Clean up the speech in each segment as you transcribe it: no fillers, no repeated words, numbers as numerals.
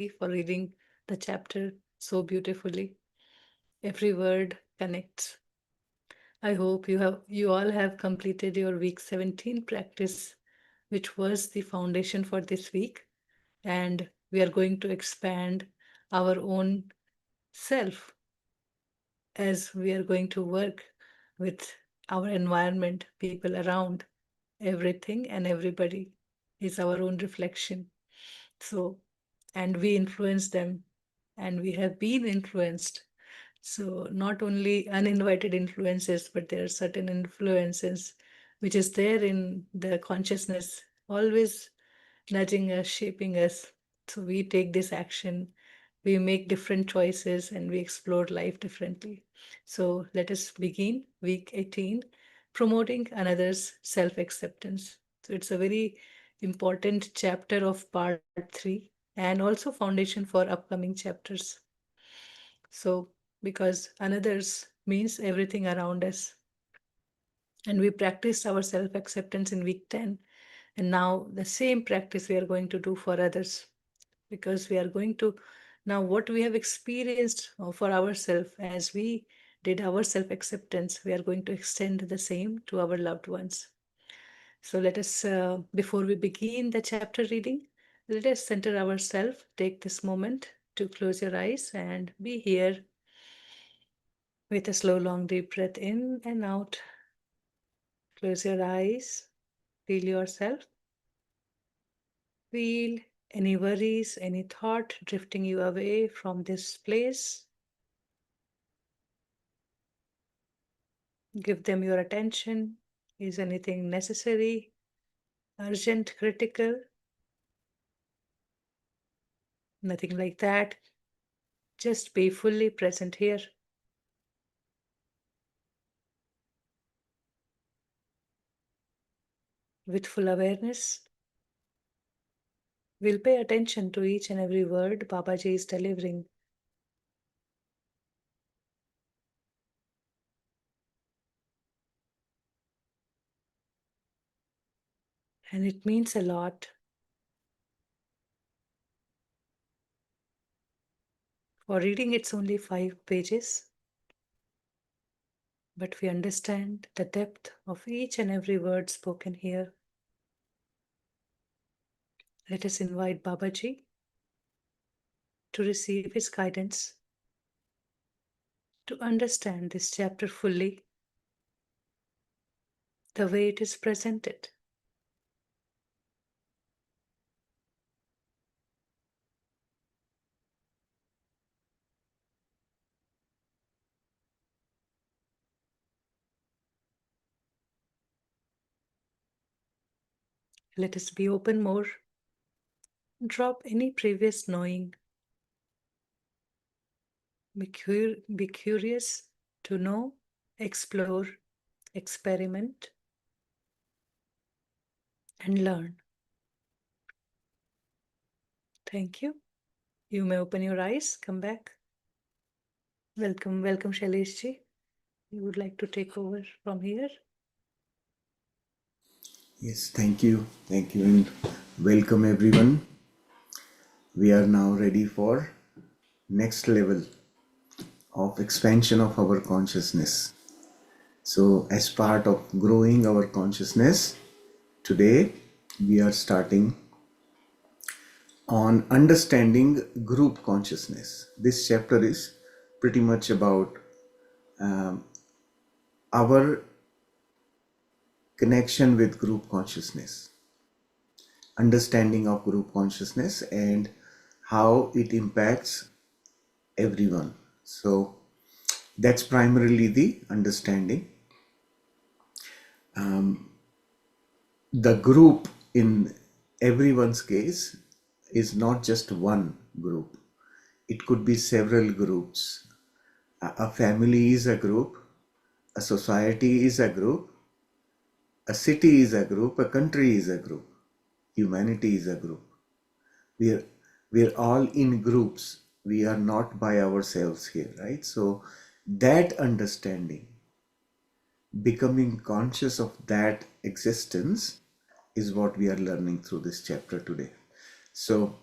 for reading the chapter so beautifully. Every word connects. I hope you all have completed your week 17 practice, which was the foundation for this week. And we are going to expand our own self as we are going to work with our environment, people around, everything and everybody is our own reflection. So, and we influence them, and we have been influenced. So, not only uninvited influences, but there are certain influences which is there in the consciousness, always nudging us, shaping us. So, we take this action, we make different choices, and we explore life differently. So, let us begin week 18, promoting another's self acceptance. So, it's a very important chapter of part 3 and also foundation for upcoming chapters. So, because another's means everything around us. And we practiced our self acceptance in week 10. And now the same practice we are going to do for others, because we are going to now what we have experienced for ourselves as we did our self acceptance, we are going to extend the same to our loved ones. So let us, before we begin the chapter reading, let us center ourselves. Take this moment to close your eyes and be here with a slow, long, deep breath in and out. Close your eyes. Feel yourself. Feel any worries, any thought drifting you away from this place. Give them your attention. Is anything necessary, urgent, critical? Nothing like that. Just be fully present here. With full awareness, we'll pay attention to each and every word Babaji is delivering. And it means a lot. For reading, it's only 5 pages, but we understand the depth of each and every word spoken here. Let us invite Babaji to receive his guidance, to understand this chapter fully, the way it is presented. Let us be open more. Drop any previous knowing. Be curious to know, explore, experiment, and learn. Thank you. You may open your eyes, come back. Welcome, welcome, Shaileshji. You would like to take over from here? Yes, thank you, and welcome everyone. We are now ready for next level of expansion of our consciousness. So, as part of growing our consciousness, today we are starting on understanding group consciousness. This chapter is pretty much about our connection with group consciousness, understanding of group consciousness, and how it impacts everyone. So that's primarily the understanding. The group in everyone's case is not just one group, it could be several groups. A family is a group, a society is a group, a city is a group, a country is a group, humanity is a group. We are all in groups. We are not by ourselves here, right? So that understanding, becoming conscious of that existence, is what we are learning through this chapter today. So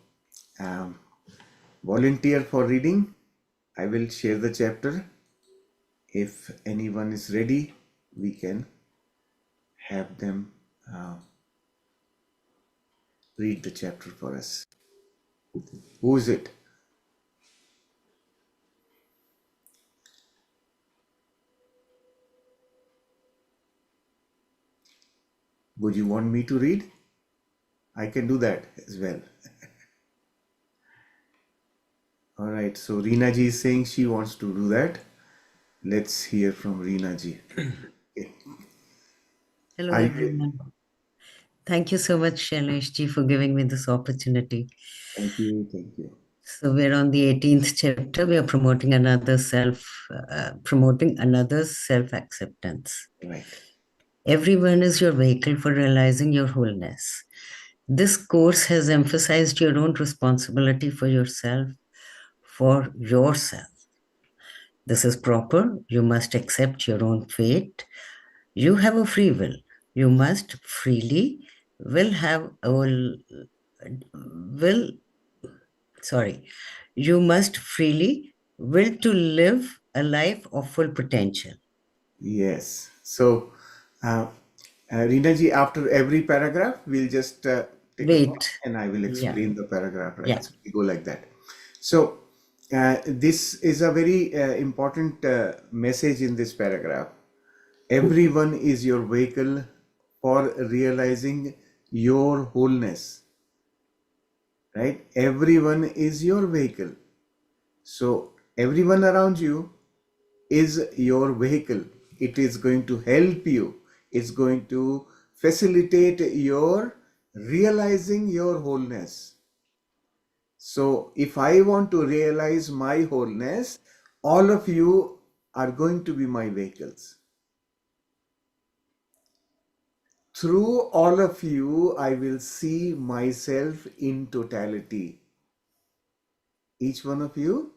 volunteer for reading. I will share the chapter. If anyone is ready, we can have them read the chapter for us. Who is it? Would you want me to read? I can do that as well. All right, so Reena ji is saying she wants to do that. Let's hear from Reena ji. Okay. Hello, Are you? everyone. Thank you so much, Shailesh ji, for giving me this opportunity. Thank you, thank you. So we're on the 18th chapter. We are promoting another's self-acceptance. Right. Everyone is your vehicle for realizing your wholeness. This course has emphasized your own responsibility for yourself, for yourself. This is proper. You must accept your own fate. You have a free will. You must freely will have a will you must freely will to live a life of full potential. Yes. So, Reena ji, after every paragraph, we'll just take a pause Wait. and I will Yeah. explain the paragraph, right? Yeah. So we go like that. So, this is a very important message in this paragraph. Everyone is your vehicle for realizing your wholeness, right? Everyone is your vehicle. So, everyone around you is your vehicle. It is going to help you. It's going to facilitate your realizing your wholeness. So if I want to realize my wholeness, all of you are going to be my vehicles. Through all of you, I will see myself in totality. Each one of you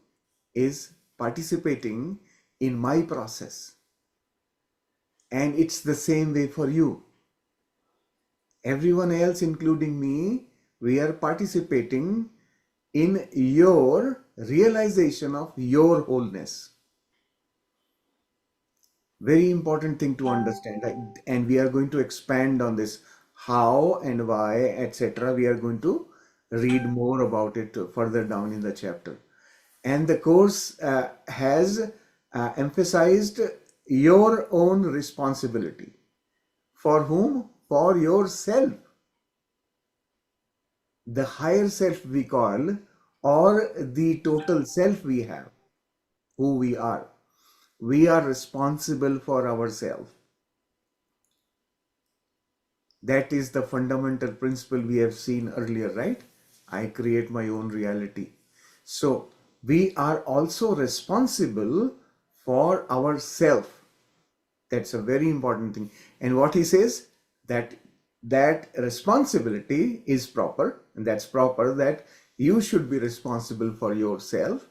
is participating in my process. And it's the same way for you. Everyone else, including me, we are participating in your realization of your wholeness. Very important thing to understand. And we are going to expand on this how and why, etc. We are going to read more about it further down in the chapter. And the course has emphasized your own responsibility. For whom? For yourself. The higher self we call, or the total self we have, who we are. We are responsible for ourselves. That is the fundamental principle we have seen earlier, right? I create my own reality. So we are also responsible for ourselves. That's a very important thing. And what he says, that responsibility is proper, and that's proper, that you should be responsible for yourself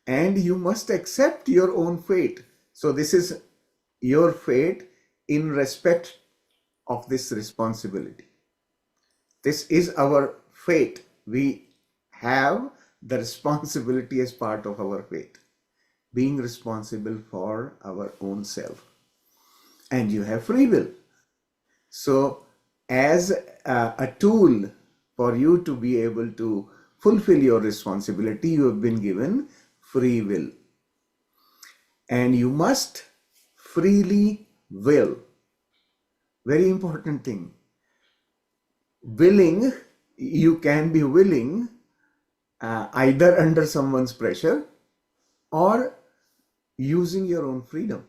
and you must accept your own fate. So this is your fate in respect of this responsibility. This is our fate. We have the responsibility as part of our fate, being responsible for our own self. And you have free will. So as a tool for you to be able to fulfill your responsibility, you have been given free will. And you must freely will. Very important thing. Willing, you can be willing either under someone's pressure or using your own freedom.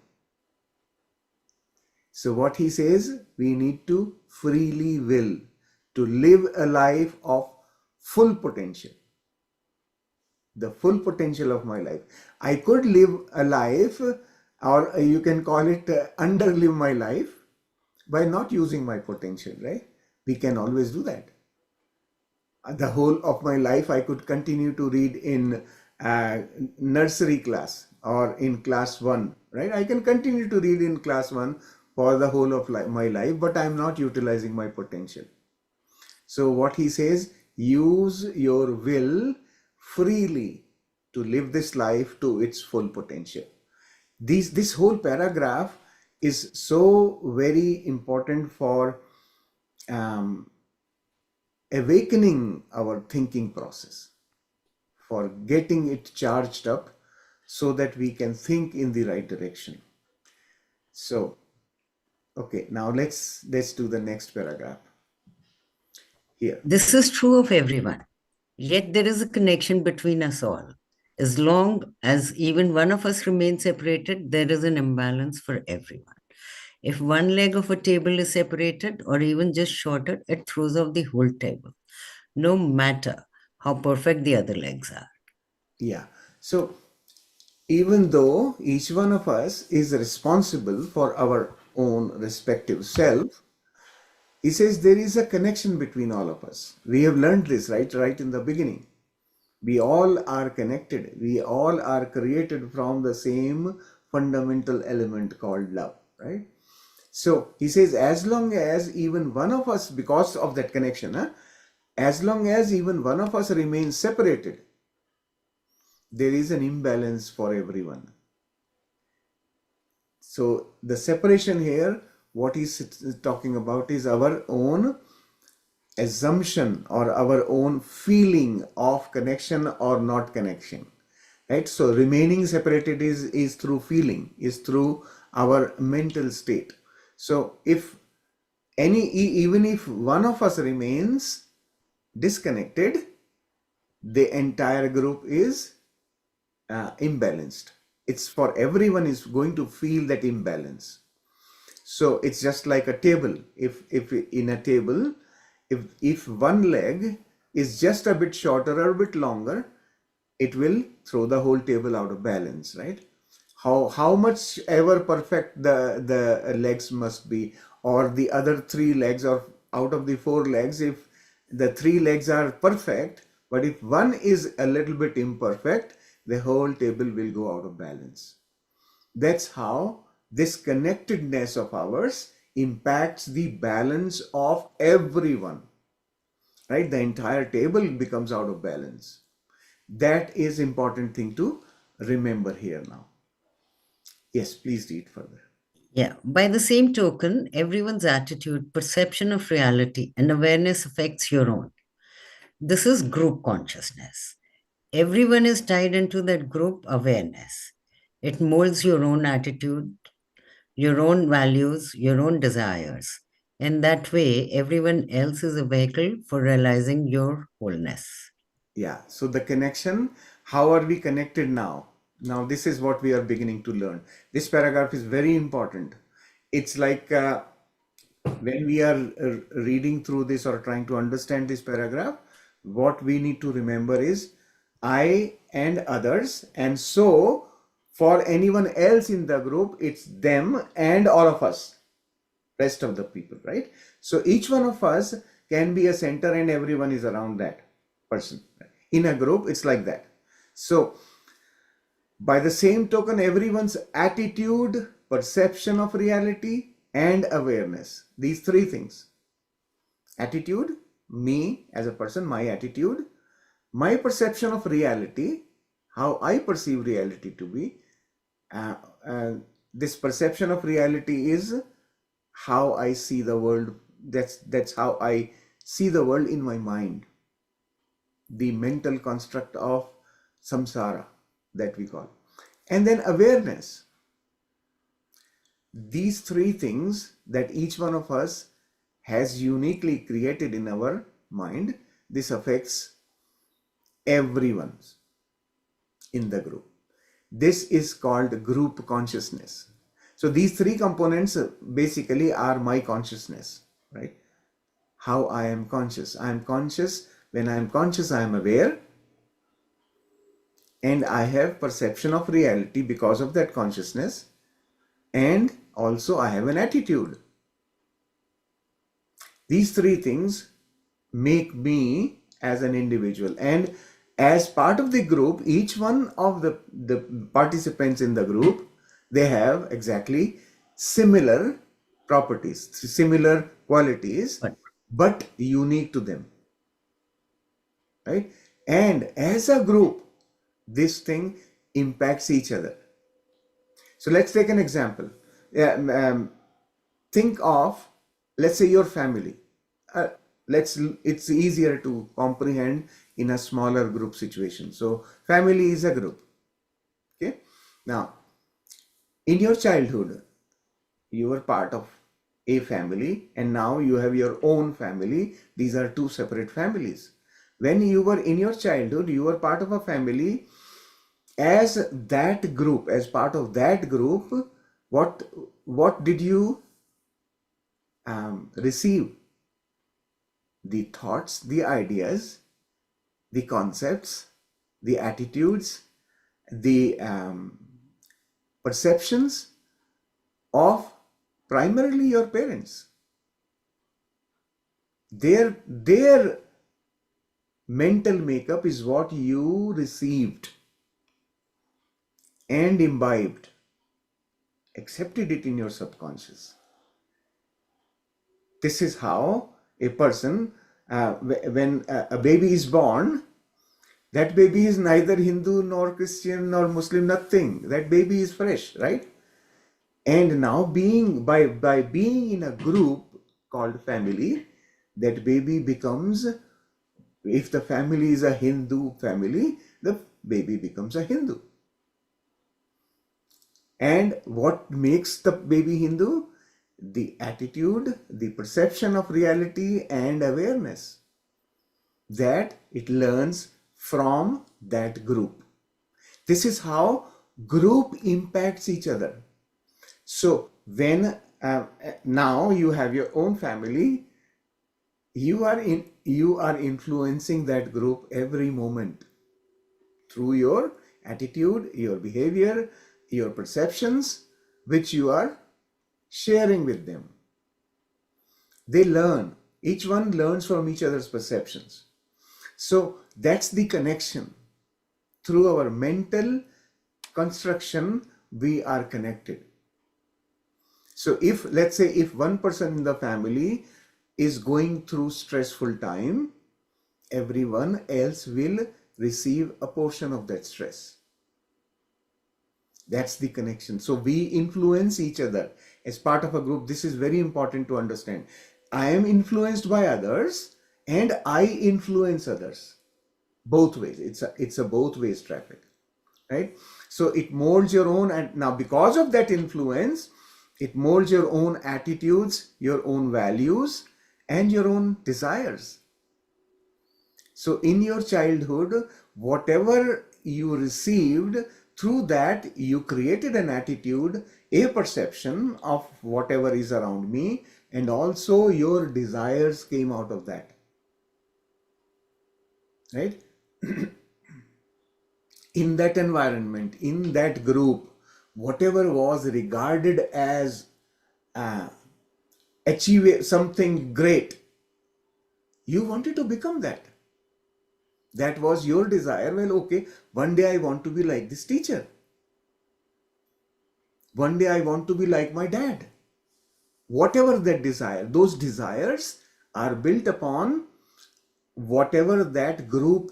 So what he says, we need to freely will to live a life of full potential. The full potential of my life. I could live a life, or you can call it underlive my life by not using my potential, right? We can always do that. The whole of my life I could continue to read in nursery class or in class 1, right? I can continue to read in class 1 for the whole of my life, but I'm not utilizing my potential. So what he says, use your will freely to live this life to its full potential. This whole paragraph is so very important for awakening our thinking process, for getting it charged up so that we can think in the right direction. So, okay, now let's do the next paragraph here. This is true of everyone. Yet there is a connection between us all. As long as even one of us remains separated, there is an imbalance for everyone. If one leg of a table is separated or even just shorter, it throws off the whole table, no matter how perfect the other legs are. Yeah. So, even though each one of us is responsible for our own respective self, he says there is a connection between all of us. We have learned this right in the beginning. We all are connected. We all are created from the same fundamental element called love, right? So he says, as long as even one of us, because of that connection, as long as even one of us remains separated, there is an imbalance for everyone. So the separation here, what he's talking about is our own assumption or our own feeling of connection or not connection, right? So remaining separated is through feeling, is through our mental state. So if even if one of us remains disconnected, the entire group is imbalanced. It's for everyone is going to feel that imbalance. So it's just like a table. If in a table, if one leg is just a bit shorter or a bit longer, it will throw the whole table out of balance, right? How much ever perfect the legs must be, or the other three legs, or out of the four legs, if the three legs are perfect, but if one is a little bit imperfect, the whole table will go out of balance. That's how this connectedness of ours impacts the balance of everyone, right? The entire table becomes out of balance. That is important thing to remember here now. Yes, please read further. Yeah. By the same token, everyone's attitude, perception of reality, and awareness affects your own. This is group consciousness. Everyone is tied into that group awareness. It molds your own attitude, your own values, your own desires. In that way, everyone else is a vehicle for realizing your wholeness. Yeah, so the connection, how are we connected now? Now, this is what we are beginning to learn. This paragraph is very important. It's like when we are reading through this or trying to understand this paragraph, what we need to remember is I and others, and so for anyone else in the group, it's them and all of us, rest of the people, right? So each one of us can be a center and everyone is around that person. In a group, it's like that. So by the same token, everyone's attitude, perception of reality, and awareness, these three things: attitude, me as a person, my attitude; my perception of reality, how I perceive reality to be. Uh, this perception of reality is how I see the world. That's how I see the world in my mind. The mental construct of samsara that we call. And then awareness. These three things that each one of us has uniquely created in our mind, this affects everyone in the group. This is called group consciousness. So these three components basically are my consciousness, right? How I am conscious. I am conscious. When I am conscious, I am aware. And I have perception of reality because of that consciousness. And also I have an attitude. These three things make me as an individual. And as part of the group, each one of the participants in the group, they have exactly similar properties, similar qualities, but unique to them, right? And as a group, this thing impacts each other. So let's take an example. Think of, let's say, your family. uh, it's easier to comprehend in a smaller group situation. So family is a group. Okay, now in your childhood you were part of a family, and now you have your own family. These are two separate families. When you were in your childhood, you were part of a family. As that group, as part of that group, what did you receive? The thoughts, the ideas, the concepts, the attitudes, the perceptions of primarily your parents. Their mental makeup is what you received and imbibed, accepted it in your subconscious. This is how a person, when a baby is born, that baby is neither Hindu nor Christian nor Muslim, nothing. That baby is fresh, right? And now by being in a group called family, that baby becomes, if the family is a Hindu family, the baby becomes a Hindu. And what makes the baby Hindu? The attitude, the perception of reality, and awareness that it learns from that group. This is how group impacts each other. So when now you have your own family, you are influencing that group every moment through your attitude, your behavior, your perceptions, which you are sharing with them. They learn. Each one learns from each other's perceptions. So that's the connection. Through our mental construction, we are connected. So if, let's say, if one person in the family is going through stressful time, everyone else will receive a portion of that stress. That's the connection. So we influence each other as part of a group. This is very important to understand. I am influenced by others and I influence others. Both ways. It's a both ways traffic, right? So it molds your own, and now because of that influence, it molds your own attitudes, your own values, and your own desires. So in your childhood, whatever you received, through that you created an attitude, a perception of whatever is around me, and also your desires came out of that, right? In that environment, in that group, whatever was regarded as achieve something great, you wanted to become that. That was your desire. Well, okay, one day I want to be like this teacher. One day I want to be like my dad. Whatever that desire, those desires are built upon whatever that group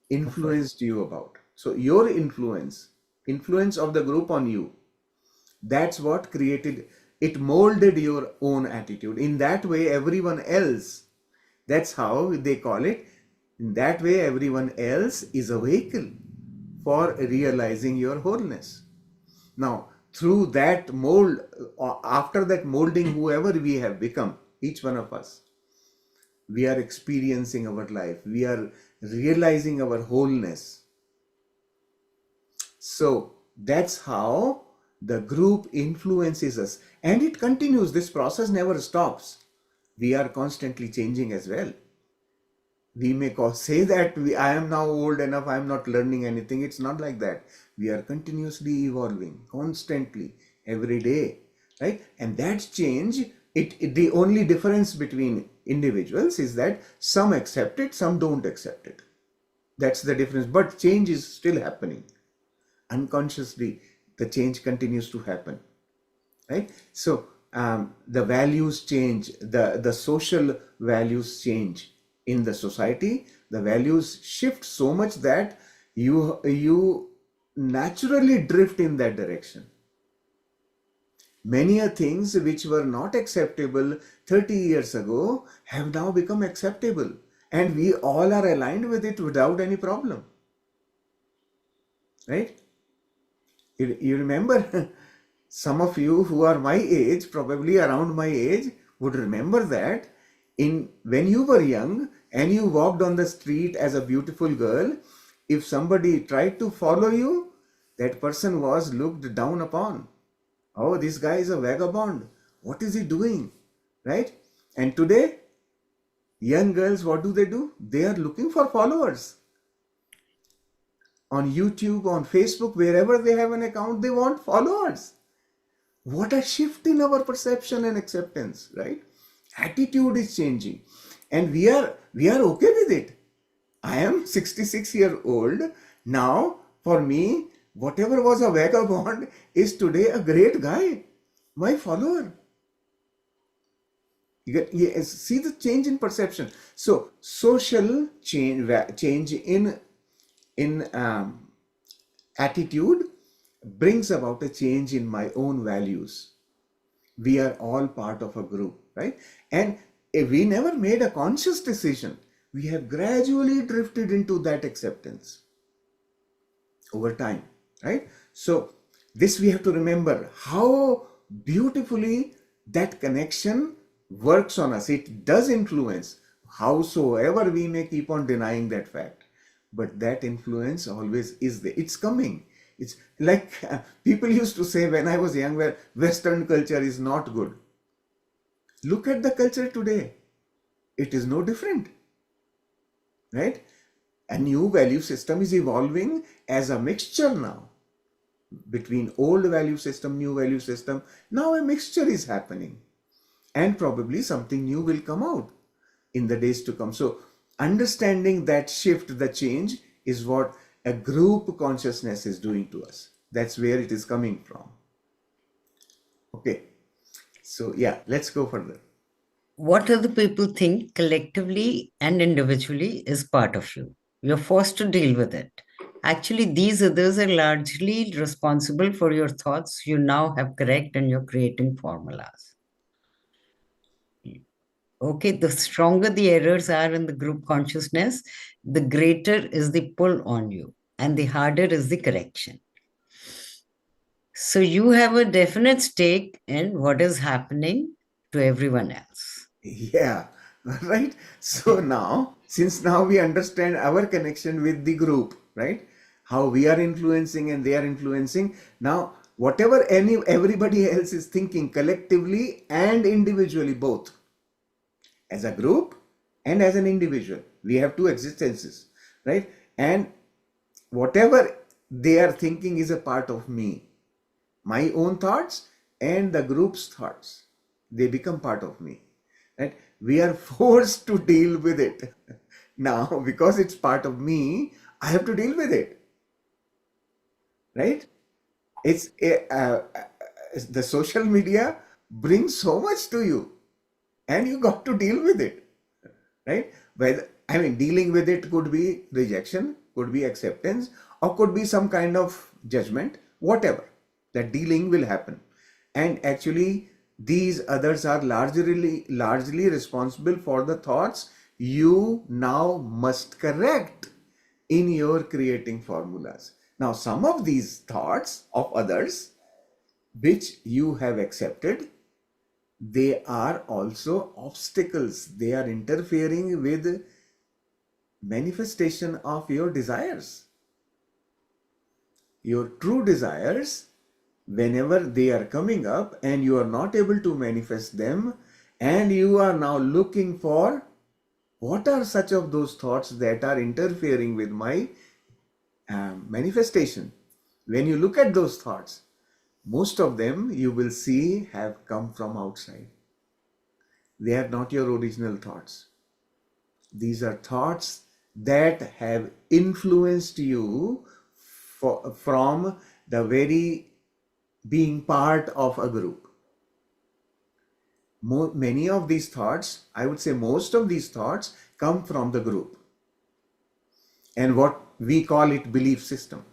influenced you about. So your influence of the group on you, that's what created, it molded your own attitude. In that way, everyone else, that's how they call it, in that way, everyone else is a vehicle for realizing your wholeness. Now, through that mold, after that molding, whoever we have become, each one of us, we are experiencing our life. We are realizing our wholeness. So that's how the group influences us. And it continues. This process never stops. We are constantly changing as well. We may say that I am now old enough, I am not learning anything. It's not like that. We are continuously evolving, constantly, every day, right? And that change, the only difference between individuals is that some accept it, some don't accept it. That's the difference. But change is still happening. Unconsciously, the change continues to happen, right? So the values change, the social values change in the society. The values shift so much that you naturally drift in that direction. Many things which were not acceptable 30 years ago have now become acceptable, and we all are aligned with it without any problem. Right? You remember, some of you who are my age, probably around my age, would remember that when you were young and you walked on the street as a beautiful girl, if somebody tried to follow you, that person was looked down upon. Oh, this guy is a vagabond. What is he doing? Right? And today, young girls, what do? They are looking for followers. On YouTube, on Facebook, wherever they have an account, they want followers. What a shift in our perception and acceptance, right? Attitude is changing, and we are okay with it. I am 66 years old now. For me, whatever was a vagabond is today a great guy, my follower. Yes, see the change in perception. So social change in attitude brings about a change in my own values. We are all part of a group, right? And we never made a conscious decision. We have gradually drifted into that acceptance over time, right? So this we have to remember how beautifully that connection works on us. It does influence, howsoever we may keep on denying that fact, but that influence always is there. It's coming. It's like people used to say when I was young, where Western culture is not good. Look at the culture today. It is no different, right? A new value system is evolving as a mixture now between old value system, new value system. Now a mixture is happening, and probably something new will come out in the days to come. So understanding that shift, the change, is what a group consciousness is doing to us. That's where it is coming from. Okay, so yeah, let's go further. What other people think collectively and individually is part of you. You're forced to deal with it. Actually, these others are largely responsible for your thoughts you now have correct and you're creating formulas. Okay, the stronger the errors are in the group consciousness, the greater is the pull on you, and the harder is the correction. So you have a definite stake in what is happening to everyone else. Yeah, right. So now, since now we understand our connection with the group, right? How we are influencing and they are influencing. Now, whatever everybody else is thinking collectively and individually, both as a group and as an individual, we have two existences, right? And whatever they are thinking is a part of me. My own thoughts and the group's thoughts, they become part of me, right? We are forced to deal with it now because it's part of me. I have to deal with it, right? It's the social media brings so much to you, and you got to deal with it, right? Whether, I mean, dealing with it could be rejection, could be acceptance, or could be some kind of judgment, whatever. That dealing will happen. And actually, these others are largely responsible for the thoughts you now must correct in your creating formulas. Now, some of these thoughts of others which you have accepted, they are also obstacles. They are interfering with manifestation of your desires. Your true desires, whenever they are coming up and you are not able to manifest them, and you are now looking for what are such of those thoughts that are interfering with my manifestation. When you look at those thoughts, most of them you will see have come from outside. They are not your original thoughts. These are thoughts that have influenced you from the very being part of a group. Many of these thoughts, I would say most of these thoughts, come from the group. And what we call it belief system.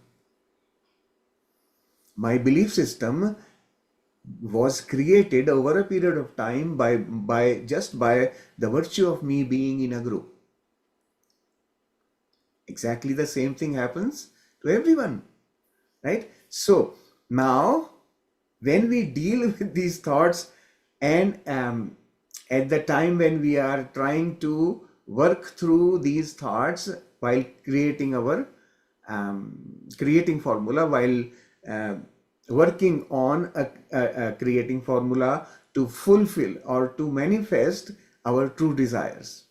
My belief system was created over a period of time by just by the virtue of me being in a group. Exactly the same thing happens to everyone, right? So now when we deal with these thoughts, and at the time when we are trying to work through these thoughts while creating our creating formula, while uh, working on a creating formula to fulfill or to manifest our true desires.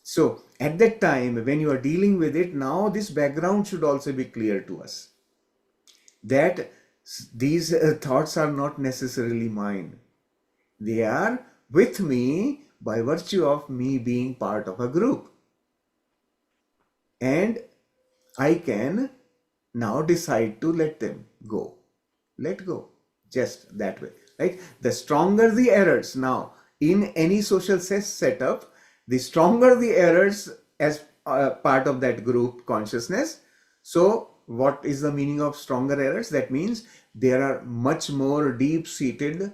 So at that time when you are dealing with it, now this background should also be clear to us, that these thoughts are not necessarily mine. They are with me by virtue of me being part of a group. And I can now decide to let them go. Let go. Just that way. Right? The stronger the errors now in any social setup, the stronger the errors as part of that group consciousness. So what is the meaning of stronger errors? That means there are much more deep-seated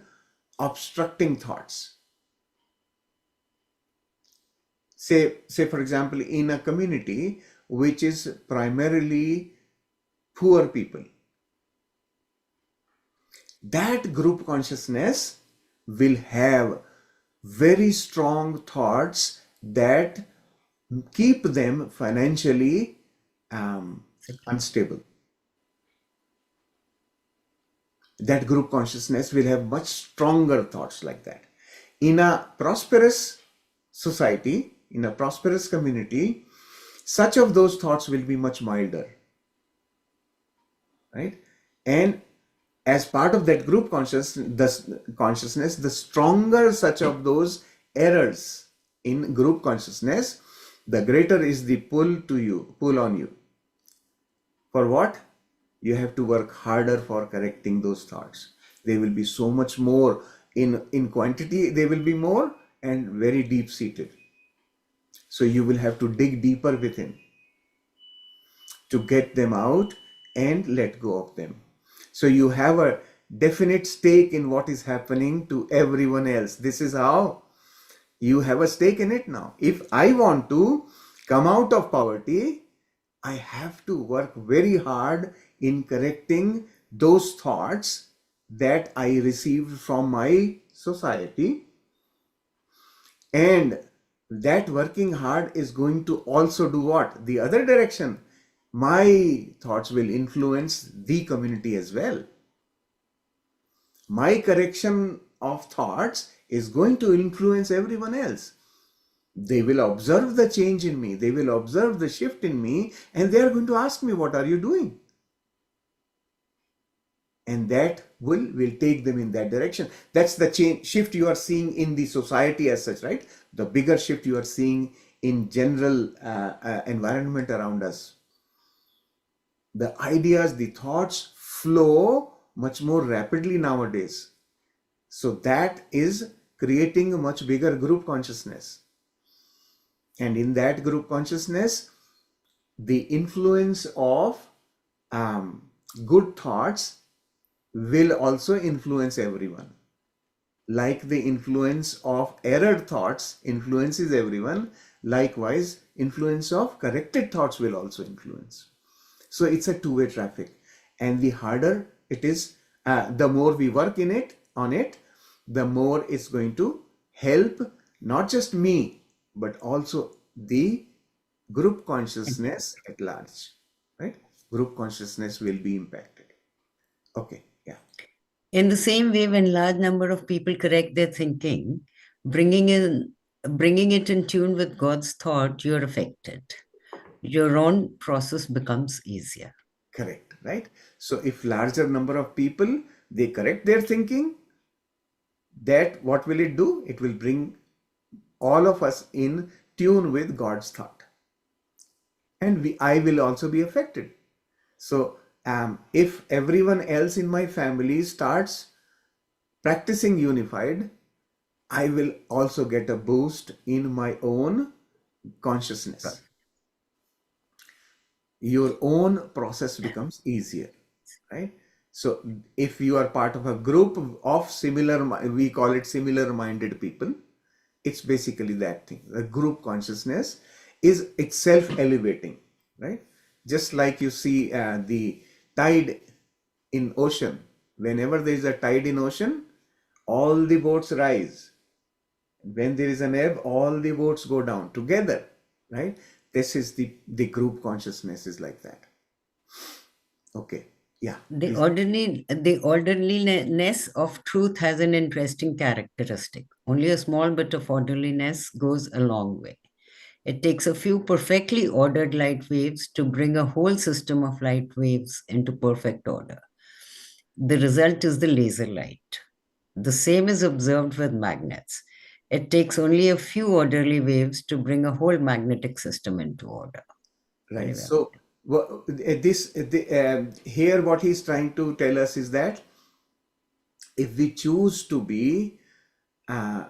obstructing thoughts. Say for example, in a community which is primarily poor people, that group consciousness will have very strong thoughts that keep them financially unstable. That group consciousness will have much stronger thoughts like that. In a prosperous society, in a prosperous community, such of those thoughts will be much milder, right? And as part of that group consciousness, the stronger such of those errors in group consciousness, the greater is the pull on you. For what? You have to work harder for correcting those thoughts. They will be so much more in quantity, they will be more and very deep seated. So you will have to dig deeper within to get them out and let go of them. So you have a definite stake in what is happening to everyone else. This is how you have a stake in it now. If I want to come out of poverty, I have to work very hard in correcting those thoughts that I received from my society. And that working hard is going to also do what? The other direction. My thoughts will influence the community as well. My correction of thoughts is going to influence everyone else. They will observe the change in me, they will observe the shift in me, and they are going to ask me, what are you doing? And that will take them in that direction. That's the shift you are seeing in the society as such, right? The bigger shift you are seeing in general environment around us. The ideas, the thoughts flow much more rapidly nowadays. So that is creating a much bigger group consciousness. And in that group consciousness, the influence of good thoughts will also influence everyone. Like the influence of errored thoughts influences everyone, likewise, influence of corrected thoughts will also influence. So it's a two-way traffic. And the harder it is, the more we work on it, the more it's going to help not just me, but also the group consciousness at large, right? Group consciousness will be impacted. Okay, yeah. In the same way, when large number of people correct their thinking, bringing it in tune with God's thought, you're affected. Your own process becomes easier. Correct, right? So if larger number of people, they correct their thinking, that what will it do? It will bring all of us in tune with God's thought. And I will also be affected. So if everyone else in my family starts practicing unified, I will also get a boost in my own consciousness. your own process becomes easier, right? So if you are part of a group of similar, we call it similar minded people, it's basically that thing. The group consciousness is itself elevating, right? Just like you see the tide in ocean. Whenever there is a tide in ocean, all the boats rise. When there is an ebb, all the boats go down together, right? This is the group consciousness is like that. Okay, yeah, please. The orderliness of truth has an interesting characteristic. Only a small bit of orderliness goes a long way. It takes a few perfectly ordered light waves to bring a whole system of light waves into perfect order. The result is the laser light. The same is observed with magnets. It takes only a few orderly waves to bring a whole magnetic system into order. Very Right. well. So here what he's trying to tell us is that if we choose to be uh,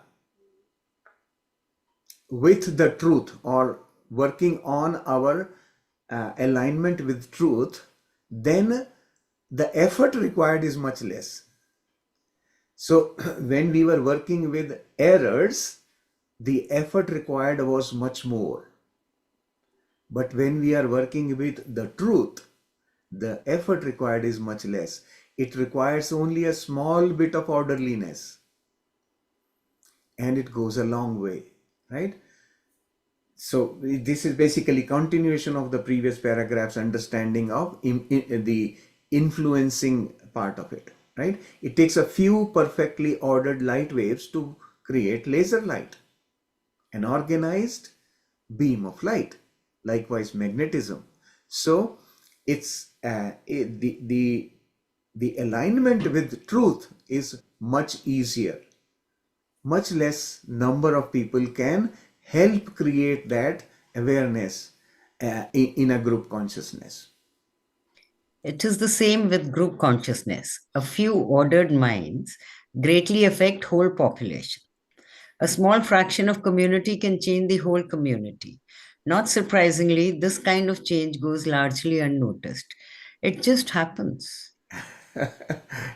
with the truth or working on our alignment with truth, then the effort required is much less. So when we were working with errors, the effort required was much more. But when we are working with the truth, the effort required is much less. It requires only a small bit of orderliness, and it goes a long way, right? So this is basically continuation of the previous paragraph's understanding of the influencing part of it, right? It takes a few perfectly ordered light waves to create laser light, an organized beam of light. Likewise, magnetism. So it's the alignment with truth is much easier. Much less number of people can help create that awareness in a group consciousness. It is the same with group consciousness. A few ordered minds greatly affect whole population. A small fraction of community can change the whole community. Not surprisingly, this kind of change goes largely unnoticed. It just happens.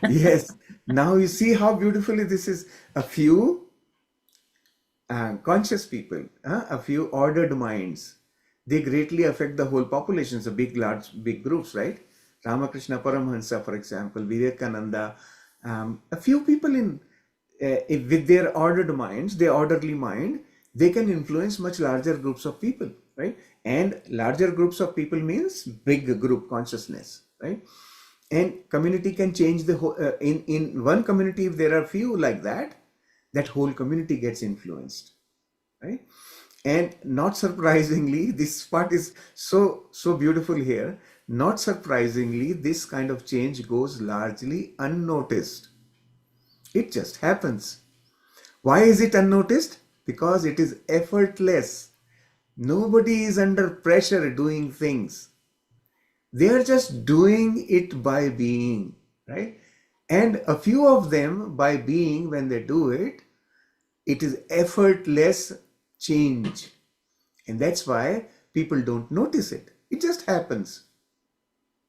Yes. Now you see how beautifully this is. A few conscious people, a few ordered minds, they greatly affect the whole populations, the big groups, right? Ramakrishna Paramahansa, for example, Vivekananda, a few people with their ordered minds, their orderly mind, they can influence much larger groups of people, right? And larger groups of people means big group consciousness, right? And community can change the whole. In one community, if there are few like that, that whole community gets influenced, right? And not surprisingly, this part is so beautiful here. Not surprisingly, this kind of change goes largely unnoticed. It just happens. Why is it unnoticed? Because it is effortless. Nobody is under pressure doing things. They are just doing it by being, right? And a few of them, by being, when they do it, it is effortless change. And that's why people don't notice it. It just happens,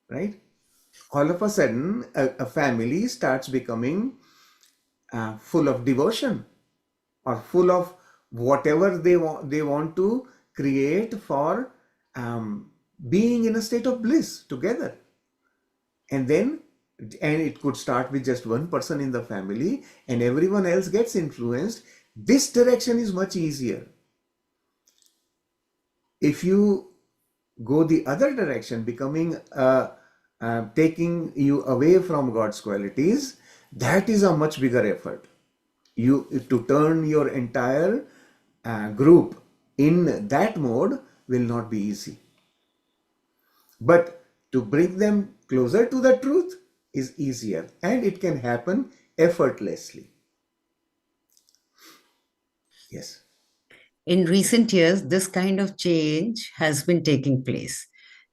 right? All of a sudden, a family starts becoming full of devotion or full of whatever they want to create for being in a state of bliss together. And then, and it could start with just one person in the family and everyone else gets influenced. This direction is much easier. If you go the other direction, becoming taking you away from God's qualities, that is a much bigger effort. You to turn your entire group in that mode will not be easy. But to bring them closer to the truth is easier, and it can happen effortlessly. Yes. In recent years, this kind of change has been taking place.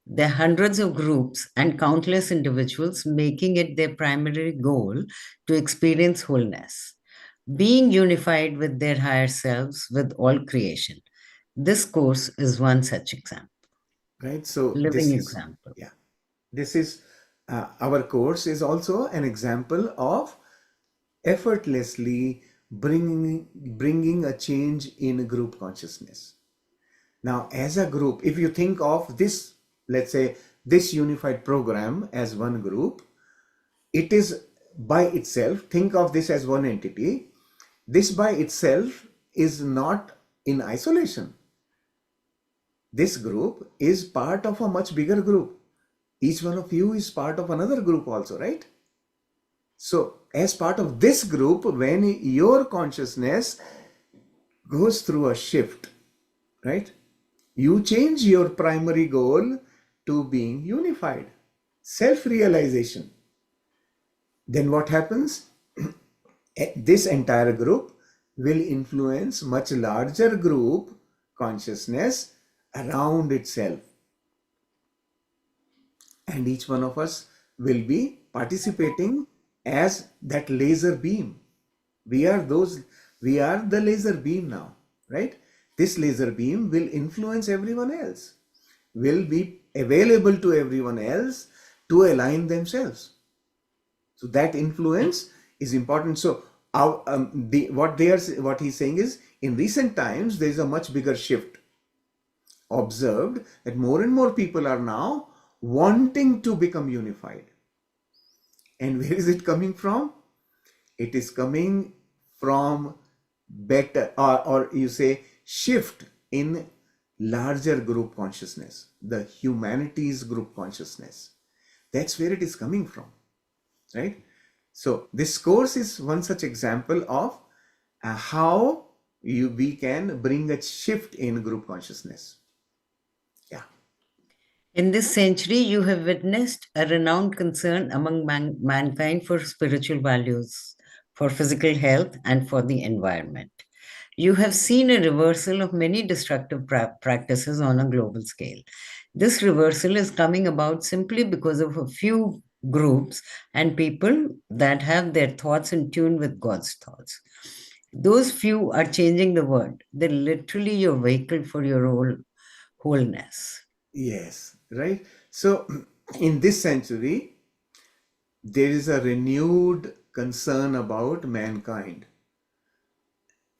There are hundreds of groups and countless individuals making it their primary goal to experience wholeness, being unified with their higher selves, with all creation. This course is one such example. right? So Living this is, example. yeah, this is our course is also an example of effortlessly bringing a change in group consciousness. Now, as a group, if you think of this, let's say this unified program as one group, it is by itself, think of this as one entity. This by itself is not in isolation. This group is part of a much bigger group. Each one of you is part of another group also, right? So, as part of this group, when your consciousness goes through a shift, right? You change your primary goal to being unified, self realization. Then what happens? This entire group will influence much larger group consciousness around itself, and each one of us will be participating as that laser beam. We are the laser beam now, right? This laser beam will influence everyone else, will be available to everyone else to align themselves. So that influence is important. So what he's saying is, in recent times there is a much bigger shift observed, that more and more people are now wanting to become unified. And where is it coming from? It is coming from better, or you say shift in larger group consciousness, the humanities group consciousness. That's where it is coming from, right? So this course is one such example of how we can bring a shift in group consciousness. Yeah. In this century, you have witnessed a renowned concern among mankind for spiritual values, for physical health, and for the environment. You have seen a reversal of many destructive practices on a global scale. This reversal is coming about simply because of a few groups and people that have their thoughts in tune with God's thoughts. Those few are changing the world. They're literally your vehicle for your wholeness. Yes, right. So in this century, there is a renewed concern about mankind.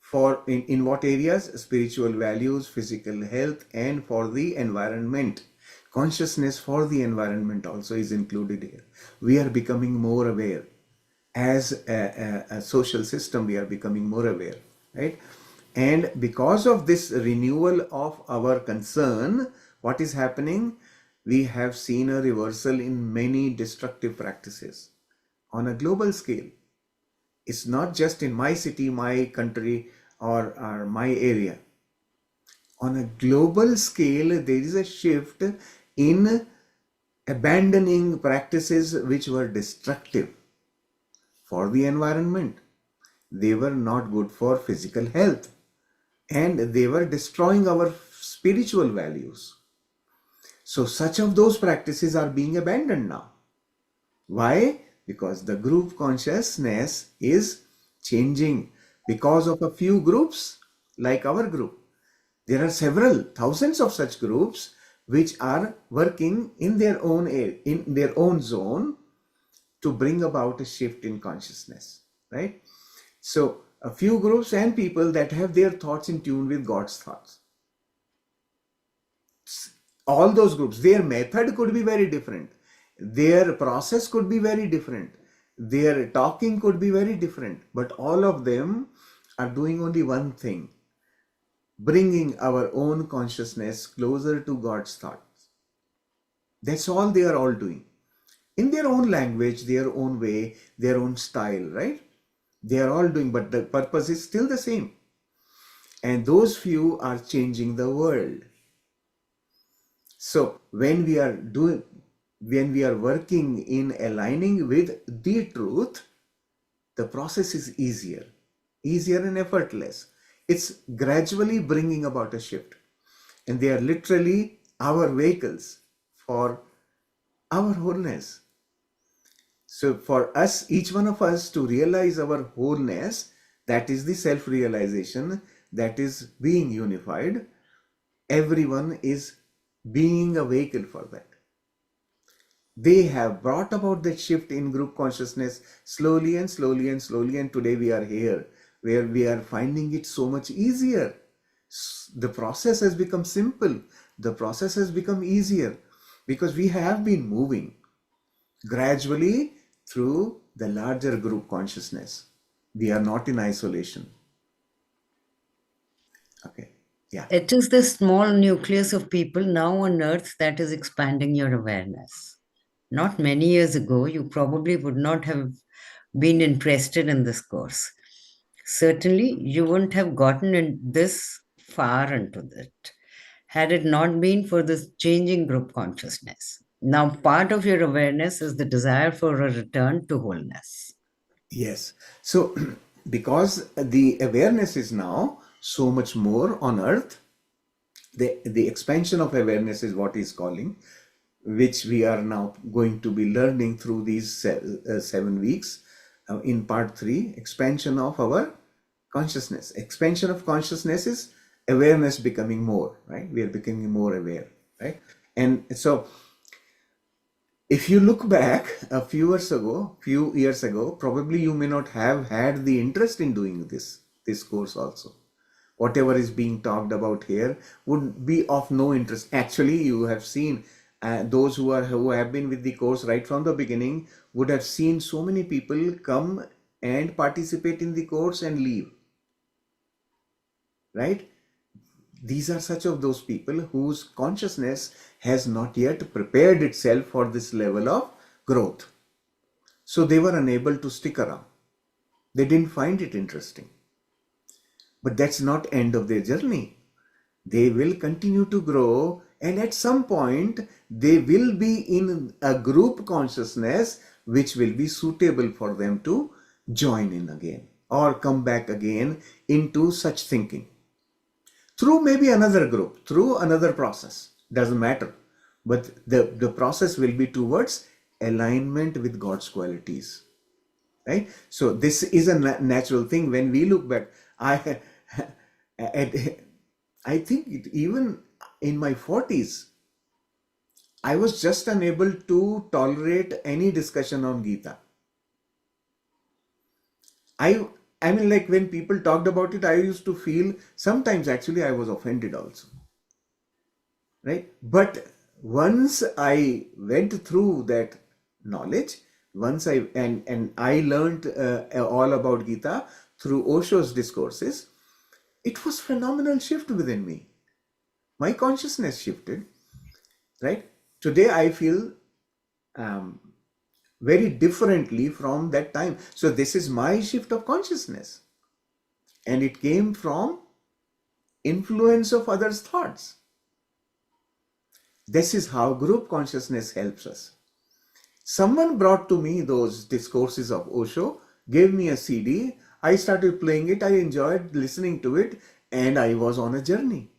For in what areas? Spiritual values, physical health, and for the environment. Consciousness for the environment also is included here. We are becoming more aware. As a social system, we are becoming more aware, right? And because of this renewal of our concern, what is happening? We have seen a reversal in many destructive practices on a global scale. It's not just in my city, my country, or my area. On a global scale, there is a shift in abandoning practices which were destructive for the environment. They were not good for physical health, and they were destroying our spiritual values. So such of those practices are being abandoned now. Why? Because the group consciousness is changing because of a few groups like our group. There are several thousands of such groups which are working in their own in their own zone to bring about a shift in consciousness, right? So a few groups and people that have their thoughts in tune with God's thoughts. All those groups, their method could be very different. Their process could be very different. Their talking could be very different. But all of them are doing only one thing: bringing our own consciousness closer to God's thoughts. That's all they are all doing. In their own language, their own way, their own style, right? They are all doing, but the purpose is still the same. And those few are changing the world. So when we are working in aligning with the truth, the process is easier and effortless. It's gradually bringing about a shift. And they are literally our vehicles for our wholeness. So for us, each one of us, to realize our wholeness, that is the self-realization, that is being unified, everyone is being a vehicle for that. They have brought about that shift in group consciousness slowly and slowly and slowly, and today we are here where we are finding it so much easier. The process has become simple. The process has become easier because we have been moving gradually through the larger group consciousness. We are not in isolation. Okay. Yeah. It is the small nucleus of people now on earth that is expanding your awareness. Not many years ago, you probably would not have been interested in this course. Certainly, you wouldn't have gotten in this far into it had it not been for this changing group consciousness. Now, part of your awareness is the desire for a return to wholeness. Yes. So, because the awareness is now so much more on earth, the expansion of awareness is what he's calling, which we are now going to be learning through these 7 weeks. In part 3, expansion of our consciousness. Expansion of consciousness is awareness becoming more, right? We are becoming more aware, right? And so if you look back a few years ago, probably you may not have had the interest in doing this course also. Whatever is being talked about here would be of no interest. Actually, you have seen those who have been with the course right from the beginning would have seen so many people come and participate in the course and leave. Right? These are such of those people whose consciousness has not yet prepared itself for this level of growth. So they were unable to stick around. They didn't find it interesting. But that's not end of their journey. They will continue to grow, and at some point they will be in a group consciousness which will be suitable for them to join in again or come back again into such thinking. Through maybe another group, through another process, doesn't matter. But the process will be towards alignment with God's qualities. Right? So this is a natural thing. When we look back, I think even in my 40s, I was just unable to tolerate any discussion on Gita. I mean, like when people talked about it, I used to feel sometimes actually I was offended also. Right? But once I went through that knowledge, and I learned all about Gita through Osho's discourses, it was phenomenal shift within me. My consciousness shifted. Right? Today I feel very differently from that time. So this is my shift of consciousness, and it came from influence of others' thoughts. This is how group consciousness helps us. Someone brought to me those discourses of Osho, gave me a CD, I started playing it, I enjoyed listening to it, and I was on a journey.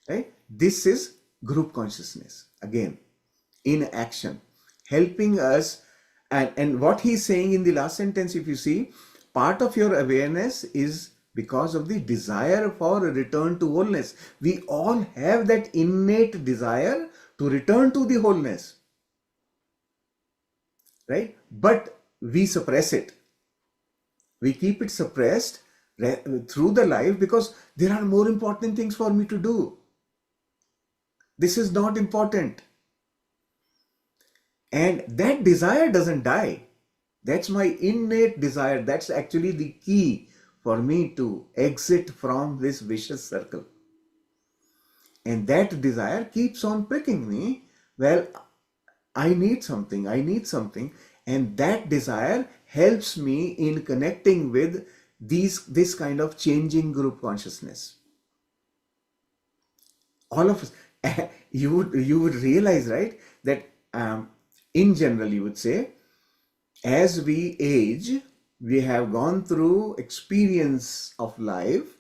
Right? This is group consciousness, again, in action, helping us. And what he's saying in the last sentence, if you see, part of your awareness is because of the desire for a return to wholeness. We all have that innate desire to return to the wholeness. Right? But we suppress it. We keep it suppressed through the life because there are more important things for me to do. This is not important. And that desire doesn't die. That's my innate desire. That's actually the key for me to exit from this vicious circle. And that desire keeps on pricking me. Well, I need something. And that desire helps me in connecting with this kind of changing group consciousness. All of us, you would realize, right, that in general, you would say, as we age, we have gone through experience of life,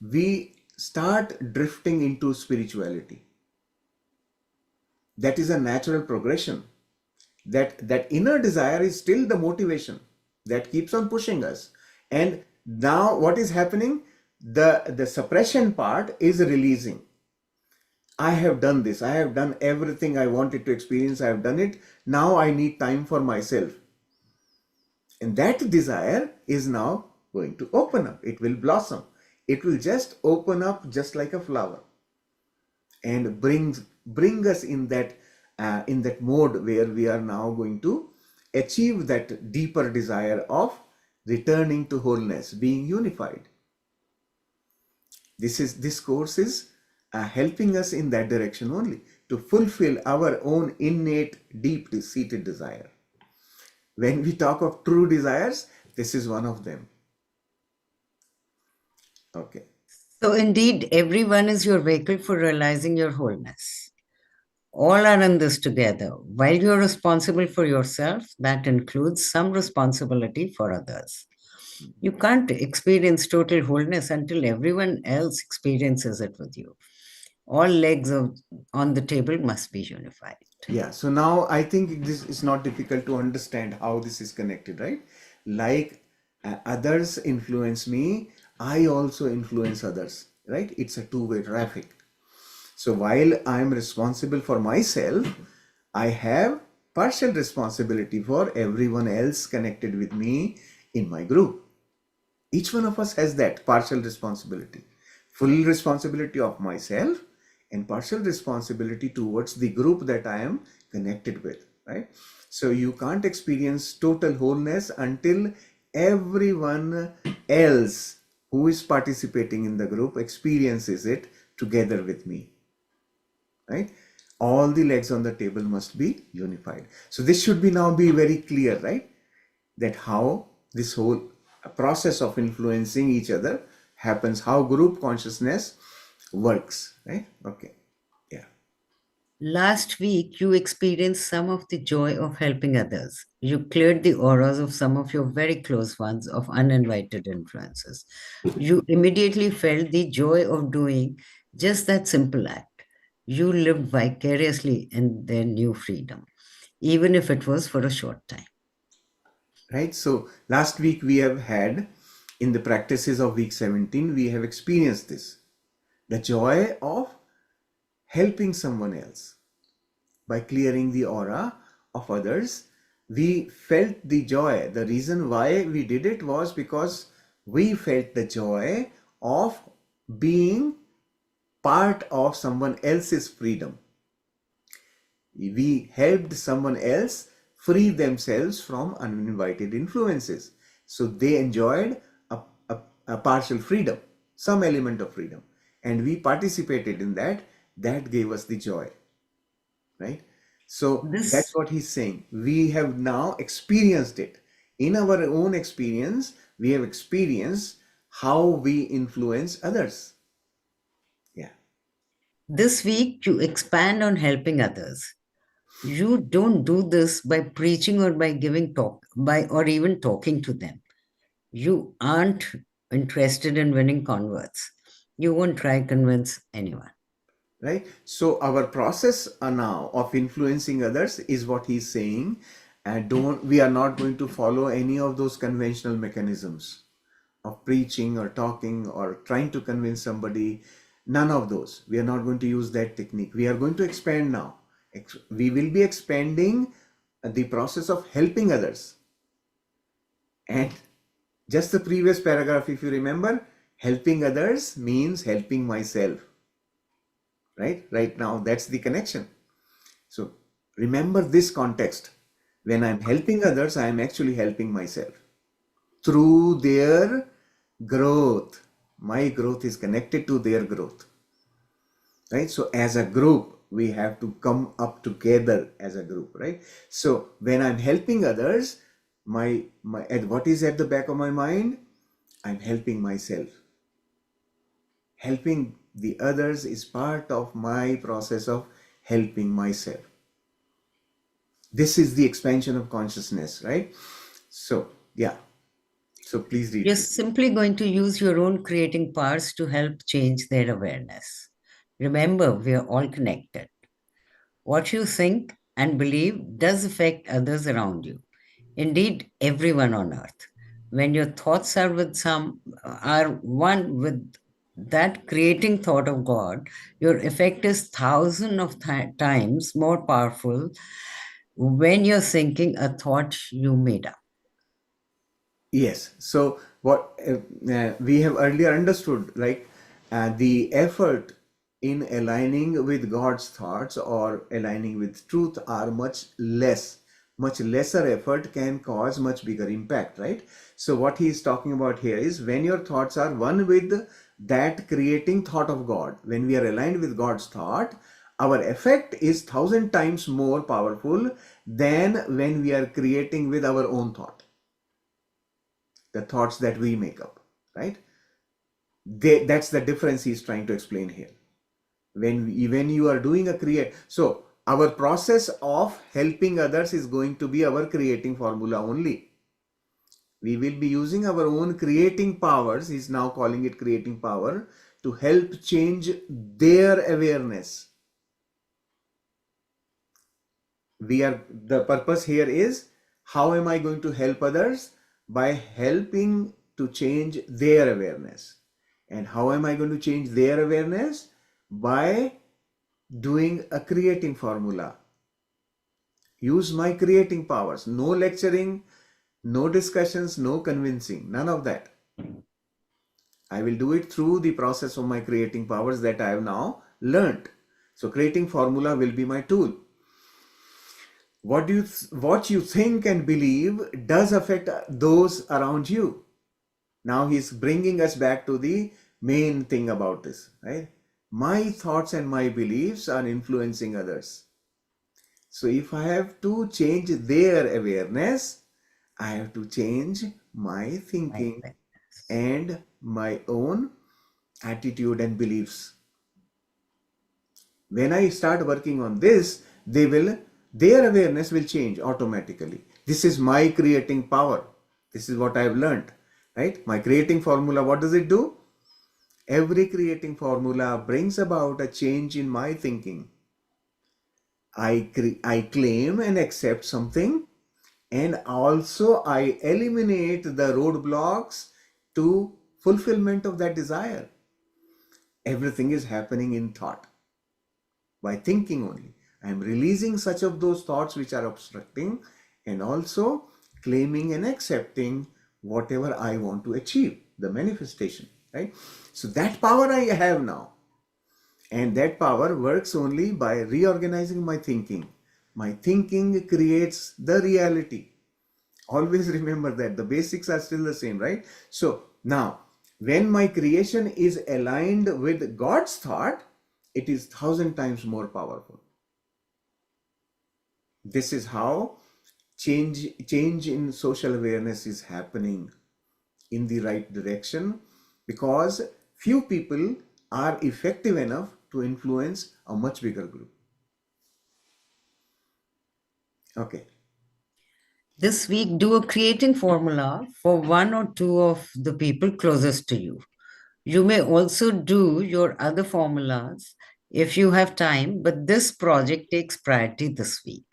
we start drifting into spirituality. That is a natural progression. That inner desire is still the motivation that keeps on pushing us. And now what is happening? The suppression part is releasing. I have done this. I have done everything I wanted to experience. I have done it. Now I need time for myself. And that desire is now going to open up. It will blossom. It will just open up just like a flower and bring us in that mode where we are now going to achieve that deeper desire of returning to wholeness, being unified. This course is helping us in that direction only, to fulfill our own innate, deep seated desire. When we talk of true desires, this is one of them. Okay. So, indeed, everyone is your vehicle for realizing your wholeness. All are in this together. While you're responsible for yourself, that includes some responsibility for others. You can't experience total wholeness until everyone else experiences it with you. All legs on the table must be unified. Yeah, so now I think this is not difficult to understand how this is connected, right? Like others influence me, I also influence others, right? It's a two-way traffic. So while I'm responsible for myself, I have partial responsibility for everyone else connected with me in my group. Each one of us has that partial responsibility, full responsibility of myself and partial responsibility towards the group that I am connected with, right? So you can't experience total wholeness until everyone else who is participating in the group experiences it together with me, right? All the legs on the table must be unified. So this should be now be very clear, right? That how this whole process of influencing each other happens, how group consciousness works, right? Okay. Yeah. Last week, you experienced some of the joy of helping others. You cleared the auras of some of your very close ones of uninvited influences. You immediately felt the joy of doing just that simple act. You lived vicariously in their new freedom, even if it was for a short time. Right. So last week we have had, in the practices of week 17, we have experienced this, the joy of helping someone else by clearing the aura of others. We felt the joy. The reason why we did it was because we felt the joy of being part of someone else's freedom. We helped someone else free themselves from uninvited influences. So they enjoyed a partial freedom, some element of freedom. And we participated in that. That gave us the joy, right? So that's This what he's saying. We have now experienced it. In our own experience, we have experienced how we influence others. Yeah. this week you expand on helping others. You don't do this by preaching or by giving talk by or even talking to them. You aren't interested in winning converts. You won't try convince anyone. Right, so our process now of influencing others is what he's saying, and don't we are not going to follow any of those conventional mechanisms of preaching or talking or trying to convince somebody. None of those. We are not going to use that technique. We are going to expand now. We will be expanding the process of helping others. And just the previous paragraph, if you remember, helping others means helping myself. Right now, that's the connection. So remember this context. When I'm helping others, I am actually helping myself through their growth. My growth is connected to their growth, right? So as a group, we have to come up together as a group, right? So when I'm helping others, and what is at the back of my mind? I'm helping myself. Helping the others is part of my process of helping myself. This is the expansion of consciousness, right? So yeah, so please read You're this. simply going to use your own creating powers to help change their awareness. Remember, we are all connected. What you think and believe does affect others around you. Indeed, everyone on earth. When your thoughts are one with that creating thought of God, your effect is thousands of times more powerful when you're thinking a thought you made up. Yes. So what we have earlier understood, like the effort in aligning with God's thoughts or aligning with truth are much less. Much lesser effort can cause much bigger impact, right? So what he is talking about here is when your thoughts are one with that creating thought of God, when we are aligned with God's thought, our effect is 1,000 times more powerful than when we are creating with our own thought, the thoughts that we make up, right? That's the difference he's trying to explain here. When you are doing a create, so our process of helping others is going to be our creating formula only. We will be using our own creating powers, he's now calling it creating power, to help change their awareness. The purpose here is, how am I going to help others? By helping to change their awareness. And how am I going to change their awareness? By doing a creating formula. Use my creating powers. No lecturing, no discussions, no convincing, none of that. I will do it through the process of my creating powers that I have now learned. So creating formula will be my tool. What you think and believe does affect those around you. Now he's bringing us back to the main thing about this, right? My thoughts and my beliefs are influencing others. So if I have to change their awareness, I have to change my thinking and my own attitude and beliefs. When I start working on this, their awareness will change automatically. This is my creating power. This is what I have learned, right? My creating formula, what does it do? Every creating formula brings about a change in my thinking. I claim and accept something, and also I eliminate the roadblocks to fulfillment of that desire. Everything is happening in thought. By thinking only, I am releasing such of those thoughts which are obstructing, and also claiming and accepting whatever I want to achieve, the manifestation, right? So that power I have now, and that power works only by reorganizing my thinking. My thinking creates the reality. Always remember that the basics are still the same, right? So now, when my creation is aligned with God's thought, it is 1,000 times more powerful. This is how change in social awareness is happening in the right direction, because few people are effective enough to influence a much bigger group. Okay. This week, do a creating formula for one or two of the people closest to you. You may also do your other formulas if you have time, but this project takes priority this week.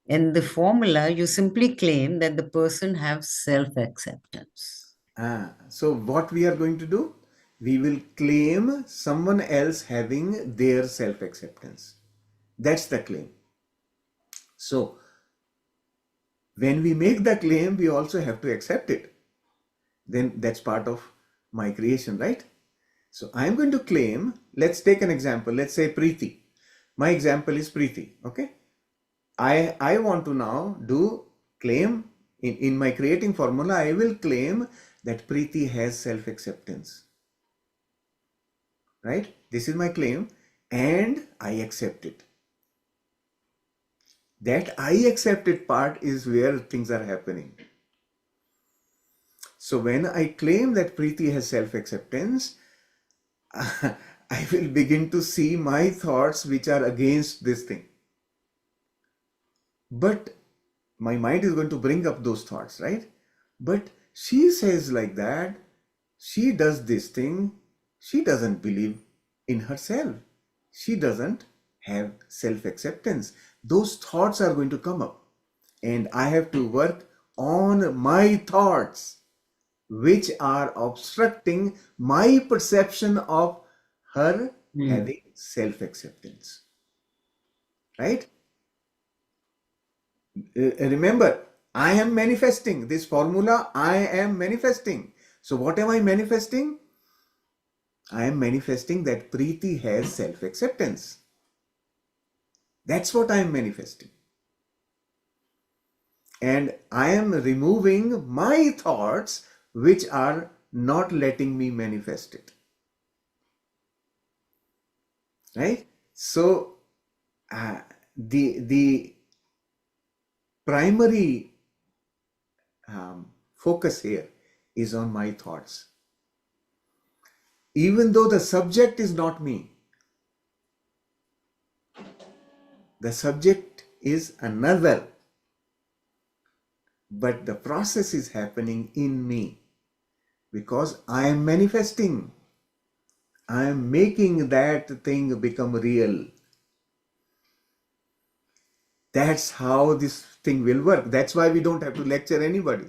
In the formula, you simply claim that the person has self acceptance. So what we are going to do? We will claim someone else having their self-acceptance. That's the claim. So when we make the claim, we also have to accept it. Then that's part of my creation, right? So I'm going to claim, let's take an example. Let's say Preeti. My example is Preeti, okay? I want to now claim in my creating formula, I will claim that Preeti has self-acceptance, right? This is my claim, and I accept it. That I accept it part is where things are happening. So when I claim that Preeti has self-acceptance, I will begin to see my thoughts which are against this thing. But my mind is going to bring up those thoughts, right? But she says like that, she does this thing, she doesn't believe in herself. She doesn't have self-acceptance. Those thoughts are going to come up, and I have to work on my thoughts. which are obstructing my perception of her having self-acceptance. Right? Remember, I am manifesting this formula. I am manifesting. So what am I manifesting? I am manifesting that Preeti has self-acceptance. That's what I am manifesting. And I am removing my thoughts which are not letting me manifest it. Right? So the primary focus here is on my thoughts. Even though the subject is not me, the subject is another, but the process is happening in me because I am manifesting. I am making that thing become real. That's how this thing will work. That's why we don't have to lecture anybody.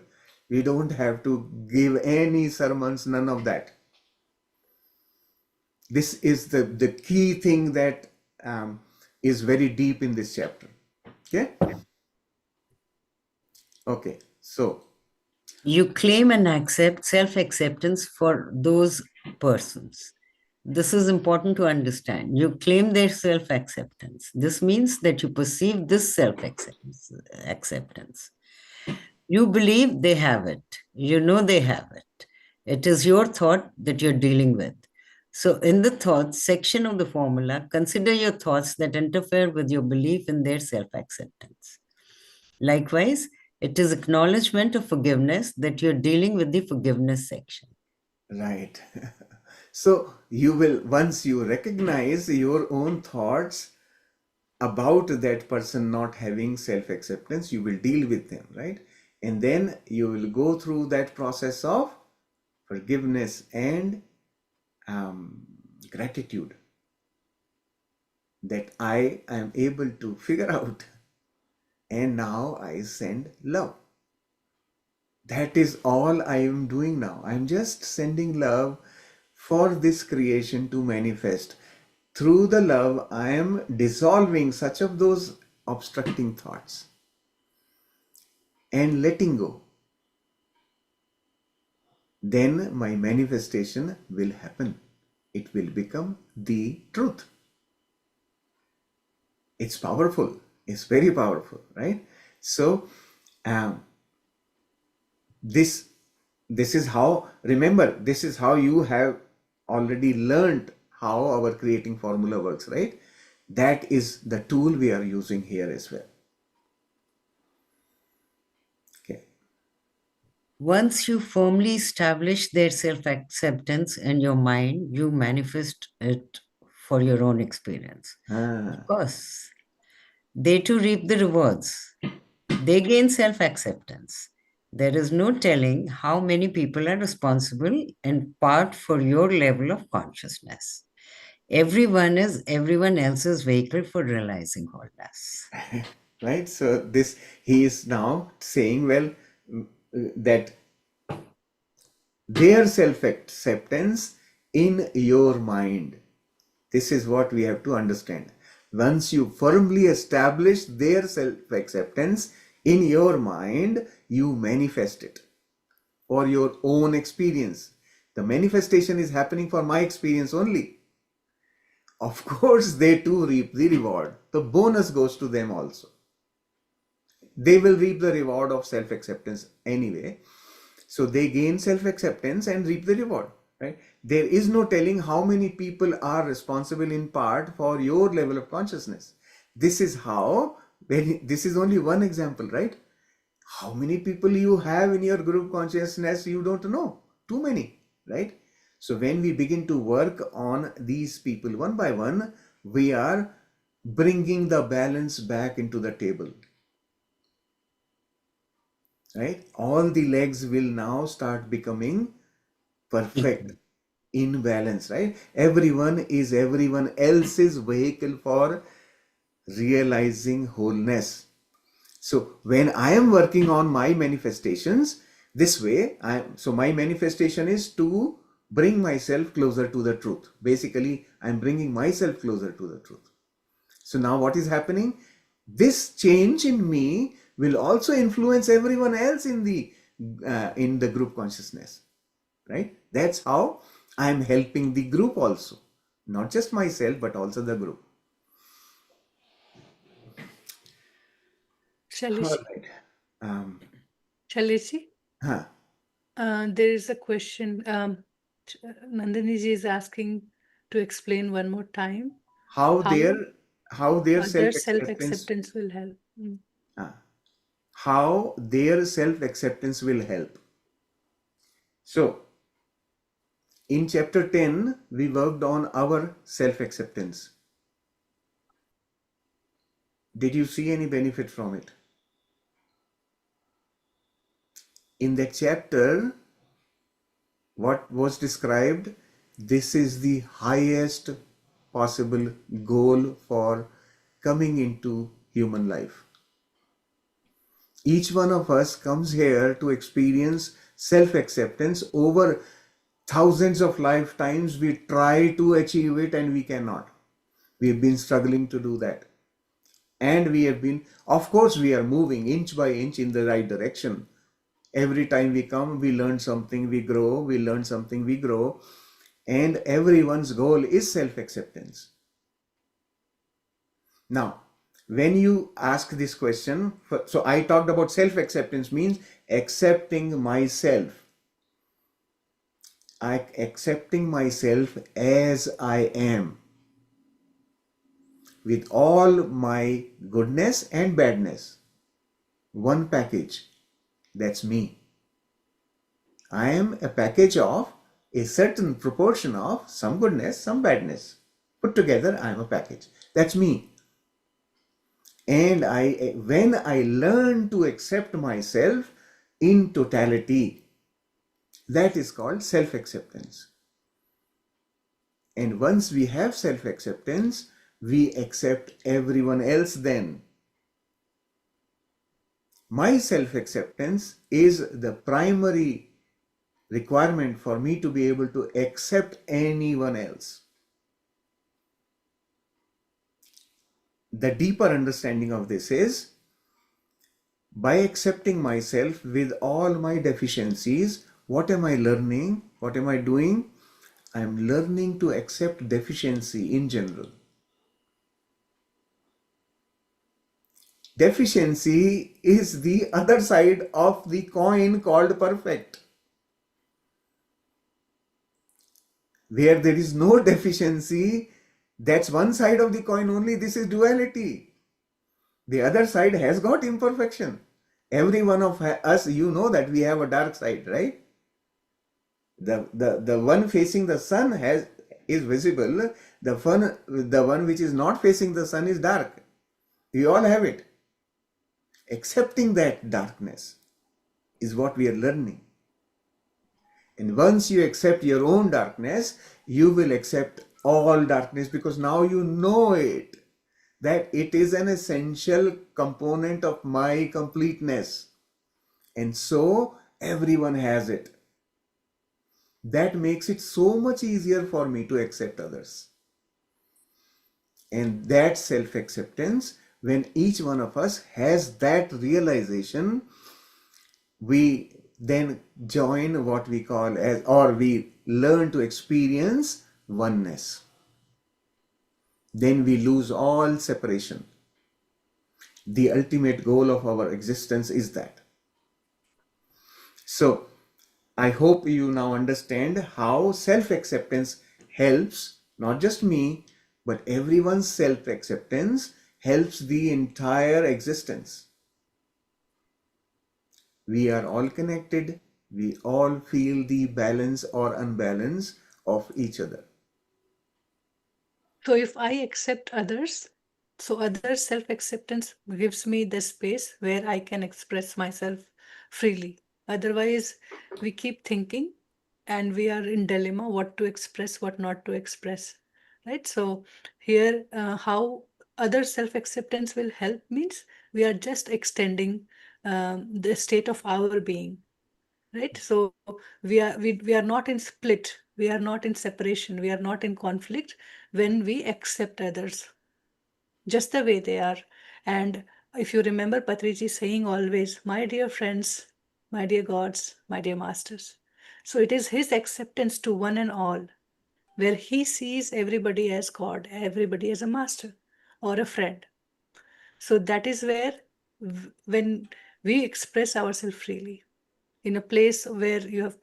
We don't have to give any sermons, none of that. This is the key thing that is very deep in this chapter. Okay? Okay, so. You claim and accept self-acceptance for those persons. This is important to understand. You claim their self-acceptance. This means that you perceive this self-acceptance. You believe they have it. You know they have it. It is your thought that you're dealing with. So, in the thoughts section of the formula, consider your thoughts that interfere with your belief in their self-acceptance. Likewise, it is acknowledgement of forgiveness that you're dealing with the forgiveness section. Right. So you will, once you recognize your own thoughts about that person not having self-acceptance, you will deal with them, right? And then you will go through that process of forgiveness and gratitude that I am able to figure out, and now I send love. That is all I am doing now. I am just sending love for this creation to manifest. Through the love, I am dissolving such of those obstructing thoughts and letting go. Then my manifestation will happen. It will become the truth. It's powerful. It's very powerful, right? So, this is how, remember, this is how you have already learned how our creating formula works, right? That is the tool we are using here as well. Okay. Once you firmly establish their self-acceptance in your mind, you manifest it for your own experience. Of course, they too reap the rewards. They gain self-acceptance. There is no telling how many people are responsible in part for your level of consciousness. Everyone is everyone else's vehicle for realizing wholeness. Right? So this, he is now saying, well, that their self-acceptance in your mind. This is what we have to understand. Once you firmly establish their self-acceptance in your mind, you manifest it for your own experience. The manifestation is happening for my experience only. Of course, they too reap the reward. The bonus goes to them also. They will reap the reward of self-acceptance anyway. So they gain self-acceptance and reap the reward, right? There is no telling how many people are responsible in part for your level of consciousness. This is how, this is only one example, right? How many people you have in your group consciousness, you don't know. Too many, right? So when we begin to work on these people one by one, we are bringing the balance back into the table. Right? All the legs will now start becoming perfect, in balance, right? Everyone is everyone else's vehicle for realizing wholeness. So when I am working on my manifestations, This way, so my manifestation is to bring myself closer to the truth. Basically, I'm bringing myself closer to the truth. So now what is happening? This change in me will also influence everyone else in the group consciousness, right? That's how I'm helping the group also, not just myself but also the group. All Shalishi, right. Um, Shalishi, huh. there is a question. Nandini ji is asking to explain one more time How how their how their other self acceptance self-acceptance will help. how their self acceptance will help. So in chapter 10 we worked on our self acceptance. Did you see any benefit from it? In that chapter, what was described, this is the highest possible goal for coming into human life. Each one of us comes here to experience self acceptance. Over thousands of lifetimes we try to achieve it and we cannot. We have been struggling to do that, and we have been, of course we are moving inch by inch in the right direction. Every time we come, we learn something, we grow, we learn something, we grow, and everyone's goal is self acceptance. Now, when you ask this question, so I talked about self acceptance means accepting myself. Accepting myself as I am, with all my goodness and badness. One package. That's me. I am a package of a certain proportion of some goodness, some badness. Put together, I am a package. That's me. And when I learn to accept myself in totality, that is called self-acceptance. And once we have self-acceptance, we accept everyone else then. My self-acceptance is the primary requirement for me to be able to accept anyone else. The deeper understanding of this is, by accepting myself with all my deficiencies, what am I learning? What am I doing? I am learning to accept deficiency in general. Deficiency is the other side of the coin called perfect. Where there is no deficiency, that's one side of the coin only. This is duality. The other side has got imperfection. Every one of us, you know that we have a dark side, right? The one facing the sun is visible. The one which is not facing the sun is dark. We all have it. Accepting that darkness is what we are learning. And once you accept your own darkness, you will accept all darkness, because now you know it, that it is an essential component of my completeness. And so everyone has it. That makes it so much easier for me to accept others. And that self acceptance, when each one of us has that realization, we then join what we call as, or we learn to experience oneness. Then we lose all separation. The ultimate goal of our existence is that. So, I hope you now understand how self-acceptance helps not just me, but everyone's self-acceptance helps the entire existence. We are all connected. We all feel the balance or unbalance of each other. So if I accept others, so other self-acceptance gives me the space where I can express myself freely. Otherwise, we keep thinking and we are in dilemma what to express, what not to express. Right? So here, how other self-acceptance will help means we are just extending the state of our being. right? So we are not in split, we are not in separation, we are not in conflict when we accept others just the way they are. And if you remember Patriji saying always, my dear friends, my dear gods, my dear masters. So it is his acceptance to one and all, where he sees everybody as God, everybody as a master or a friend. So that is where, when we express ourselves freely, in a place where you're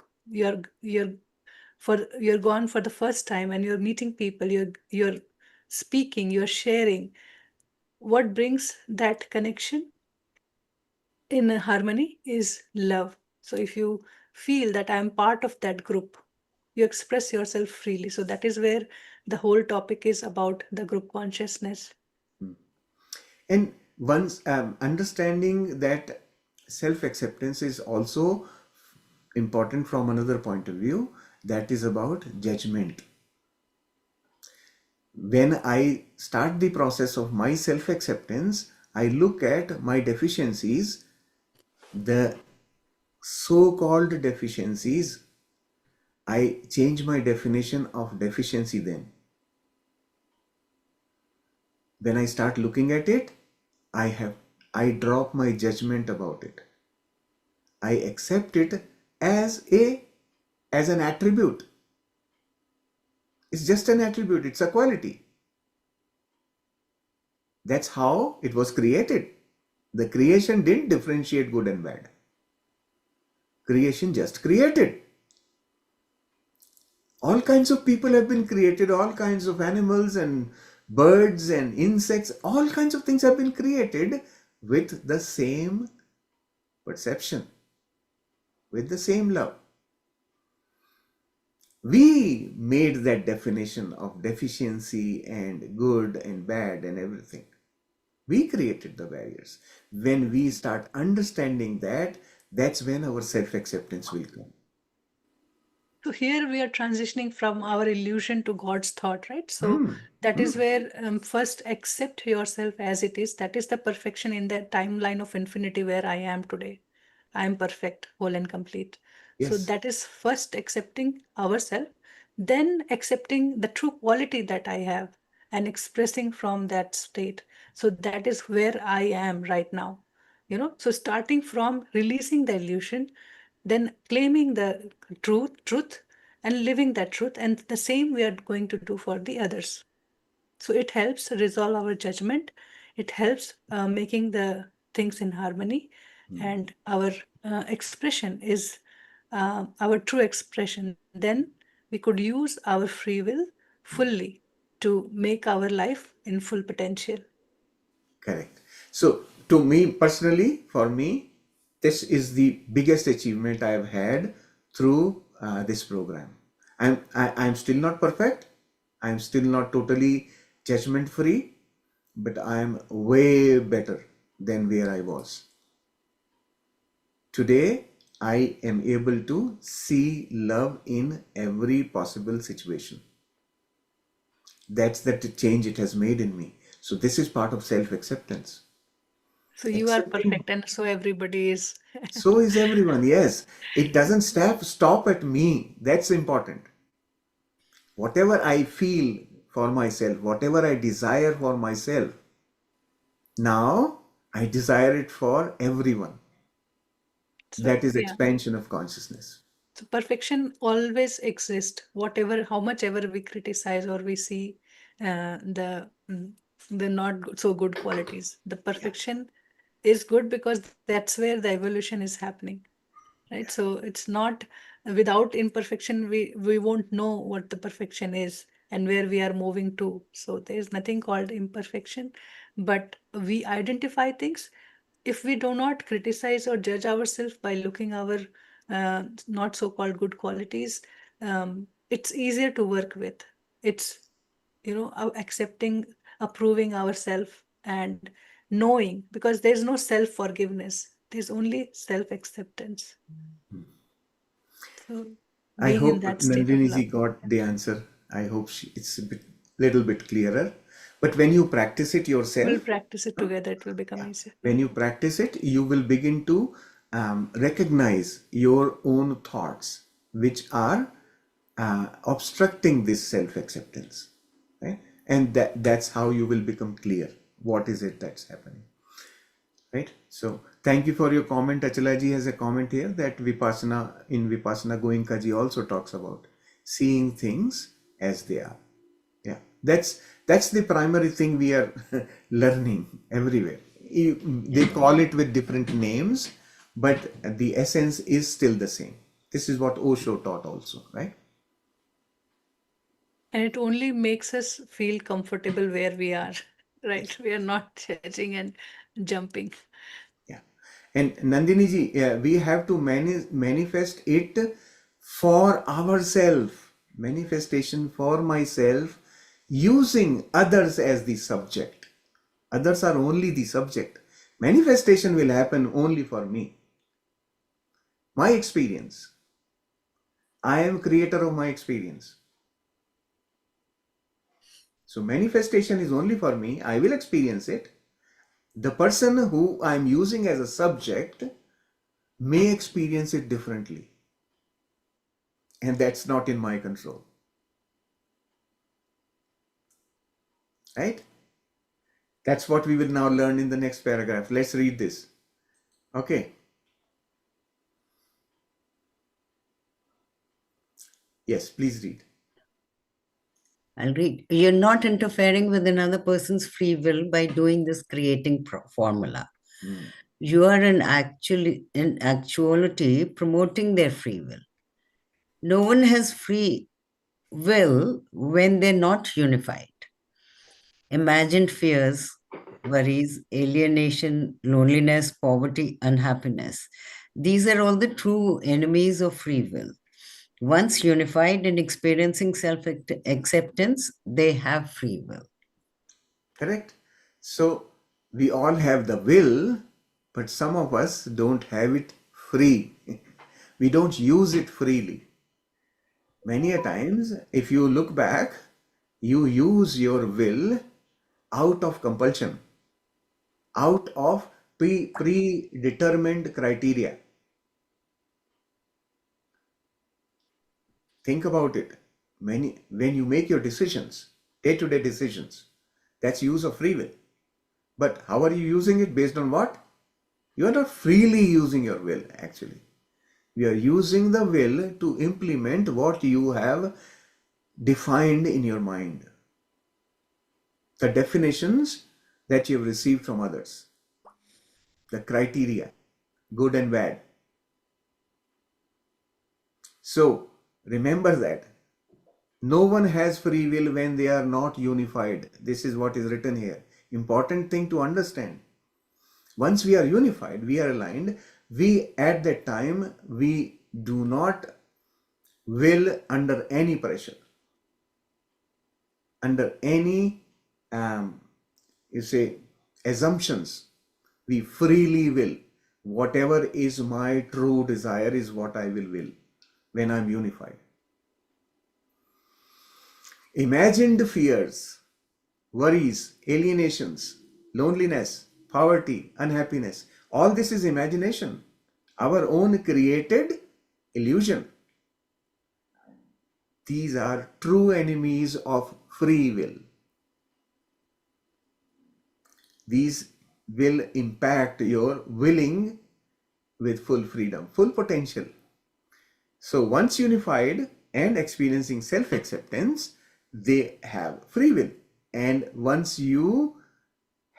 gone for the first time and you're meeting people, you're speaking, you're sharing, what brings that connection in harmony is love. So if you feel that I'm part of that group, you express yourself freely. So that is where the whole topic is about, the group consciousness. And once understanding that self acceptance is also important from another point of view, that is about judgment. When I start the process of my self acceptance, I look at my deficiencies, the so called deficiencies. I change my definition of deficiency then. When I start looking at it, I drop my judgment about it. I accept it as an attribute. It's just an attribute, it's a quality. That's how it was created. The creation didn't differentiate good and bad. Creation just created. All kinds of people have been created, all kinds of animals and birds and insects, all kinds of things have been created with the same perception, with the same love. We made that definition of deficiency and good and bad and everything. We created the barriers. When we start understanding that, that's when our self acceptance will come. So here we are transitioning from our illusion to God's thought, right? So that is where, first accept yourself as it is. That is the perfection in the timeline of infinity where I am today. I am perfect, whole and complete. So Yes. that is first accepting ourselves, then accepting the true quality that I have and expressing from that state. So that is where I am right now. So starting from releasing the illusion, then claiming the truth and living that truth, and the same we are going to do for the others. So it helps resolve our judgment, it helps making the things in harmony, and our expression is our true expression. Then we could use our free will fully to make our life in full potential. Correct. So, to me personally, for me, this is the biggest achievement I have had through this program. I'm still not perfect. I'm still not totally judgment free, but I'm way better than where I was. Today, I am able to see love in every possible situation. That's the change it has made in me. So, this is part of self acceptance. So you are Accepting. perfect, and so everybody is. So is everyone, yes. It doesn't stop at me. That's important. Whatever I feel for myself, whatever I desire for myself, now I desire it for everyone. So That is yeah. expansion of consciousness. So perfection always exists, whatever, how much ever we criticize or we see the not so good qualities. The Yeah, perfection is good because that's where the evolution is happening, right? yeah. So it's not, without imperfection, we won't know what the perfection is and where we are moving to. So there is nothing called imperfection, but we identify things. If we do not criticize or judge ourselves by looking our not so called good qualities, it's easier to work with. It's, accepting, approving ourselves, and knowing, because there's no self forgiveness, there's only self acceptance. So I being in hope that state of Nandini ji love. got the answer. I hope it's little bit clearer. But when you practice it We'll yourself, practice it together, it will become yeah, easier. when you practice it, you will begin to recognize your own thoughts which are obstructing this self-acceptance, right? And that's how you will become clear what is it that's happening, right? So thank you for your comment. Achalaji has a comment here that Vipassana Goenka ji also talks about seeing things as they are. Yeah, that's the primary thing we are learning everywhere. They call it with different names, but the essence is still the same. This is what Osho taught also, right? And it only makes us feel comfortable where we are, right? We are not judging and jumping. Yeah. And Nandini ji, we have to manifest it for ourselves, manifestation for myself, using others as the subject. Others are only the subject. Manifestation will happen only for me. My experience. I am creator of my experience. So manifestation is only for me. I will experience it. The person who I am using as a subject may experience it differently. And that's not in my control. Right? That's what we will now learn in the next paragraph. Let's read this. Okay. Yes, please read. I'll read. You're not interfering with another person's free will by doing this creating formula. You are in actuality promoting their free will. No one has free will when they're not unified. Imagined fears, worries, alienation, loneliness, poverty, unhappiness. These are all the true enemies of free will. Once unified and experiencing self acceptance, they have free will. Correct? So we all have the will, but some of us don't have it free. We don't use it freely. Many a times, if you look back, you use your will out of compulsion, out of predetermined criteria. Think about it. When you make your decisions, day-to-day decisions, that's use of free will. But how are you using it? Based on what? You are not freely using your will, actually. You are using the will to implement what you have defined in your mind. The definitions that you have received from others. The criteria, good and bad. So, remember that. No one has free will when they are not unified. This is what is written here. Important thing to understand. Once we are unified, we are aligned, we at that time, we do not will under any pressure, under any, you say, assumptions. We freely will. Whatever is my true desire is what I will when I'm unified. Imagined fears, worries, alienations, loneliness, poverty, unhappiness, all this is imagination, our own created illusion. These are true enemies of free will. These will impact your willing with full freedom, full potential. So once unified and experiencing self-acceptance, they have free will. And once you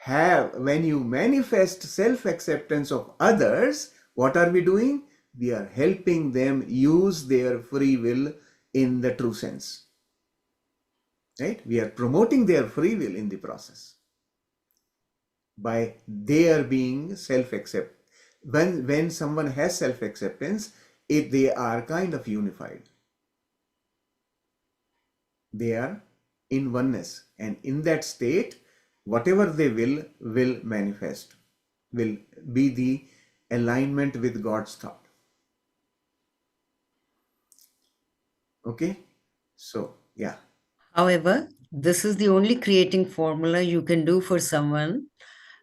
when you manifest self-acceptance of others, what are we doing? We are helping them use their free will in the true sense. Right? We are promoting their free will in the process by their being self-accept. When someone has self-acceptance, they are kind of unified. They are in oneness, and in that state, whatever they will manifest, will be the alignment with God's thought. Okay? So, yeah. However, this is the only creating formula you can do for someone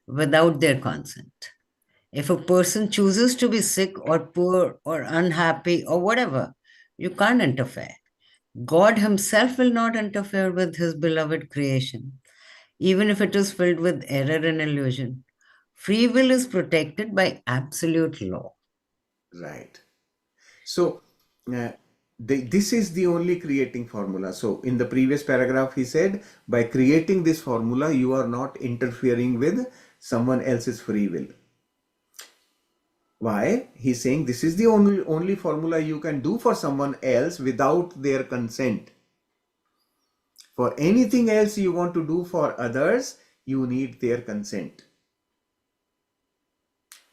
without their consent. If a person chooses to be sick or poor or unhappy or whatever, you can't interfere. God Himself will not interfere with His beloved creation, even if it is filled with error and illusion. Free will is protected by absolute law. Right. So, this is the only creating formula. So, in the previous paragraph, he said, by creating this formula, you are not interfering with someone else's free will. Why? He's saying this is the only formula you can do for someone else without their consent. For anything else you want to do for others, you need their consent.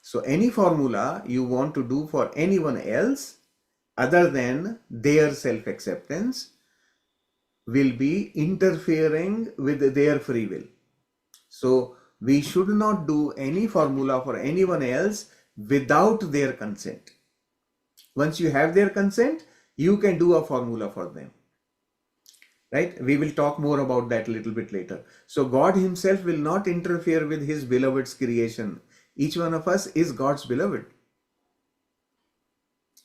So any formula you want to do for anyone else other than their self-acceptance will be interfering with their free will. So we should not do any formula for anyone else without their consent. Once you have their consent, you can do a formula for them. Right? We will talk more about that a little bit later. So God Himself will not interfere with His beloved's creation. Each one of us is God's beloved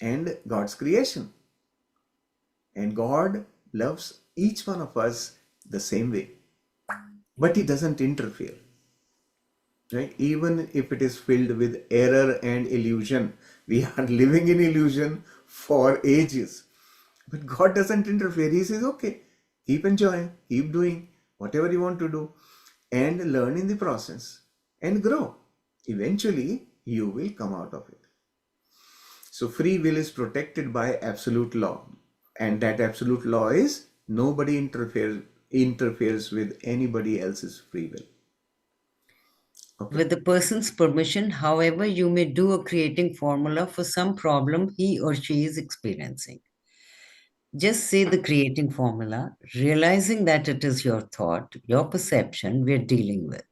and God's creation. And God loves each one of us the same way. But He doesn't interfere. Right? Even if it is filled with error and illusion. We are living in illusion for ages. But God doesn't interfere. He says, okay, keep enjoying, keep doing whatever you want to do and learn in the process and grow. Eventually, you will come out of it. So free will is protected by absolute law. And that absolute law is nobody interferes with anybody else's free will. Okay. With the person's permission, however, you may do a creating formula for some problem he or she is experiencing. Just say the creating formula, realizing that it is your thought, your perception we're dealing with.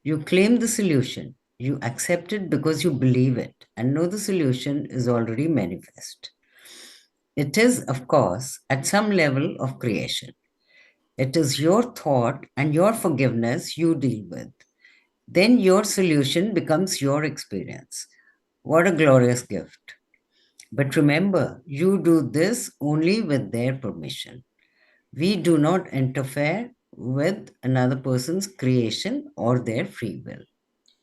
You claim the solution. You accept it because you believe it and know the solution is already manifest. It is, of course, at some level of creation. It is your thought and your forgiveness you deal with. Then your solution becomes your experience. What a glorious gift. But remember, you do this only with their permission. We do not interfere with another person's creation or their free will.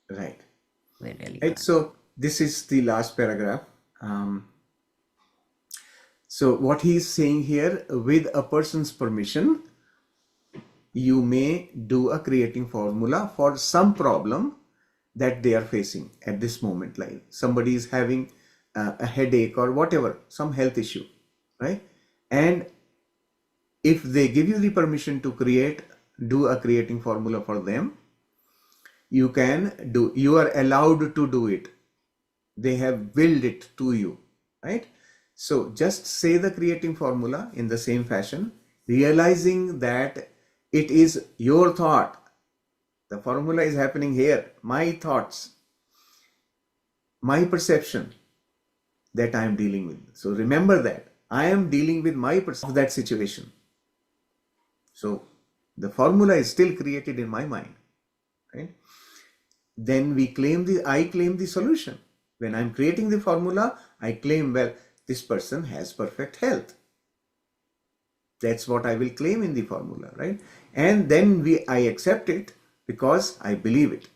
Right. Very Right. elegant. So this is the last paragraph. So what he is saying here, with a person's permission, you may do a creating formula for some problem that they are facing at this moment. Like somebody is having a headache or whatever, some health issue, right? And if they give you the permission to do a creating formula for them, you are allowed to do it. They have willed it to you, right? So just say the creating formula in the same fashion, realizing that it is your thought. The formula is happening here. My thoughts, my perception that I am dealing with. So remember that I am dealing with my perception of that situation. So the formula is still created in my mind, right? Then I claim the solution. When I'm creating the formula, I claim, well, this person has perfect health. That's what I will claim in the formula, right? And then I accept it because I believe it.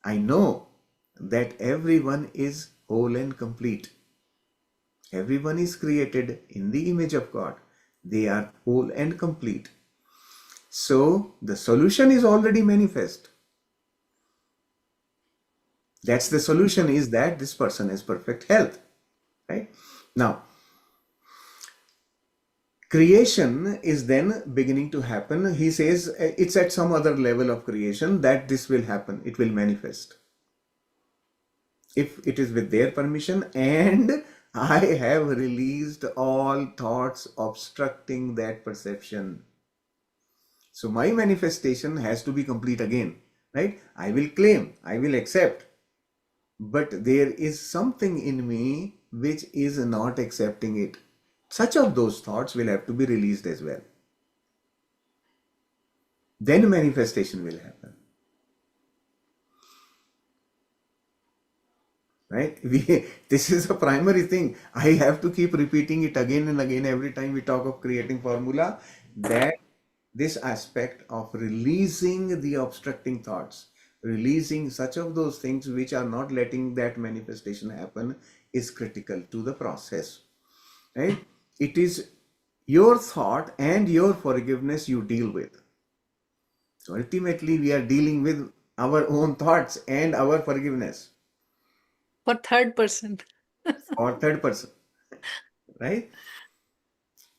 I know that everyone is whole and complete. Everyone is created in the image of God. They are whole and complete. So the solution is already manifest. That's the solution, is that this person has perfect health, right? Now, creation is then beginning to happen. He says it's at some other level of creation that this will happen. It will manifest. If it is with their permission, and I have released all thoughts obstructing that perception. So my manifestation has to be complete again, right? I will claim, I will accept, but there is something in me which is not accepting it. Such of those thoughts will have to be released as well. Then manifestation will happen. right? This is a primary thing. I have to keep repeating it again and again every time we talk of creating formula, that this aspect of releasing the obstructing thoughts, releasing such of those things which are not letting that manifestation happen, is critical to the process, right? It is your thought and your forgiveness you deal with. So ultimately we are dealing with our own thoughts and our forgiveness For third person. for third person, right?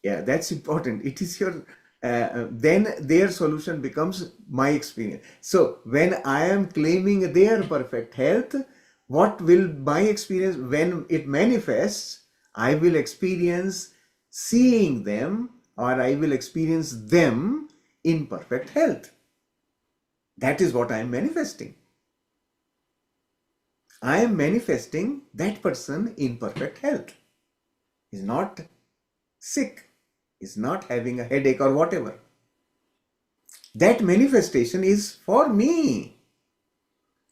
Yeah, that's important. It is your then their solution becomes my experience. So when I am claiming their perfect health, what will my experience when it manifests? I will experience seeing them, or I will experience them in perfect health. That is what I am manifesting. I am manifesting that person in perfect health. Is not sick, is not having a headache or whatever. That manifestation is for me.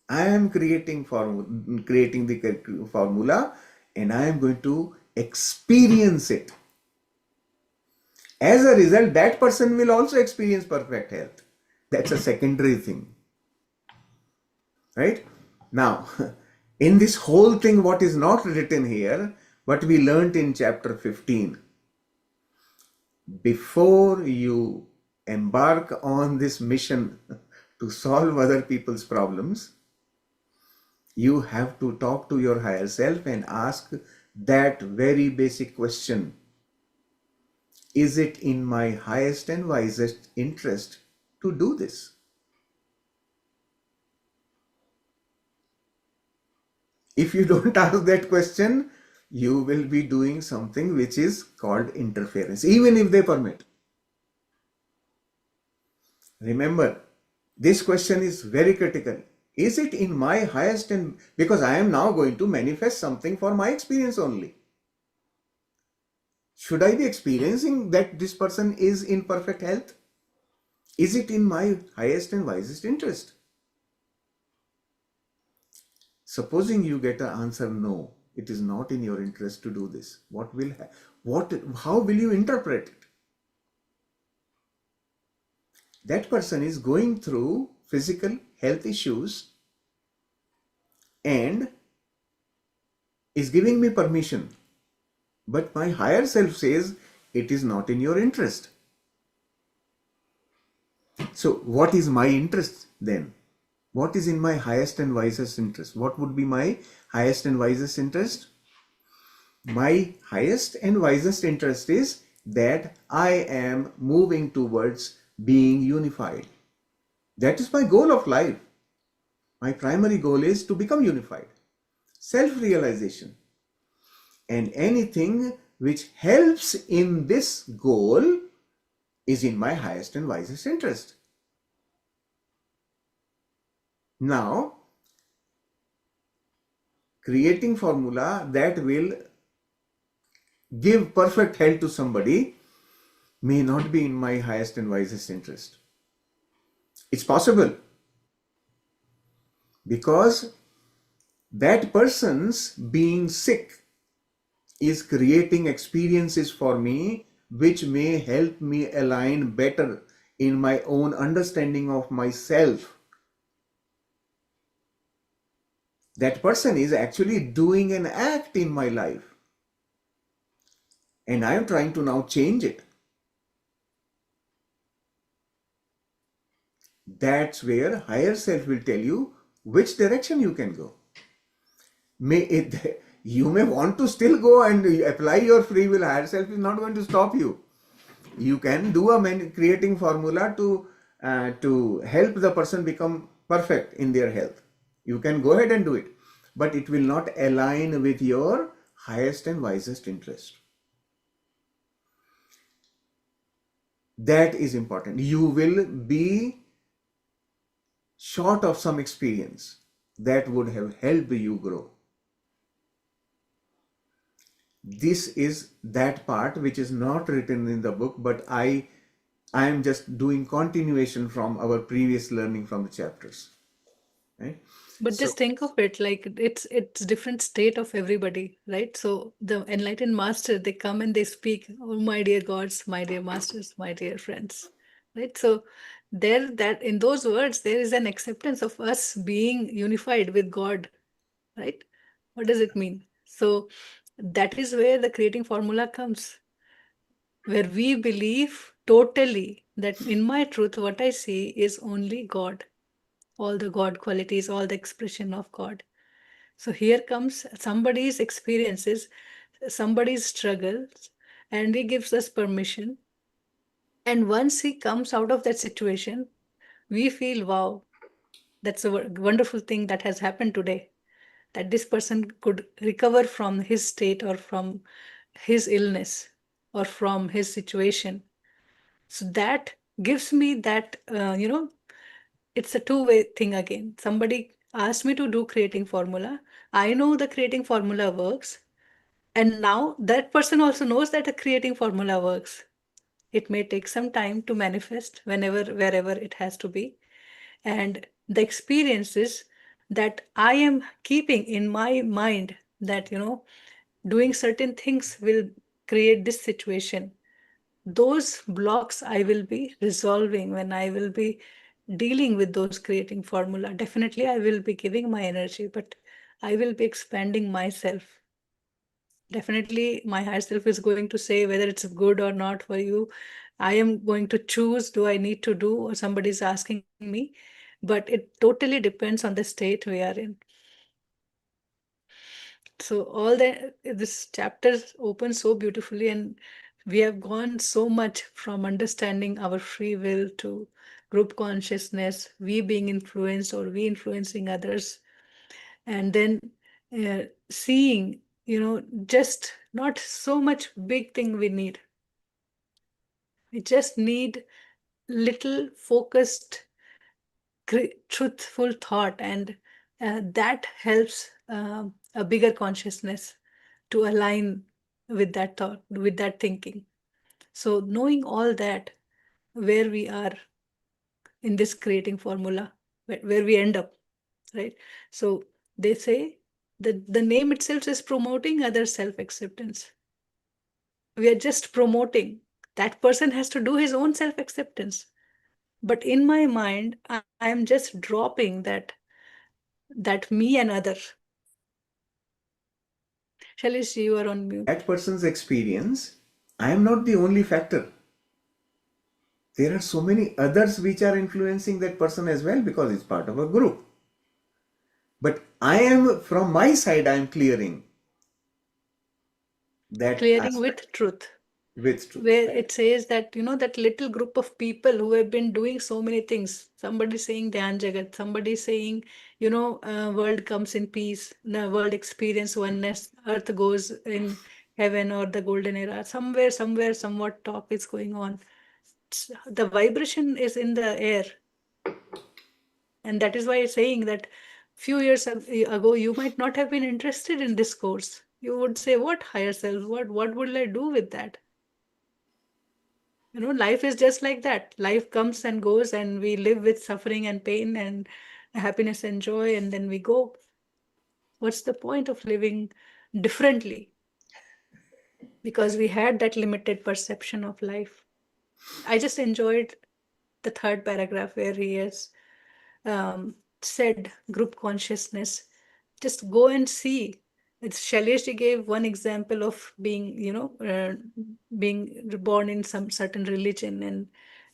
I am creating the formula, and I am going to experience it. As a result, that person will also experience perfect health. That's a secondary thing, right? Now, in this whole thing, what is not written here, what we learnt in chapter 15, before you embark on this mission to solve other people's problems, you have to talk to your higher self and ask that very basic question: is it in my highest and wisest interest to do this? If you don't ask that question, you will be doing something which is called interference, even if they permit. Remember, this question is very critical. Is it in my highest and because I am now going to manifest something for my experience only. Should I be experiencing that this person is in perfect health? Is it in my highest and wisest interest? Supposing you get an answer no, it is not in your interest to do this. How will you interpret it? That person is going through physical health issues and is giving me permission. But my higher self says it is not in your interest. So what is my interest then? What is in my highest and wisest interest? What would be my highest and wisest interest? My highest and wisest interest is that I am moving towards being unified. That is my goal of life. My primary goal is to become unified. Self-realization. And anything which helps in this goal is in my highest and wisest interest. Now, creating formula that will give perfect health to somebody may not be in my highest and wisest interest. It's possible because that person's being sick is creating experiences for me which may help me align better in my own understanding of myself. That person is actually doing an act in my life, and I am trying to now change it. That's where higher self will tell you which direction you can go. You may want to still go and apply your free will. Higher self is not going to stop you. You can do a creating formula to help the person become perfect in their health. You can go ahead and do it, but it will not align with your highest and wisest interest. That is important. You will be short of some experience that would have helped you grow. This is that part which is not written in the book, but I am just doing continuation from our previous learning from the chapters, right? But So, just think of it, like it's different state of everybody, right? So the enlightened master, they come and they speak, oh my dear gods, my dear masters, my dear friends, right? So there, that in those words there is an acceptance of us being unified with God, right? What does it mean? So that is where the creating formula comes, where we believe totally that in my truth what I see is only God, all the God qualities, all the expression of God. So here comes somebody's experiences, somebody's struggles, and he gives us permission. And once he comes out of that situation, we feel, wow, that's a wonderful thing that has happened today. That this person could recover from his state or from his illness or from his situation. So that gives me that, it's a two-way thing again. Somebody asked me to do creating formula. I know the creating formula works. And now that person also knows that a creating formula works. It may take some time to manifest whenever, wherever it has to be. And the experiences that I am keeping in my mind that, doing certain things will create this situation. Those blocks I will be resolving when I will be dealing with those creating formula. Definitely, I will be giving my energy, but I will be expanding myself. Definitely, my higher self is going to say whether it's good or not for you. I am going to choose, do I need to do, or somebody is asking me. But it totally depends on the state we are in. So all the this chapter opens so beautifully, and we have gone so much from understanding our free will to group consciousness, we being influenced or we influencing others, and then seeing, just not so much big thing we need. We just need little focused truthful thought, and that helps a bigger consciousness to align with that thought, with that thinking. So knowing all that, where we are in this creating formula, where we end up, right? So they say that the name itself is promoting other self-acceptance. We are just promoting. That person has to do his own self-acceptance. But in my mind, I am just dropping that me and other. Shalish, you are on mute. that person's experience, I am not the only factor. There are so many others which are influencing that person as well because it's part of a group. But I am, from my side, I am clearing that Clearing aspect with truth, with truth. where Right. it says that, that little group of people who have been doing so many things. Somebody saying Dhyan Jagat, somebody saying, world comes in peace, the world experience oneness, earth goes in heaven or the golden era. Somewhere, somewhat talk is going on. The vibration is in the air. And that is why I'm saying that few years ago, you might not have been interested in this course. You would say, what higher self? What will I do with that? Life is just like that. Life comes and goes, and we live with suffering and pain and happiness and joy, and then we go. What's the point of living differently? Because we had that limited perception of life. I just enjoyed the third paragraph where he has said group consciousness. Just go and see. Shailesh gave one example of being, being born in some certain religion and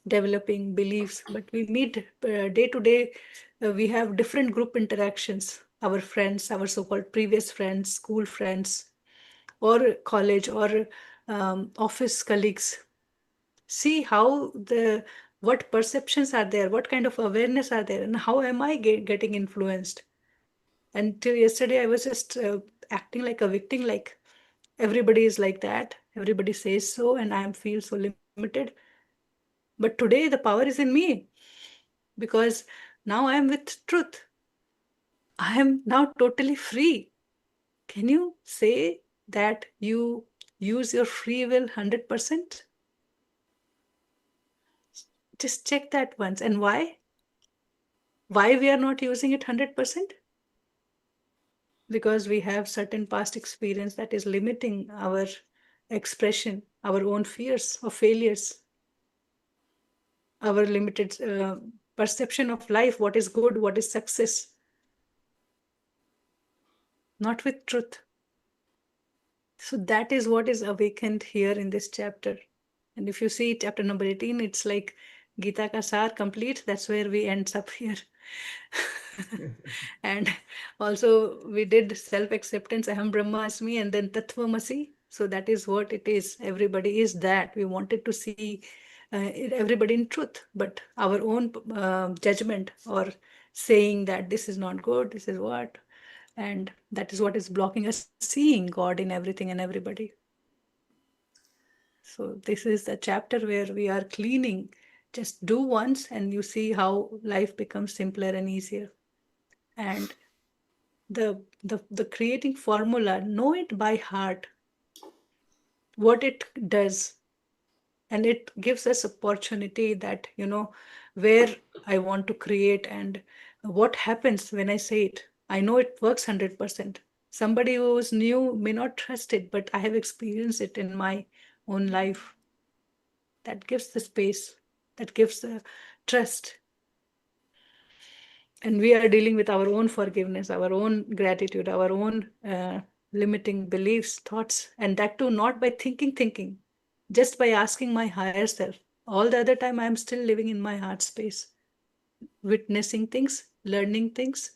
developing beliefs. But we meet day to day. We have different group interactions. Our friends, our so-called previous friends, school friends, or college, or office colleagues. See how what perceptions are there, what kind of awareness are there, and how am I getting influenced. Until yesterday I was just acting like a victim, like everybody is like that, everybody says so, and I am feel so limited. But today the power is in me, because now I am with truth. I am now totally free. Can you say that you use your free will 100%? Just check that once. And why we are not using it 100%? because we have certain past experience that is limiting our expression, our own fears of failures, our limited perception of life, what is good, what is success, not with truth. So that is what is awakened here in this chapter. And if you see chapter number 18, it's like Gita ka sar complete. That's where we ends up here. And also we did self-acceptance, Aham Brahmasmi, and then Tattvamasi. So that is what it is. Everybody is that. We wanted to see everybody in truth, but our own judgment or saying that this is not good, this is what, and that is what is blocking us seeing God in everything and everybody. So this is the chapter where we are cleaning. Just do once and you see how life becomes simpler and easier. And the creating formula, know it by heart, what it does. And it gives us opportunity that, where I want to create and what happens when I say it. I know it works 100%. Somebody who is new may not trust it, but I have experienced it in my own life. That gives the space, that gives the trust. And we are dealing with our own forgiveness, our own gratitude, our own limiting beliefs, thoughts, and that too not by thinking, just by asking my higher self. All the other time, I am still living in my heart space, witnessing things, learning things,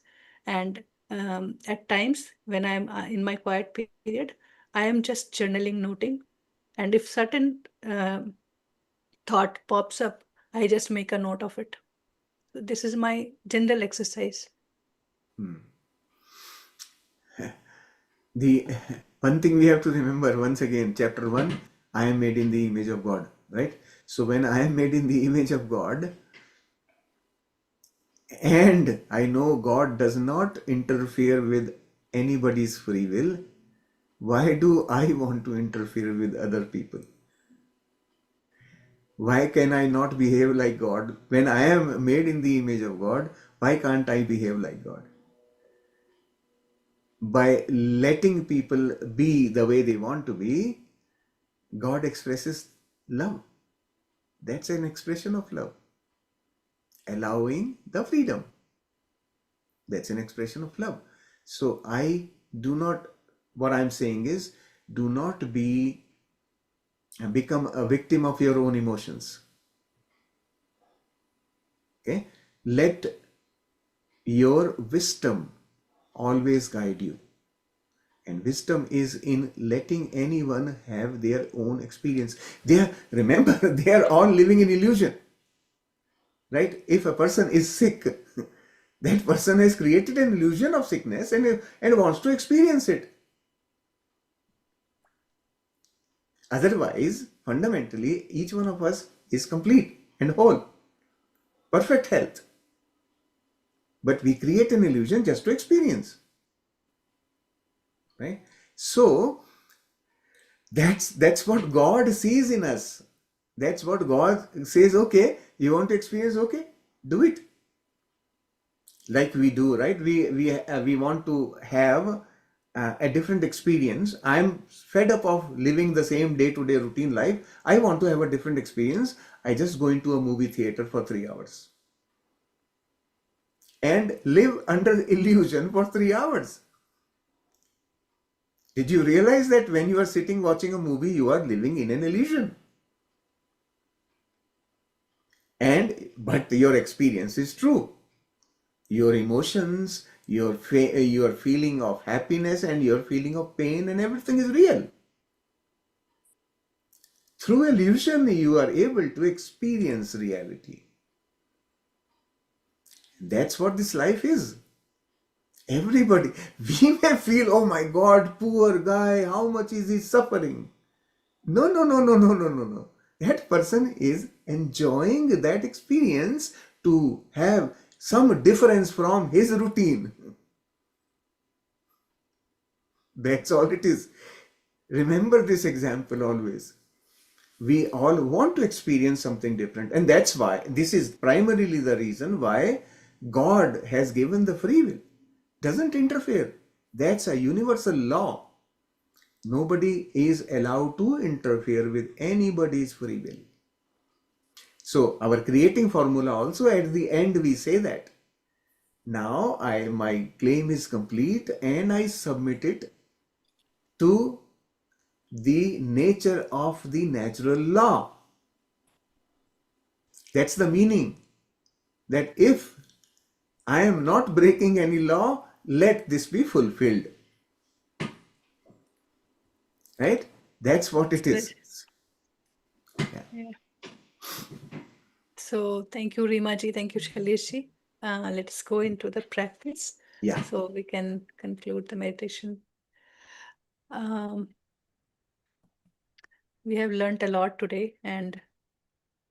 and at times when I'm in my quiet period, I am just journaling, noting, and if certain thought pops up, I just make a note of it. So this is my general exercise. The one thing we have to remember once again, chapter 1, I am made in the image of God, right? So when I am made in the image of God, and I know God does not interfere with anybody's free will, why do I want to interfere with other people? Why can I not behave like God? When I am made in the image of God, why can't I behave like God? By letting people be the way they want to be, God expresses love. That's an expression of love. Allowing the freedom. That's an expression of love. So I do not, what I'm saying is, do not become a victim of your own emotions. Okay? Let your wisdom always guide you. And wisdom is in letting anyone have their own experience. Remember, they are all living in illusion. Right? If a person is sick, that person has created an illusion of sickness and wants to experience it. Otherwise, fundamentally, each one of us is complete and whole, perfect health. But we create an illusion just to experience. Right? So, that's what God sees in us. That's what God says, okay, you want to experience, okay, do it. Like we do, right? We want to have a different experience. I'm fed up of living the same day-to-day routine life. I want to have a different experience. I just go into a movie theater for 3 hours and live under illusion for 3 hours. Did you realize that when you are sitting watching a movie, you are living in an illusion? But your experience is true. Your emotions, your feeling of happiness and your feeling of pain and everything is real. Through illusion, you are able to experience reality. That's what this life is. Everybody, we may feel, oh my God, poor guy, how much is he suffering? No, no, no, no, no, no, no, no. That person is enjoying that experience to have some difference from his routine. That's all it is. Remember this example always. We all want to experience something different, and that's why this is primarily the reason why God has given the free will. Doesn't interfere, That's a universal law. Nobody is allowed to interfere with anybody's free will. So our creating formula also, at the end we say that now my claim is complete and I submit it to the nature of the natural law. That's the meaning. That if I am not breaking any law, let this be fulfilled. Right? That's what it Good. is. Yeah. Yeah. So thank you, Rimaji. Thank you, Shaileshi. Let's go into the practice Yeah. so we can conclude the meditation. Um, we have learned a lot today, and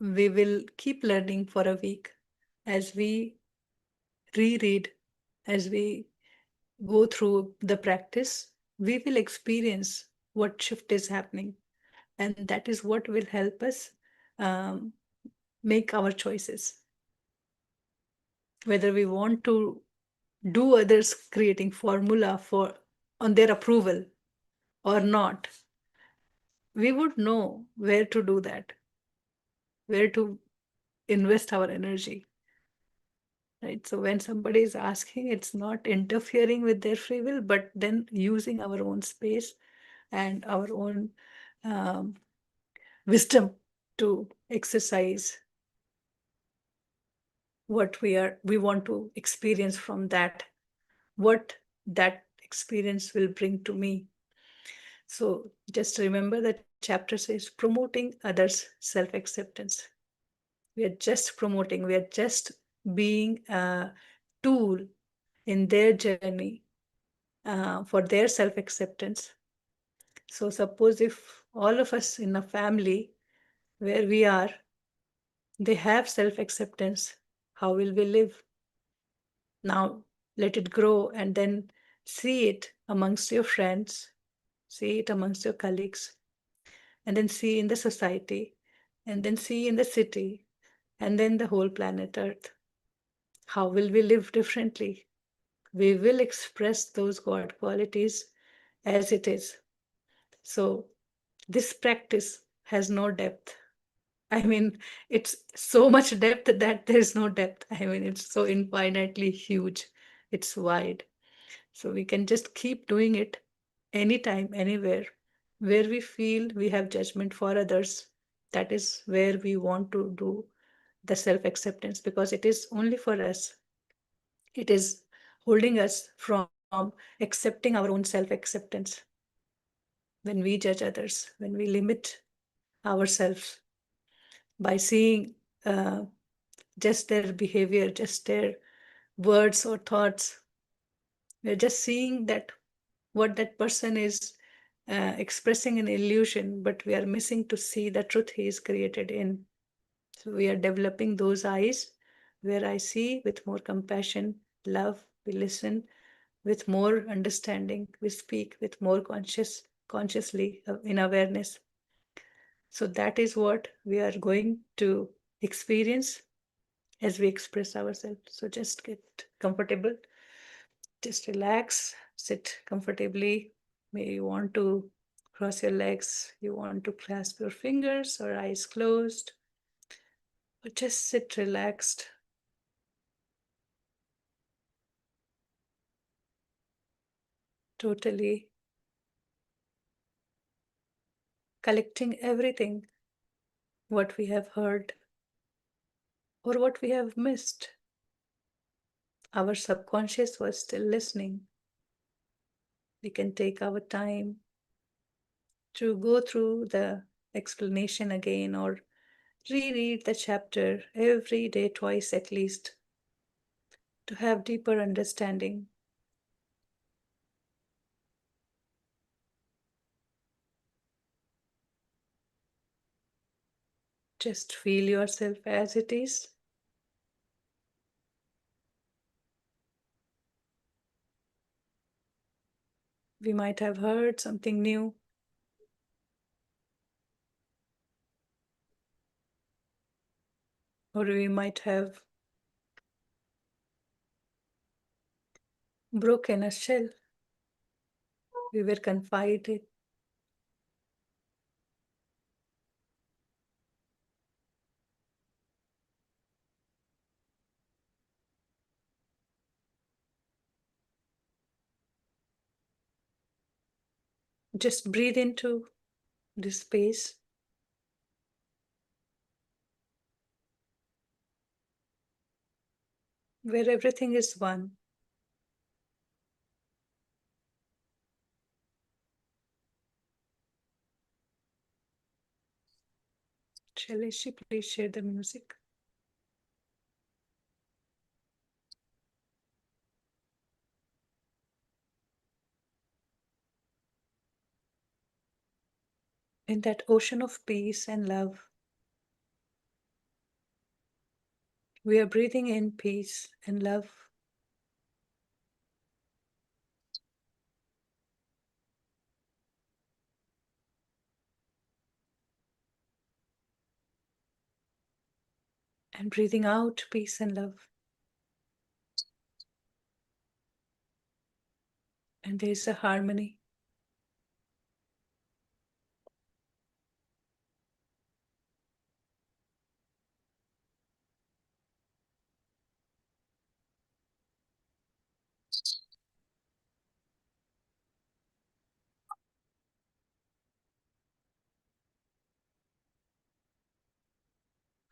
we will keep learning for a week as we reread, as we go through the practice. We will experience what shift is happening, and that is what will help us um, make our choices. Whether we want to do others creating formula for on their approval or not, we would know where to do that, where to invest our energy. Right? So when somebody is asking, it's not interfering with their free will, but then using our own space and our own um, wisdom to exercise what we want to experience from that, what that experience will bring to me. So just remember the chapter says promoting others' self-acceptance. We are just promoting, we are just being a tool in their journey for their self-acceptance. So suppose if all of us in a family where we are, they have self-acceptance, how will we live? Now let it grow and then see it amongst your friends, see it amongst your colleagues, and then see in the society, and then see in the city, and then the whole planet Earth. How will we live differently? We will express those God qualities as it is. So, this practice has no depth. I mean, it's so much depth that there's no depth. I mean, it's so infinitely huge, it's wide. So, we can just keep doing it anytime, anywhere, where we feel we have judgment for others. That is where we want to do the self acceptance because it is only for us. It is holding us from accepting our own self acceptance. When we judge others, when we limit ourselves by seeing just their behavior, just their words or thoughts, we're just seeing that what that person is expressing an illusion, but we are missing to see the truth he is created in. So we are developing those eyes where I see with more compassion, love, we listen with more understanding, we speak with more consciously in awareness. So that is what we are going to experience as we express ourselves. So just get comfortable, just relax, sit comfortably. Maybe you want to cross your legs, you want to clasp your fingers or eyes closed, or just sit relaxed. Totally collecting everything, what we have heard or what we have missed. Our subconscious was still listening. We can take our time to go through the explanation again or reread the chapter every day, twice at least, to have deeper understanding. Just feel yourself as it is. We might have heard something new, or we might have broken a shell we were confided. Just breathe into this space where everything is one. Shaileshi, please share the music. In that ocean of peace and love, we are breathing in peace and love. And breathing out peace and love. And there is a harmony.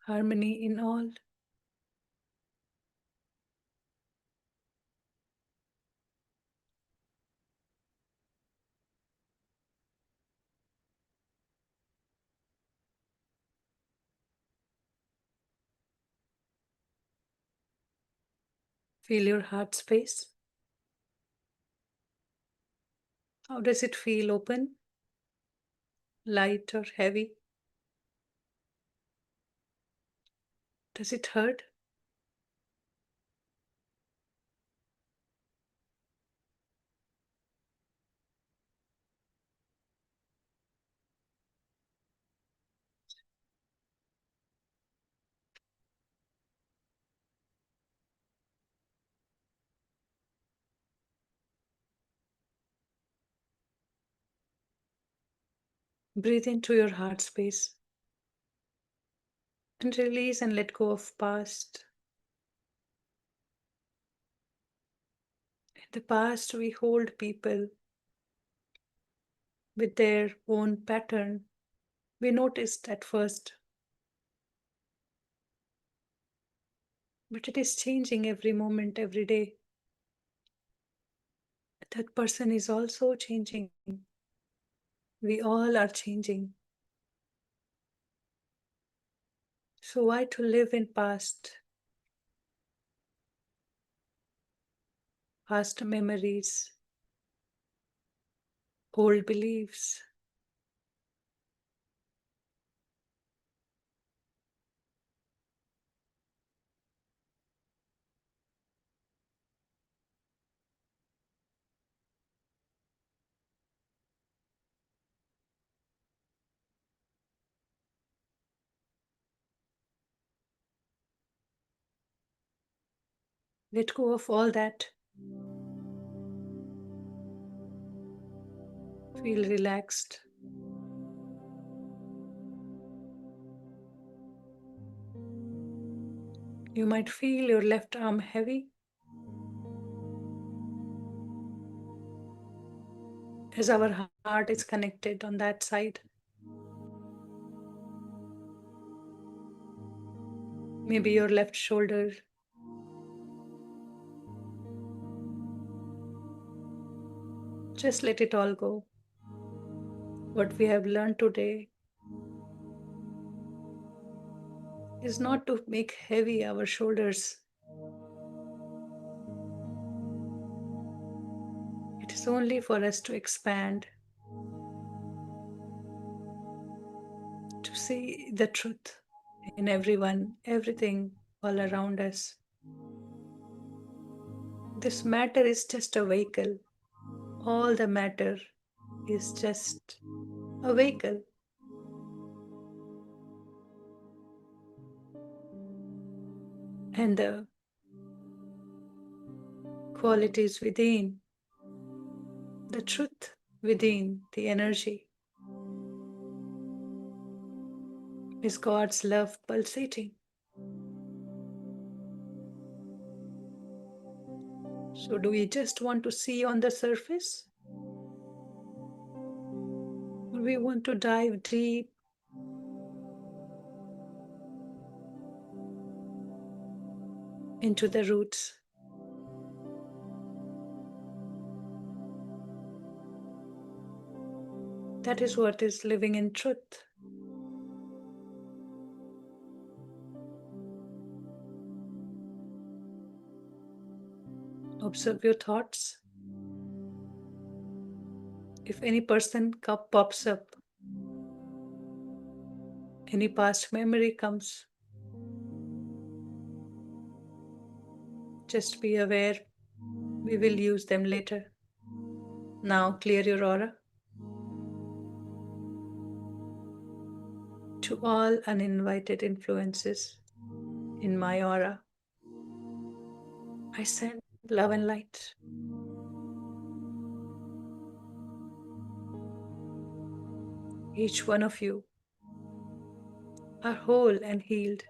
Harmony in all. Feel your heart space. How does it feel? Open, light, or heavy? Does it hurt? Breathe into your heart space and release and let go of past. In the past, we hold people with their own pattern. We noticed at first, but it is changing every moment, every day. That person is also changing. We all are changing. So why to live in past memories, old beliefs? Let go of all that. Feel relaxed. You might feel your left arm heavy as our heart is connected on that side. Maybe your left shoulder. Just let it all go. What we have learned today is not to make heavy our shoulders. It is only for us to expand, to see the truth in everyone, everything all around us. This matter is just a vehicle. All the matter is just a vehicle. And the qualities within, the truth within the energy is God's love pulsating. So, do we just want to see on the surface? Or we want to dive deep into the roots? That is what is living in truth. Observe your thoughts. If any person pops up, any past memory comes, just be aware, we will use them later. Now clear your aura. To all uninvited influences in my aura, I send love and light. Each one of you are whole and healed.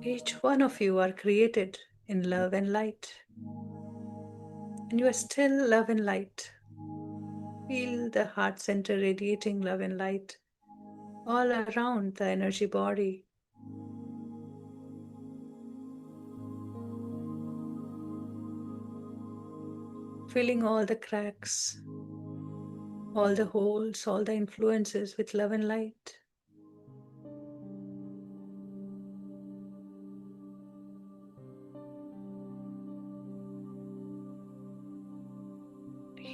Each one of you are created in love and light. And you are still love and light. Feel the heart center radiating love and light all around the energy body. Filling all the cracks, all the holes, all the influences with love and light.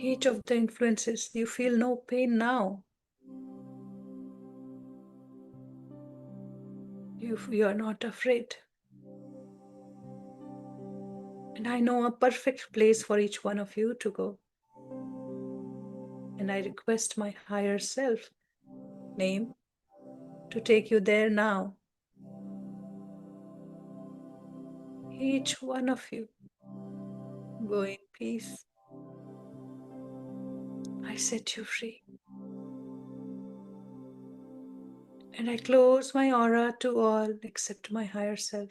Each of the influences, you feel no pain now. You are not afraid. And I know a perfect place for each one of you to go. And I request my higher self name to take you there now. Each one of you, go in peace. I set you free. And I close my aura to all except my higher self.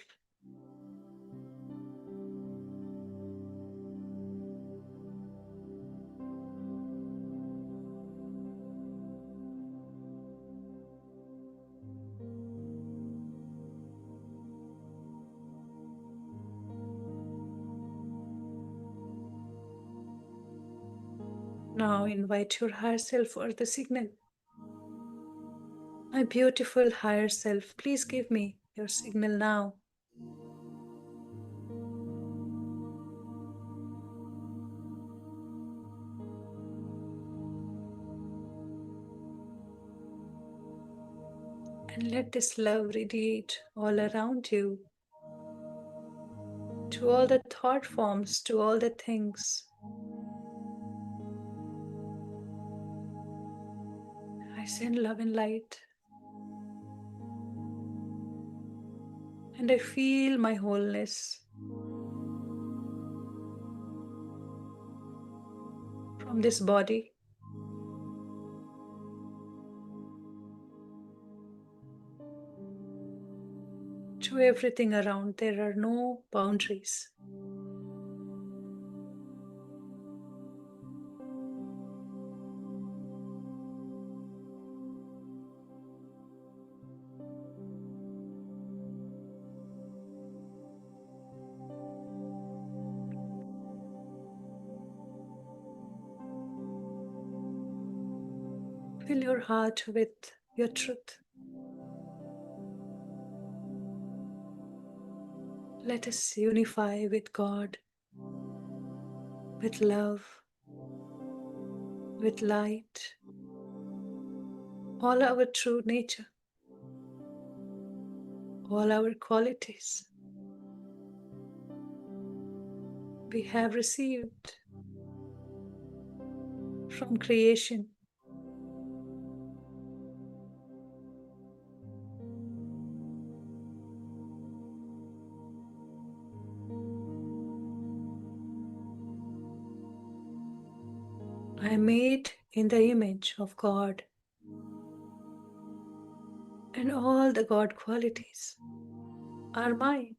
Now invite your higher self for the signal. My beautiful higher self, please give me your signal now. And let this love radiate all around you, to all the thought forms, to all the things. I send love and light. And I feel my wholeness from this body to everything around. There are no boundaries. Fill your heart with your truth. Let us unify with God, with love, with light, all our true nature, all our qualities we have received from creation. I am made in the image of God, and all the God qualities are mine.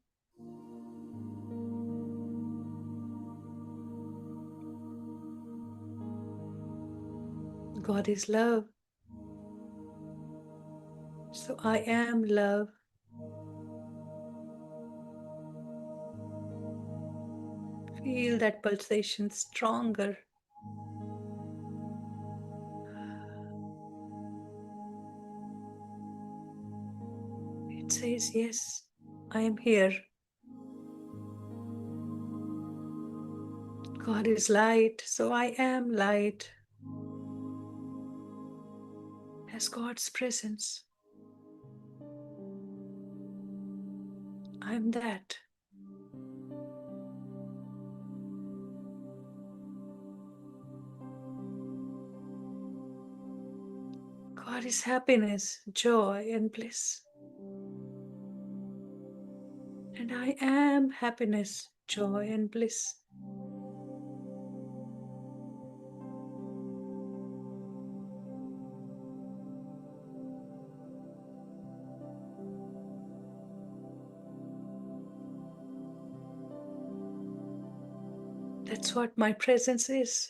God is love, so I am love. Feel that pulsation stronger. It says, yes, I am here. God is light, so I am light. As God's presence, I am that. God is happiness, joy, and bliss. And I am happiness, joy, and bliss. That's what my presence is.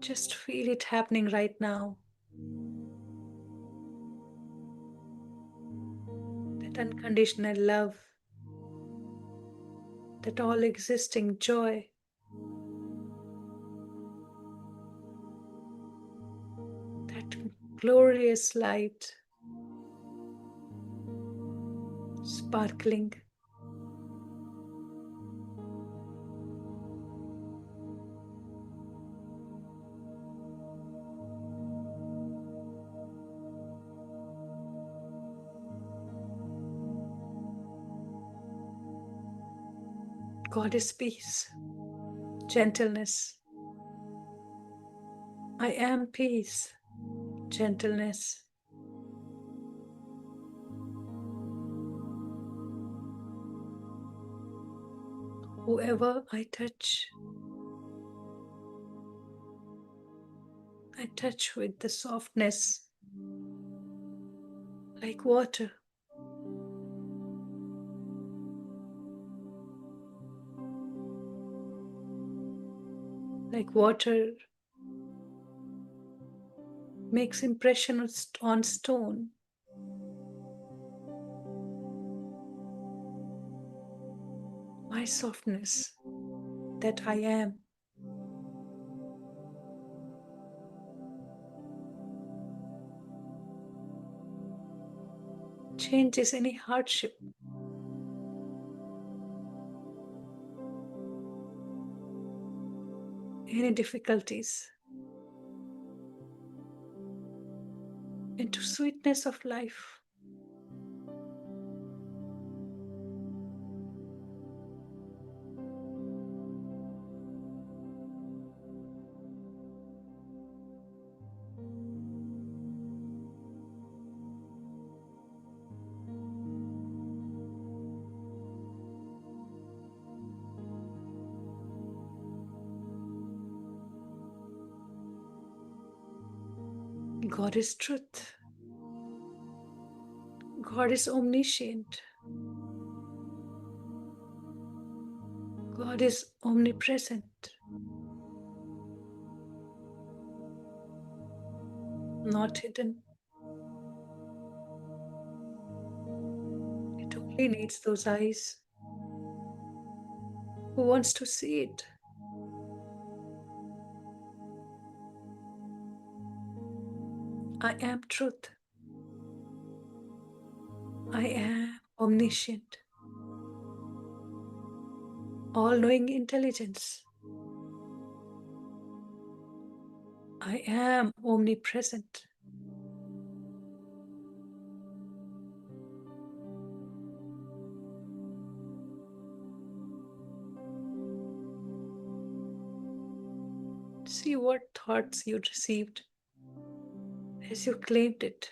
Just feel it happening right now. That unconditional love, that all existing joy, that glorious light, sparkling. God is peace, gentleness. I am peace, gentleness. Whoever I touch with the softness, like water. Like water makes impression on stone. My softness, that I am, changes any hardship, any difficulties, into sweetness of life. God is truth. God is omniscient. God is omnipresent, not hidden. It only needs those eyes who wants to see it. I am truth. I am omniscient, all-knowing intelligence. I am omnipresent. See what thoughts you received as you claimed it.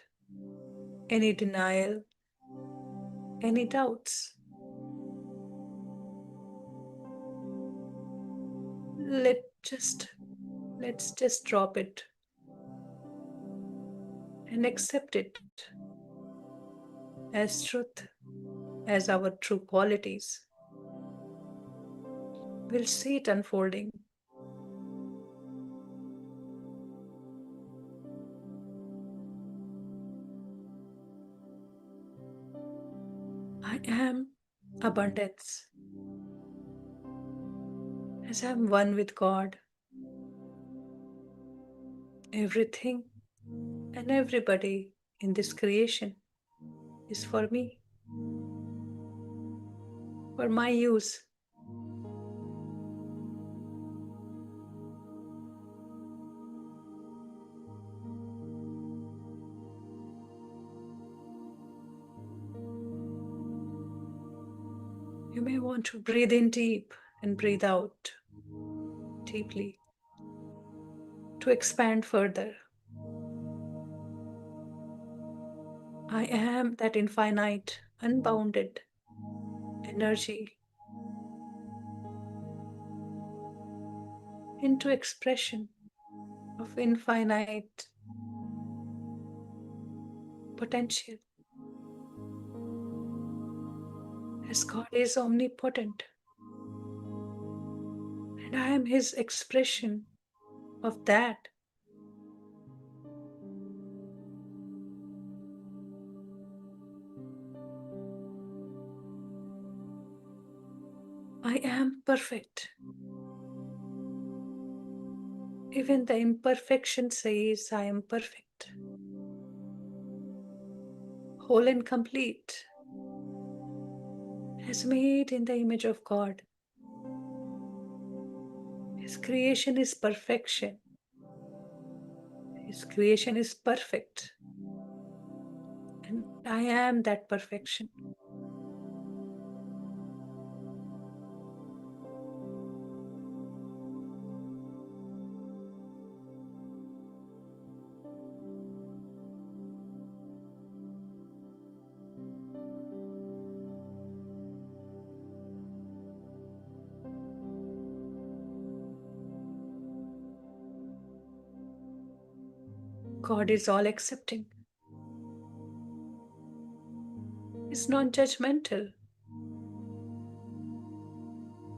Any denial, any doubts. Let just let's just drop it and accept it as truth, as our true qualities. We'll see it unfolding. I am abundance, as I am one with God. Everything and everybody in this creation is for me, for my use. You may want to breathe in deep and breathe out deeply to expand further. I am that infinite, unbounded energy into expression of infinite potential. As God is omnipotent, and I am His expression of that. I am perfect. Even the imperfection says I am perfect, whole and complete, as made in the image of God. His creation is perfection. His creation is perfect. And I am that perfection. God is all accepting. He's non judgmental.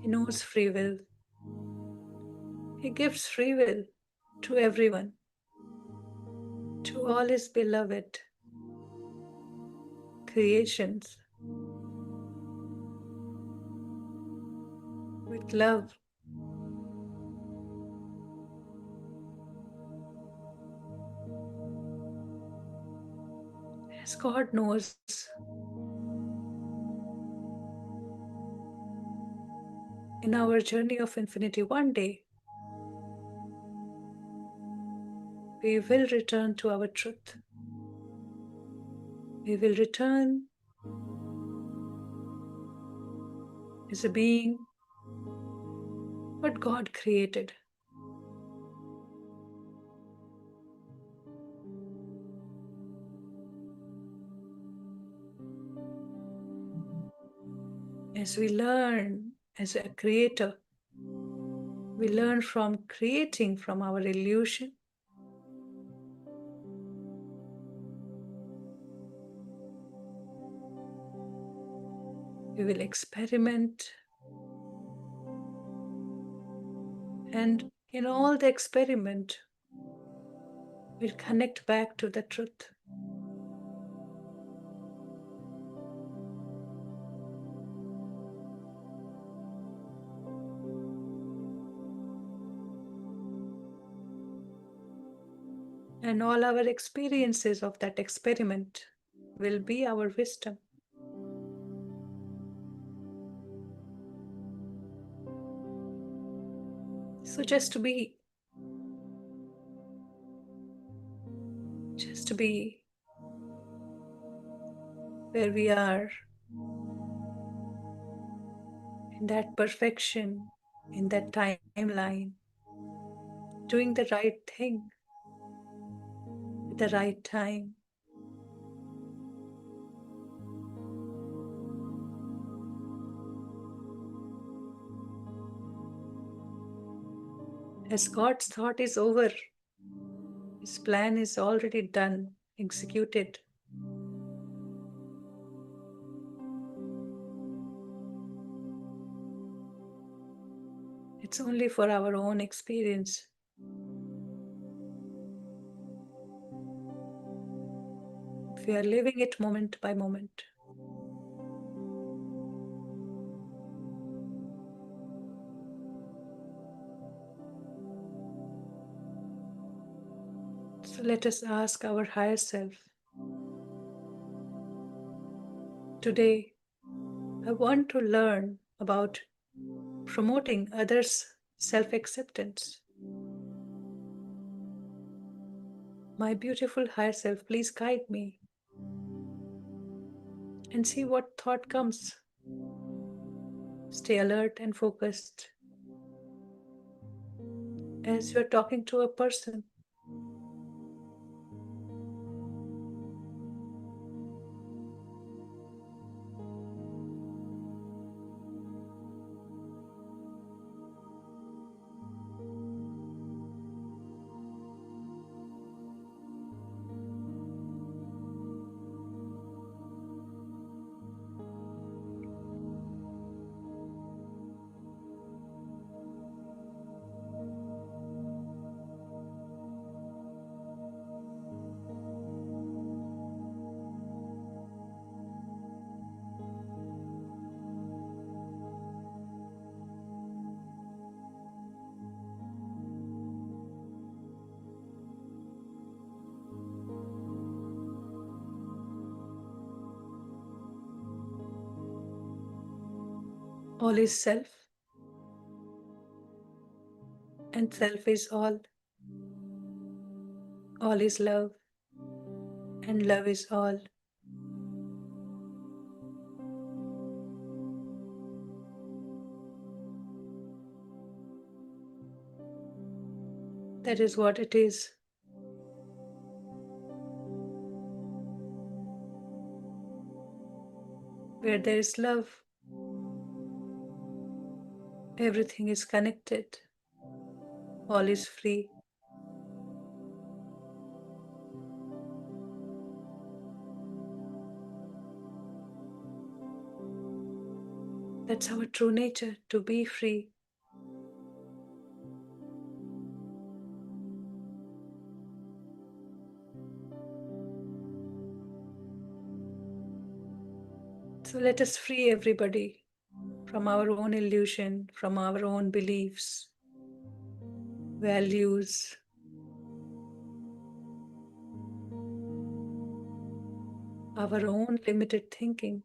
He knows free will. He gives free will to everyone, to all His beloved creations, with love. As God knows, in our journey of infinity, one day we will return to our truth. We will return as a being what God created. As we learn as a creator, we learn from creating from our illusion. We will experiment, and in all the experiment, we'll connect back to the truth. And all our experiences of that experiment will be our wisdom. So just be where we are, in that perfection, in that timeline, doing the right thing at the right time. As God's thought is over, His plan is already done, executed. It's only for our own experience. We are living it moment by moment. So let us ask our higher self, today, I want to learn about promoting others' self-acceptance. My beautiful higher self, please guide me and see what thought comes. Stay alert and focused as you're talking to a person. All is self, and self is all. All is love, and love is all. That is what it is. Where there is love, everything is connected. All is free. That's our true nature, to be free. So let us free everybody from our own illusion, from our own beliefs, values, our own limited thinking.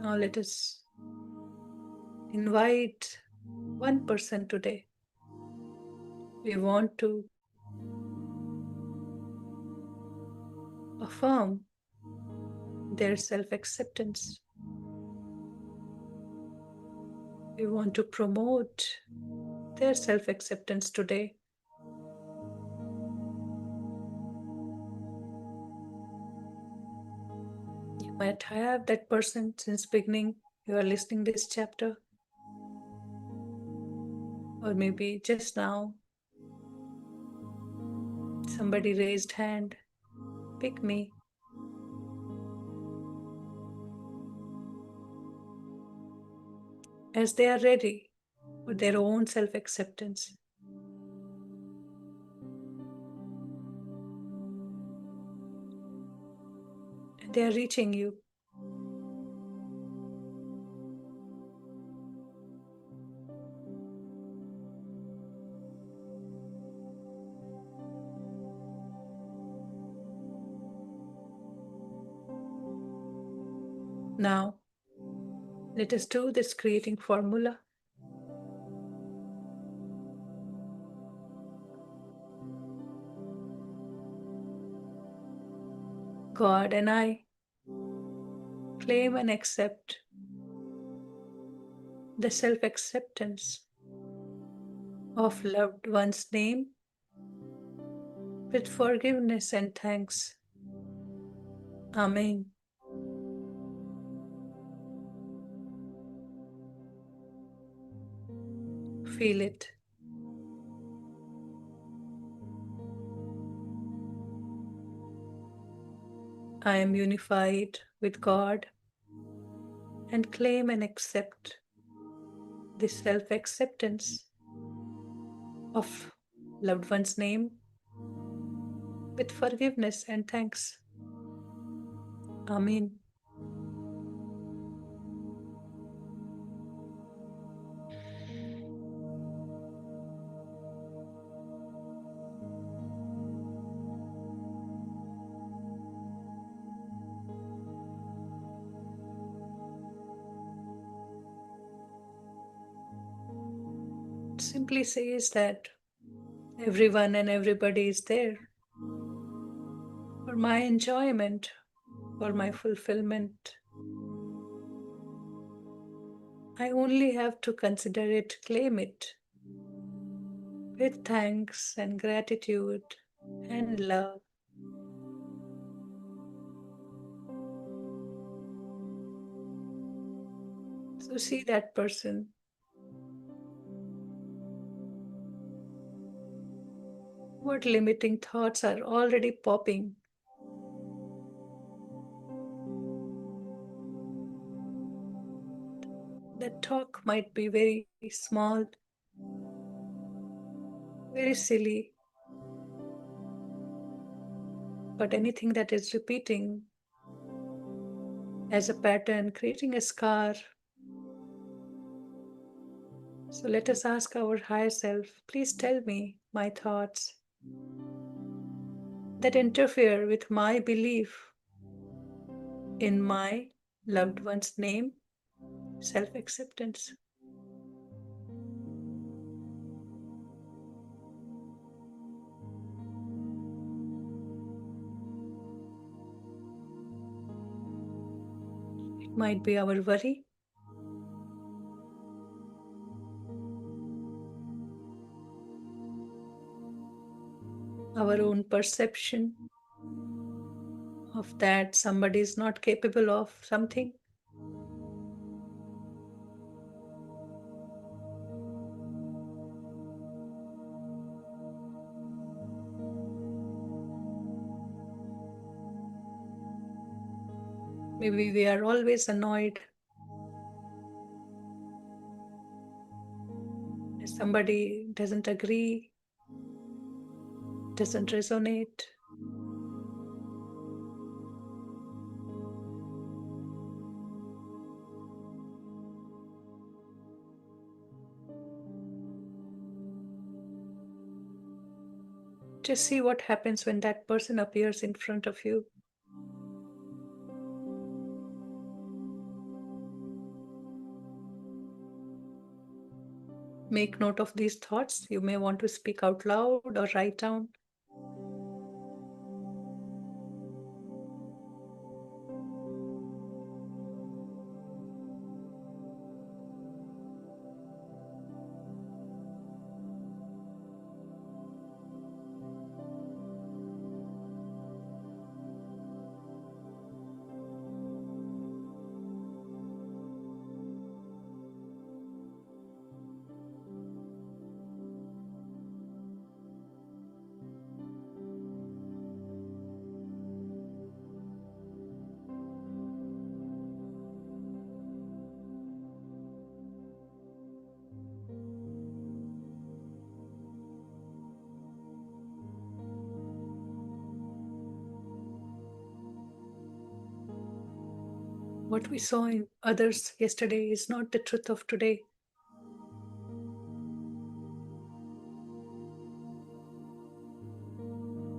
Now let us invite one person today. We want to affirm their self-acceptance. We want to promote their self-acceptance today. You might have that person since beginning. You are listening this chapter, or maybe just now somebody raised hand. Pick me. As they are ready for their own self-acceptance. And they are reaching you. Now, let us do this creating formula. God and I claim and accept the self-acceptance of loved one's name with forgiveness and thanks. Amen. Feel it. I am unified with God and claim and accept this self-acceptance of loved one's name with forgiveness and thanks. Amen. It simply says that everyone and everybody is there for my enjoyment, for my fulfillment. I only have to consider it, claim it with thanks and gratitude and love. So see that person. What limiting thoughts are already popping? That talk might be very small, very silly, but anything that is repeating as a pattern, creating a scar. So let us ask our higher self, please tell me my thoughts that interfere with my belief in my loved one's name, self-acceptance. It might be our worry, our own perception of that somebody is not capable of something. Maybe we are always annoyed if somebody doesn't agree, doesn't resonate. Just see what happens when that person appears in front of you. Make note of these thoughts. You may want to speak out loud or write down. What we saw in others yesterday is not the truth of today.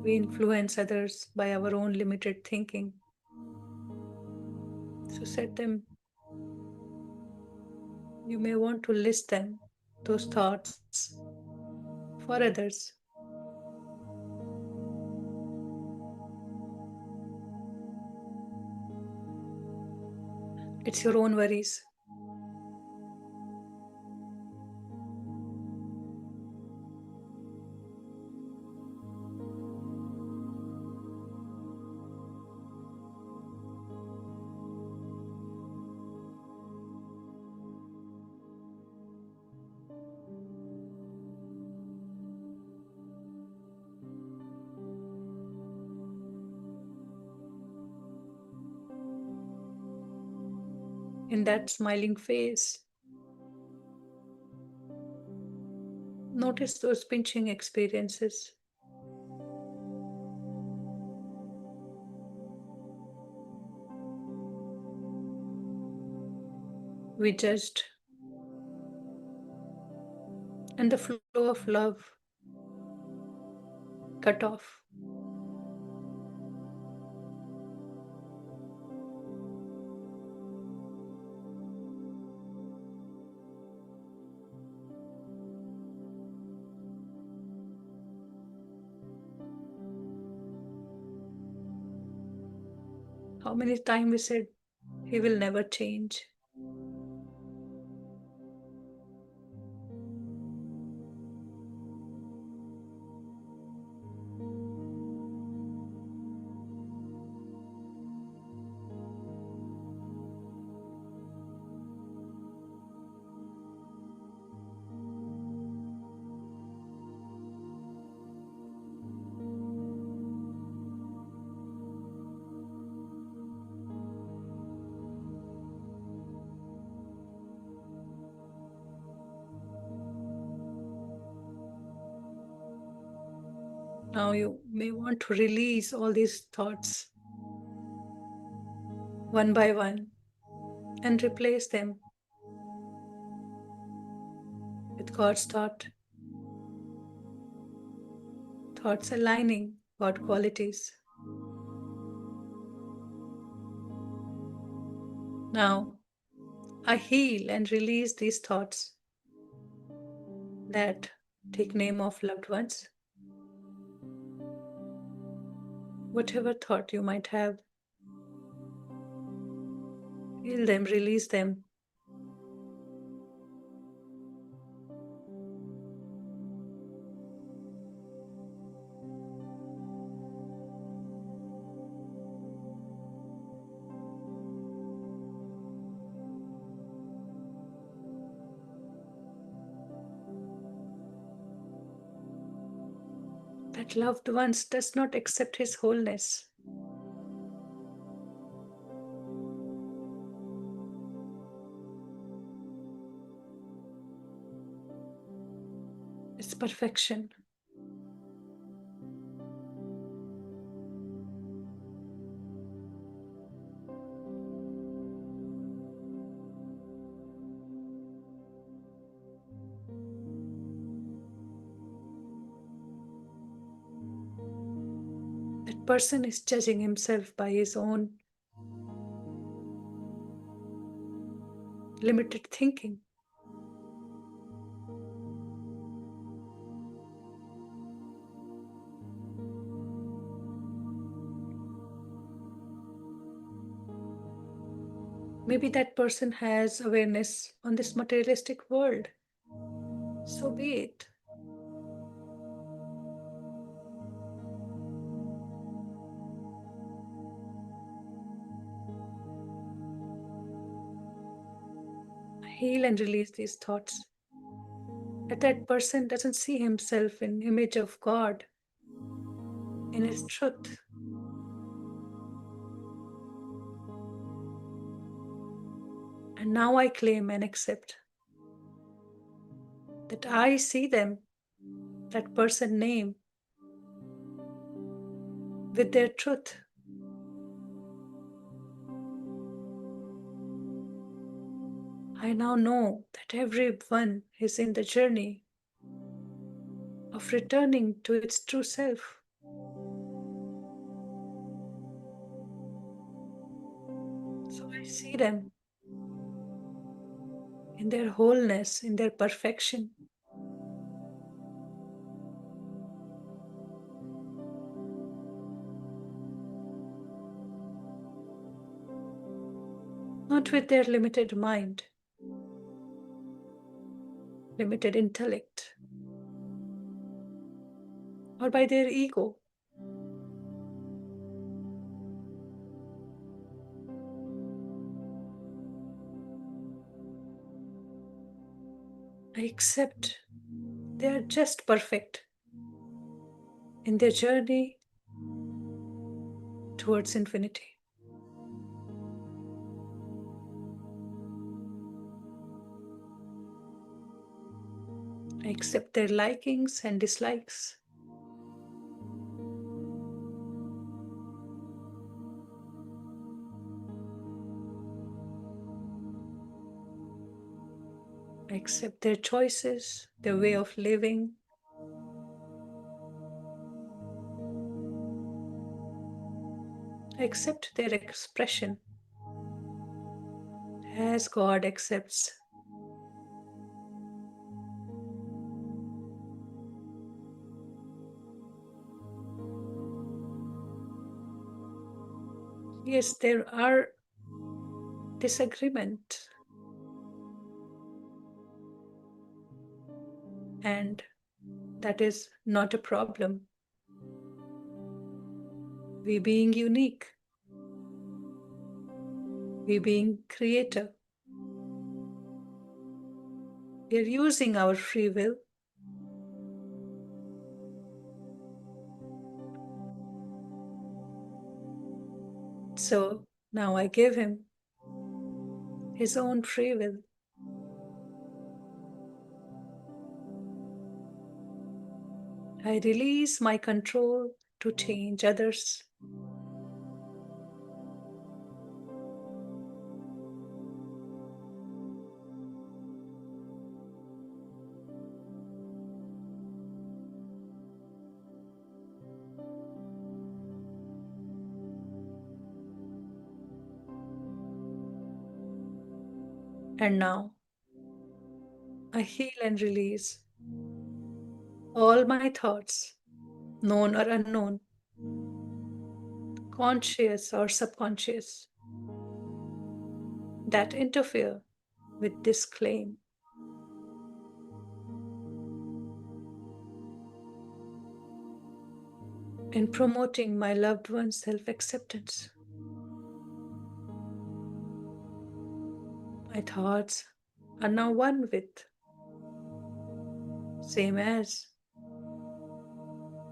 We influence others by our own limited thinking. So set them. You may want to list them, those thoughts, for others. It's your own worries. in that smiling face. Notice those pinching experiences. We judged, and the flow of love cut off. How many times we said, he will never change. Now you may want to release all these thoughts one by one and replace them with God's thoughts aligning God qualities. Now, I heal and release these thoughts that take name of loved ones. Whatever thought you might have, heal them, release them. That loved ones does not accept his wholeness. It's perfection. That person is judging himself by his own limited thinking. Maybe that person has awareness on this materialistic world. So be it. Heal and release these thoughts. That person doesn't see himself in image of God, in his truth. And now I claim and accept that I see them, that person name, with their truth. I now know that everyone is in the journey of returning to its true self. So I see them in their wholeness, in their perfection. Not with their limited mind, limited intellect, or by their ego. I accept they are just perfect in their journey towards infinity. I accept their likings and dislikes. I accept their choices, their way of living. I accept their expression as God accepts. Yes, there are disagreements, and that is not a problem. We being unique, we being creator, we are using our free will. So now I give him his own free will. I release my control to change others. And now I heal and release all my thoughts, known or unknown, conscious or subconscious, that interfere with this claim. In promoting my loved one's self-acceptance. My thoughts are now one with, same as,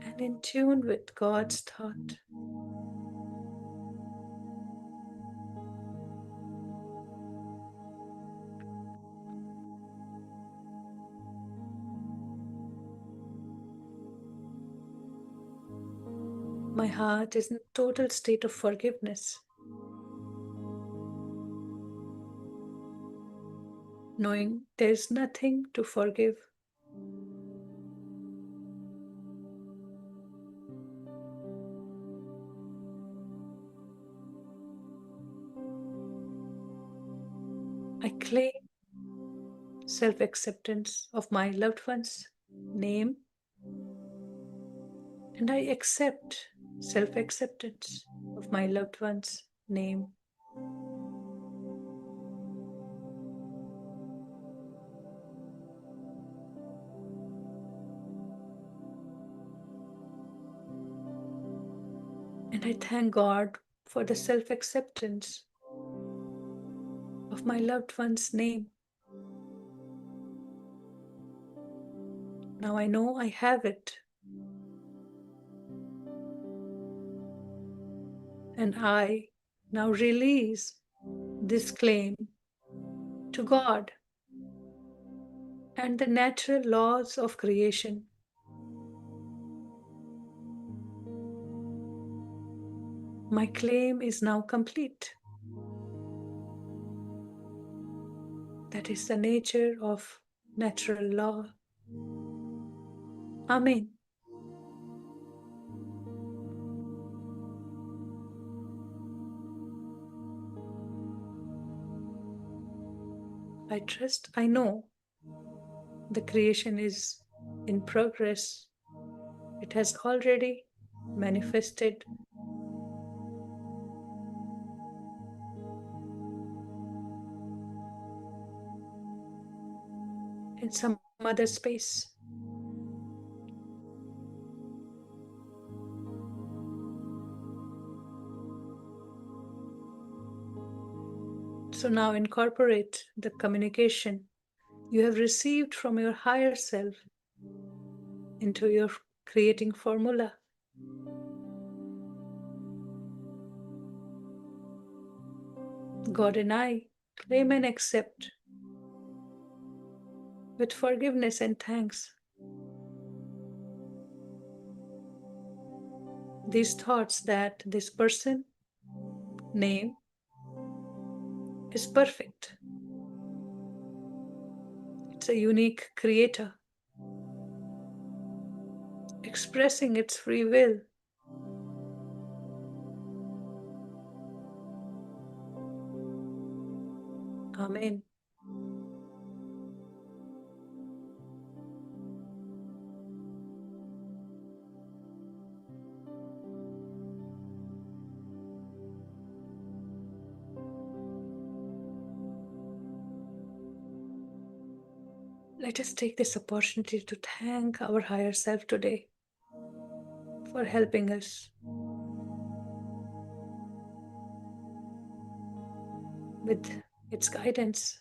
and in tune with God's thought. My heart is in total state of forgiveness, knowing there is nothing to forgive. I claim self-acceptance of my loved one's name, and I accept self-acceptance of my loved one's name. And I thank God for the self-acceptance of my loved one's name. Now I know I have it. And I now release this claim to God and the natural laws of creation. My claim is now complete. That is the nature of natural law. Amen. I trust, I know the creation is in progress. It has already manifested. In some other space. So now incorporate the communication you have received from your higher self into your creating formula. God and I claim and accept with forgiveness and thanks. These thoughts that this person, name, is perfect. It's a unique creator, expressing its free will. Amen. Let us take this opportunity to thank our higher self today for helping us with its guidance.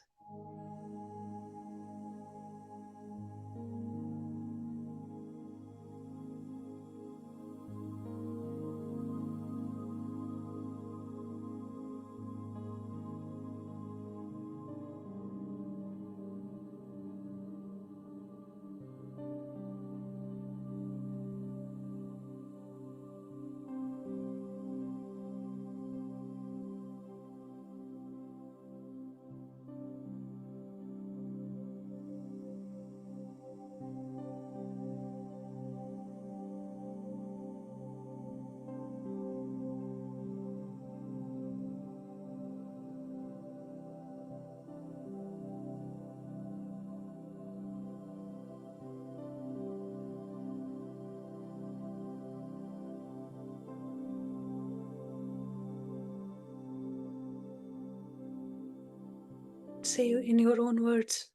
Say in your own words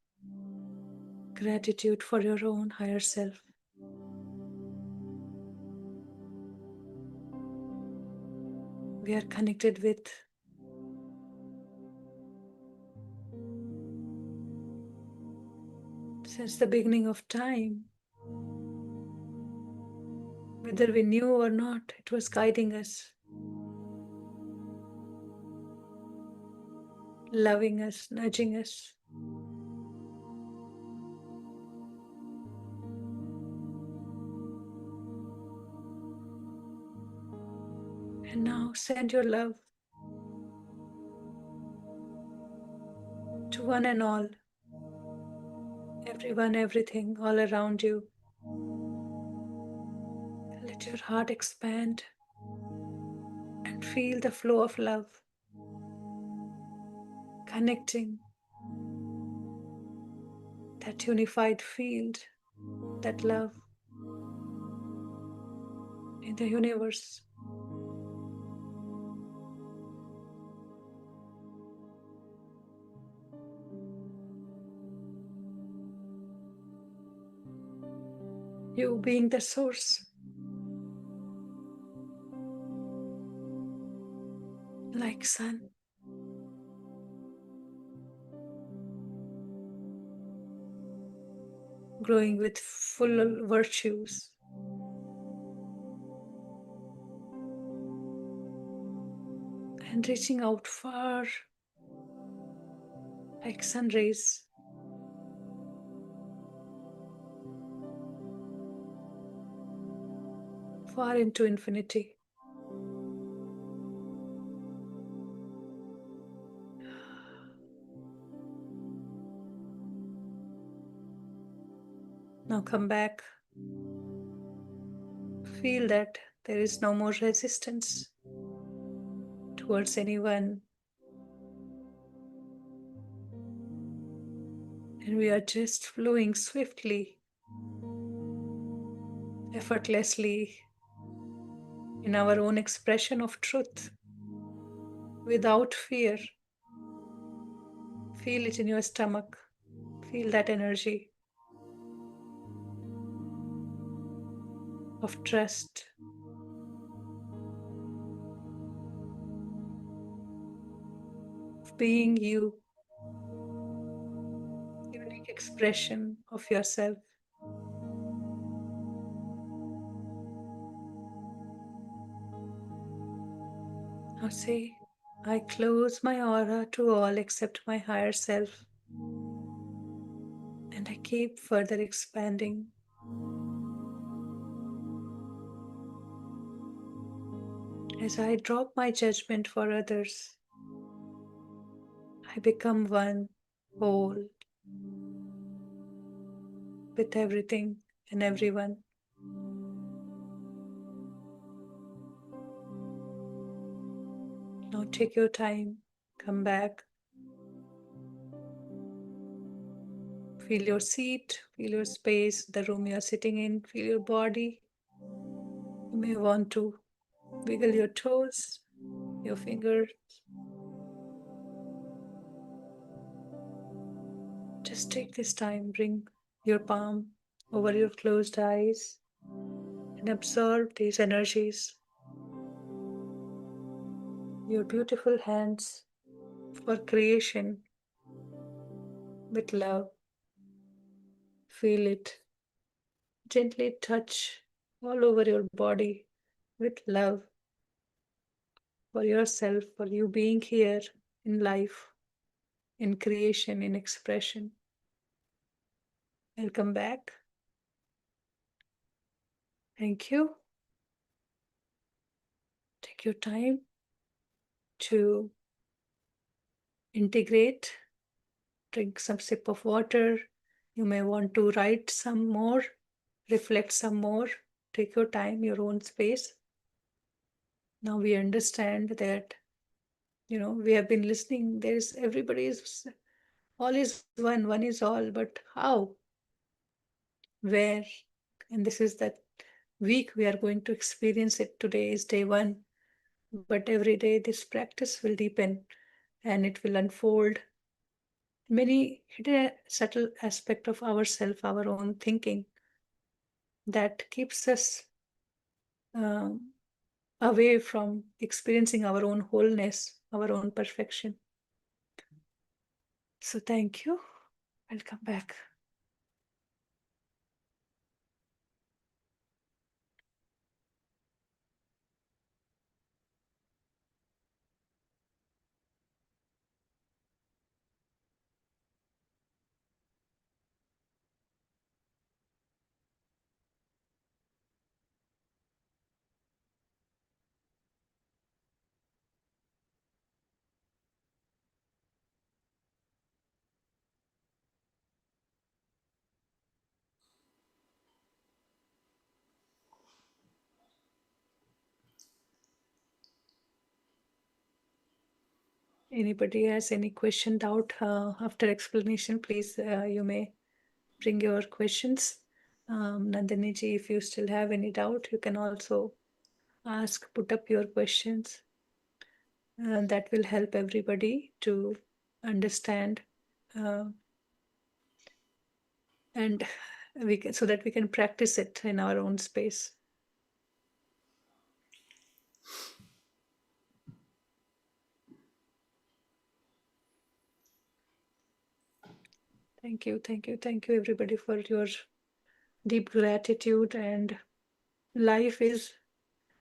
gratitude for your own higher self. We are connected with since the beginning of time. Whether we knew or not, it was guiding us, loving us, nudging us. And now send your love to one and all, everyone, everything, all around you. Let your heart expand and feel the flow of love, connecting that unified field, that love in the universe. You being the source, like sun, growing with full virtues, and reaching out far like sun rays. Far into infinity. Now come back. Feel that there is no more resistance towards anyone. And we are just flowing swiftly, effortlessly in our own expression of truth, without fear. Feel it in your stomach. Feel that energy of trust. Of being you, unique expression of yourself. Now say, I close my aura to all except my higher self And I keep further expanding. As I drop my judgment for others, I become one whole with everything and everyone. Now take your time, come back, feel your seat, feel your space, the room you are sitting in, feel your body. You may want to wiggle your toes, your fingers. Just take this time, bring your palm over your closed eyes and absorb these energies. Your beautiful hands for creation with love. Feel it. Gently touch all over your body with love for yourself, for you being here in life, in creation, in expression. Welcome back. Thank you. Take your time to integrate, drink some sip of water. You may want to write some more, reflect some more. Take your time, your own space. Now we understand that, we have been listening. There's everybody is, all is one is all, but how? Where? And this is that week we are going to experience it. Today is day one, but every day this practice will deepen and it will unfold many hidden subtle aspect of ourself, our own thinking that keeps us um, away from experiencing our own wholeness, our own perfection. So thank you. Welcome back. Anybody has any question, doubt after explanation, please, you may bring your questions. Nandini ji, if you still have any doubt, you can also ask, put up your questions. That will help everybody to understand and so that we can practice it in our own space. Thank you, thank you, thank you everybody for your deep gratitude. And life is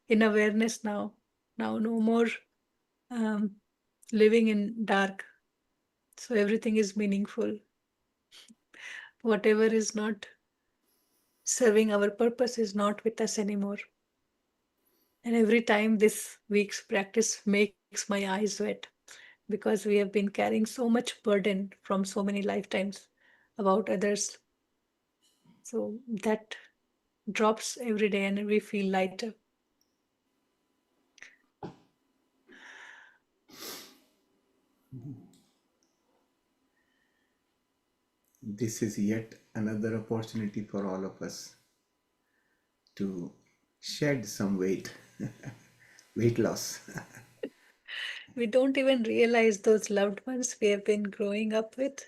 in awareness now. Now no more living in dark. So everything is meaningful. Whatever is not serving our purpose is not with us anymore. And every time this week's practice makes my eyes wet, because we have been carrying so much burden from so many lifetimes about others. So that drops every day and we feel lighter. This is yet another opportunity for all of us to shed some weight, weight loss. We don't even realize those loved ones we have been growing up with.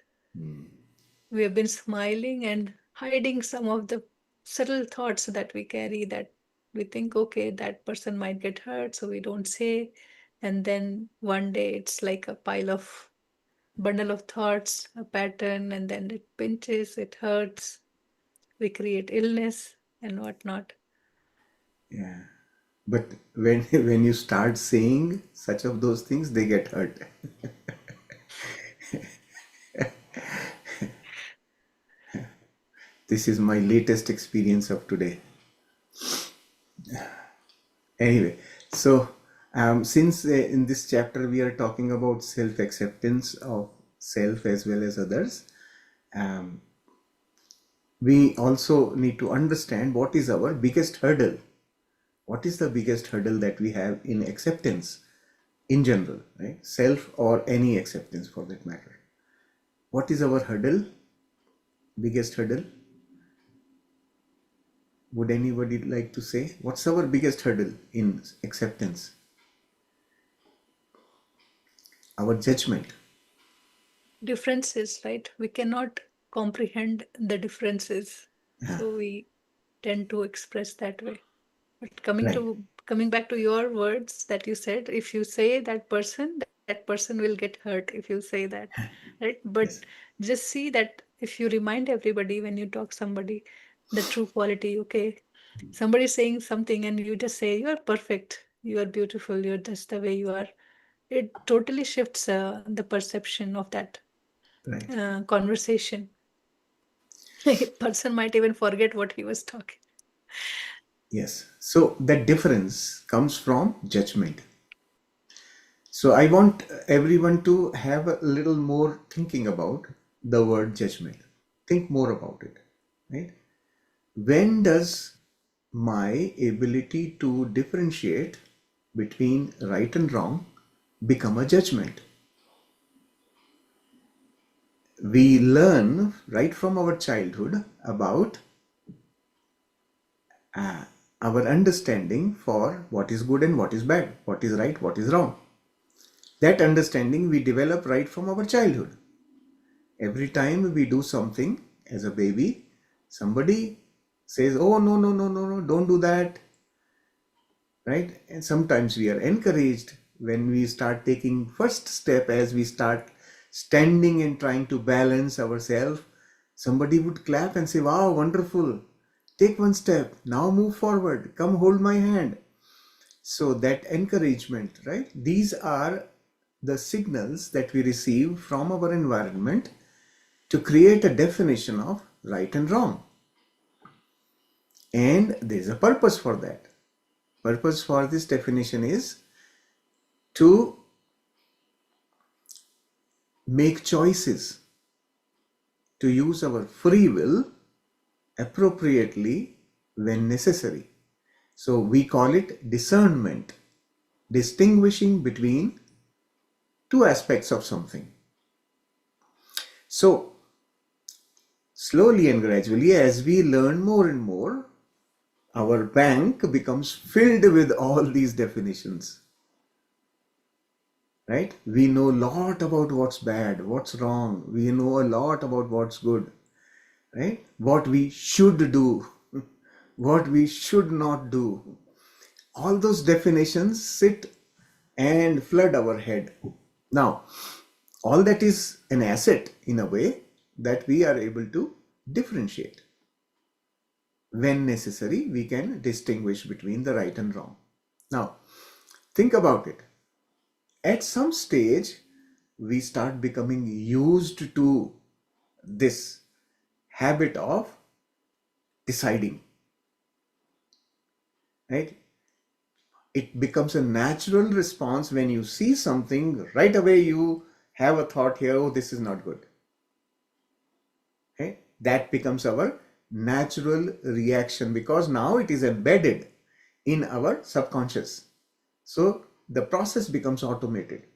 We have been smiling and hiding some of the subtle thoughts that we carry, that we think, okay, that person might get hurt, so we don't say. And then one day it's like a pile of bundle of thoughts, a pattern, and then it pinches, it hurts. We create illness and whatnot. Yeah. But when you start saying such of those things, they get hurt. This is my latest experience of today. Anyway, so since in this chapter we are talking about self-acceptance of self as well as others, um, we also need to understand what is our biggest hurdle. What is the biggest hurdle that we have in acceptance in general, right? Self or any acceptance for that matter. What is our hurdle? Biggest hurdle? Would anybody like to say? What's our biggest hurdle in acceptance? Our judgment. Differences, right? We cannot comprehend the differences. So we tend to express that way. But Right. coming back to your words that you said, if you say that person will get hurt if you say that, right? But Yes. just see that if you remind everybody when you talk somebody the true quality, okay, somebody is saying something and you just say you are perfect, you are beautiful, you're just the way you are. It totally shifts the perception of that Right. conversation. Person might even forget what he was talking. Yes. So that difference comes from judgment. So I want everyone to have a little more thinking about the word judgment. Think more about it. Right? When does my ability to differentiate between right and wrong become a judgment? We learn right from our childhood about our understanding for what is good and what is bad, what is right, what is wrong. That understanding we develop right from our childhood. Every time we do something as a baby, somebody says, oh, no, no, no, no, no, don't do that. Right? And sometimes we are encouraged when we start taking first step, as we start standing and trying to balance ourselves. Somebody would clap and say, wow, wonderful. Take one step. Now move forward. Come hold my hand. So that encouragement, right? These are the signals that we receive from our environment to create a definition of right and wrong. And there is a purpose for that. Purpose for this definition is to make choices, to use our free will appropriately when necessary. So we call it discernment, distinguishing between two aspects of something. So slowly and gradually, as we learn more and more, our bank becomes filled with all these definitions. Right? We know a lot about what's bad, what's wrong. We know a lot about what's good. Right? What we should do, what we should not do. All those definitions sit and flood our head. Now, all that is an asset in a way that we are able to differentiate. When necessary, we can distinguish between the right and wrong. Now, think about it. At some stage, we start becoming used to this habit of deciding, right? It becomes a natural response. When you see something, right away you have a thought here, oh, this is not good. Okay? That becomes our natural reaction because now it is embedded in our subconscious. So the process becomes automated.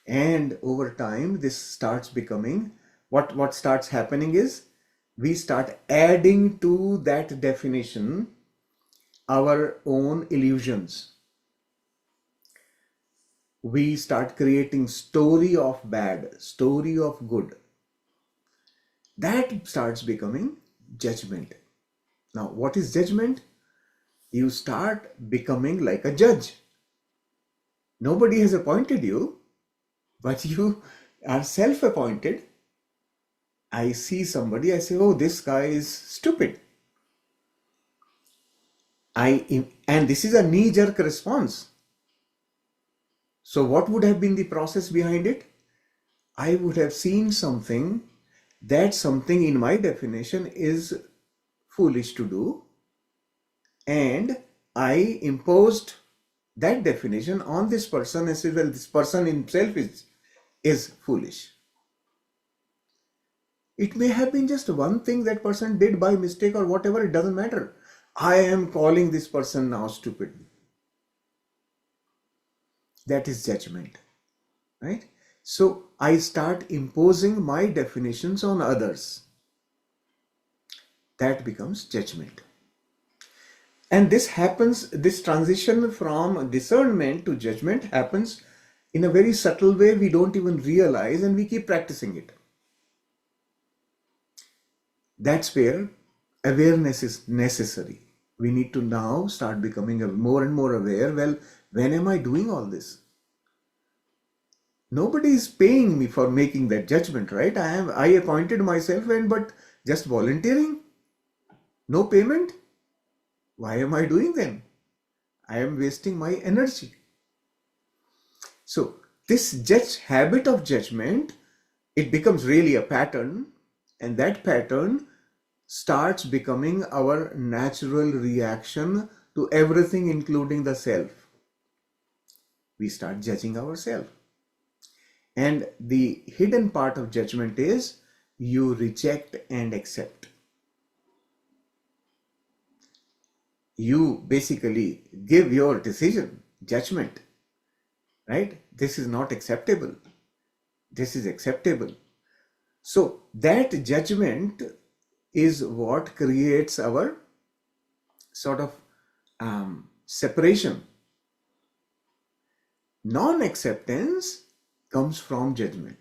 And over time, this starts becoming, what starts happening is we start adding to that definition our own illusions. We start creating story of bad, story of good. That starts becoming judgment. Now, what is judgment? You start becoming like a judge. Nobody has appointed you, but you are self-appointed. I see somebody, I say, oh, this guy is stupid. And this is a knee-jerk response. So what would have been the process behind it? I would have seen something that something in my definition is foolish to do, and I imposed that definition on this person and said, well, this person himself is foolish. It may have been just one thing that person did by mistake or whatever, it doesn't matter. I am calling this person now stupid. That is judgment, right? So I start imposing my definitions on others. That becomes judgment. And this happens, this transition from discernment to judgment happens in a very subtle way we don't even realize, and we keep practicing it. That's where awareness is necessary. We need to now start becoming more and more aware. Well, when am I doing all this? Nobody is paying me for making that judgment, right? I appointed myself, but just volunteering, no payment. Why am I doing then? I am wasting my energy. So this habit of judgment, it becomes really a pattern, and that pattern starts becoming our natural reaction to everything, including the self. We start judging ourselves. And the hidden part of judgment is you reject and accept. You basically give your decision, judgment, right? This is not acceptable. This is acceptable. So that judgment is what creates our sort of separation. Non-acceptance comes from judgment.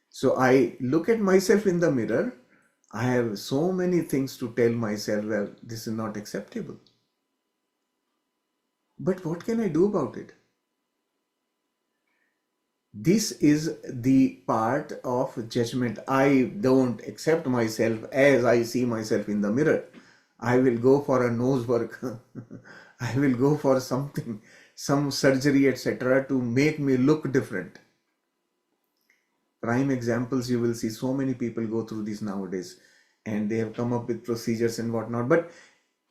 So I look at myself in the mirror. I have so many things to tell myself, well, this is not acceptable. But what can I do about it? This is the part of judgment. I don't accept myself as I see myself in the mirror. I will go for a nose work. I will go for something, some surgery, etc., to make me look different. Prime examples, you will see so many people go through this nowadays, and they have come up with procedures and whatnot. But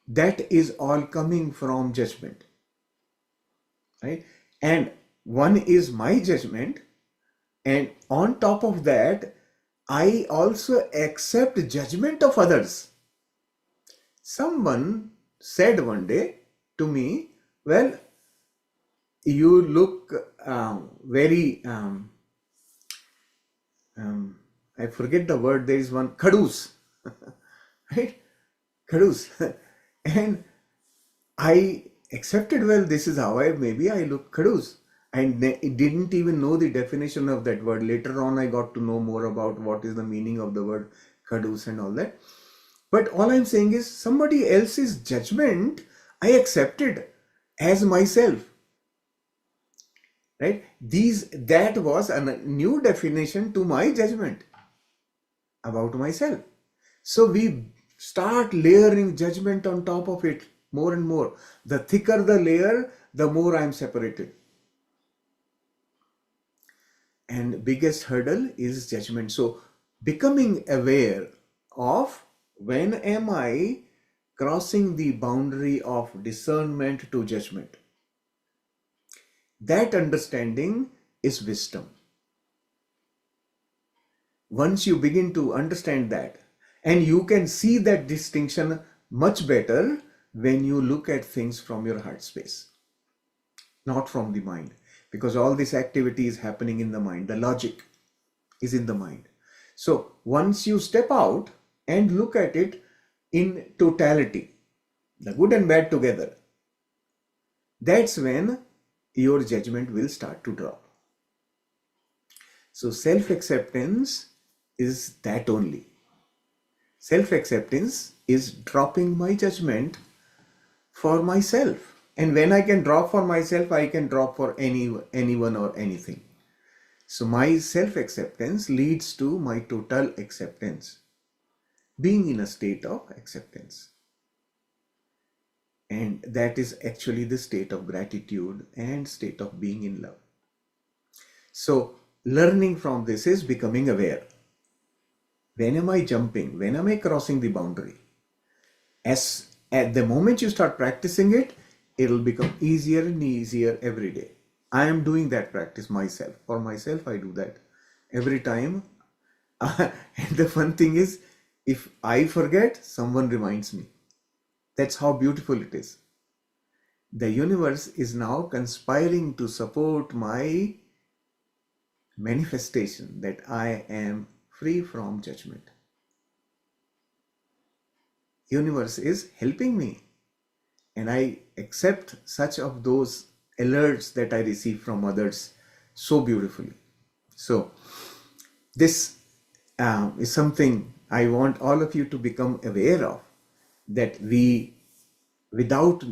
that is all coming from judgment, right? And one is my judgment, and on top of that, I also accept judgment of others. Someone said one day to me, well, you look very I forget the word, there is one, khadus, right? Khadus. And I accepted, well, this is how maybe I look khadus. I didn't even know the definition of that word. Later on, I got to know more about what is the meaning of the word khadus and all that. But all I'm saying is somebody else's judgment I accepted as myself. Right? That was a new definition to my judgment about myself. So we start layering judgment on top of it more and more. The thicker the layer, the more I'm separated. And biggest hurdle is judgment. So becoming aware of when am I crossing the boundary of discernment to judgment. That understanding is wisdom. Once you begin to understand that, and you can see that distinction much better when you look at things from your heart space, not from the mind, because all this activity is happening in the mind. The logic is in the mind. So once you step out and look at it in totality, the good and bad together, that's when your judgment will start to drop. So self-acceptance is that only. Self-acceptance is dropping my judgment for myself. And when I can drop for myself, I can drop for anyone or anything. So my self-acceptance leads to my total acceptance, being in a state of acceptance. And that is actually the state of gratitude and state of being in love. So learning from this is becoming aware. When am I jumping? When am I crossing the boundary? As at the moment you start practicing it, it'll become easier and easier every day. I am doing that practice myself. For myself, I do that every time. And the fun thing is, if I forget, someone reminds me. That's how beautiful it is. The universe is now conspiring to support my manifestation that I am free from judgment. Universe is helping me, and I accept such of those alerts that I receive from others so beautifully. So this is something I want all of you to become aware of, that we, without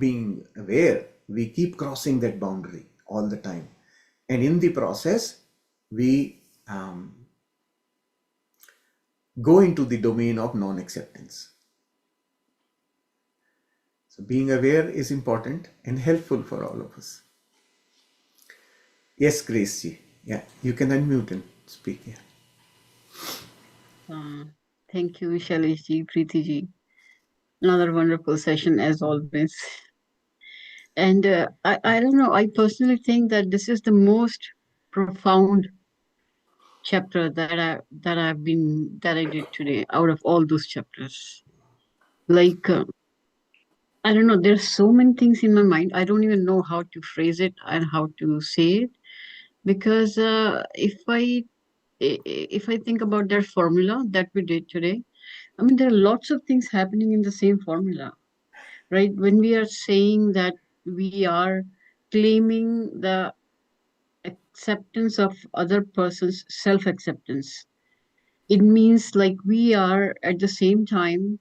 being aware, we keep crossing that boundary all the time, and in the process we go into the domain of non-acceptance. So being aware is important and helpful for all of us. Yes, Grace ji. Yeah, you can unmute and speak. Yeah. Thank you, Shailesh ji, Preeti ji. Another wonderful session as always. And I don't know, I personally think that this is the most profound chapter that I did today out of all those chapters. Like, I don't know, there's so many things in my mind. I don't even know how to phrase it and how to say it. Because if I think about that formula that we did today, I mean, there are lots of things happening in the same formula, right? When we are saying that we are claiming the acceptance of other person's self acceptance, it means like we are at the same time,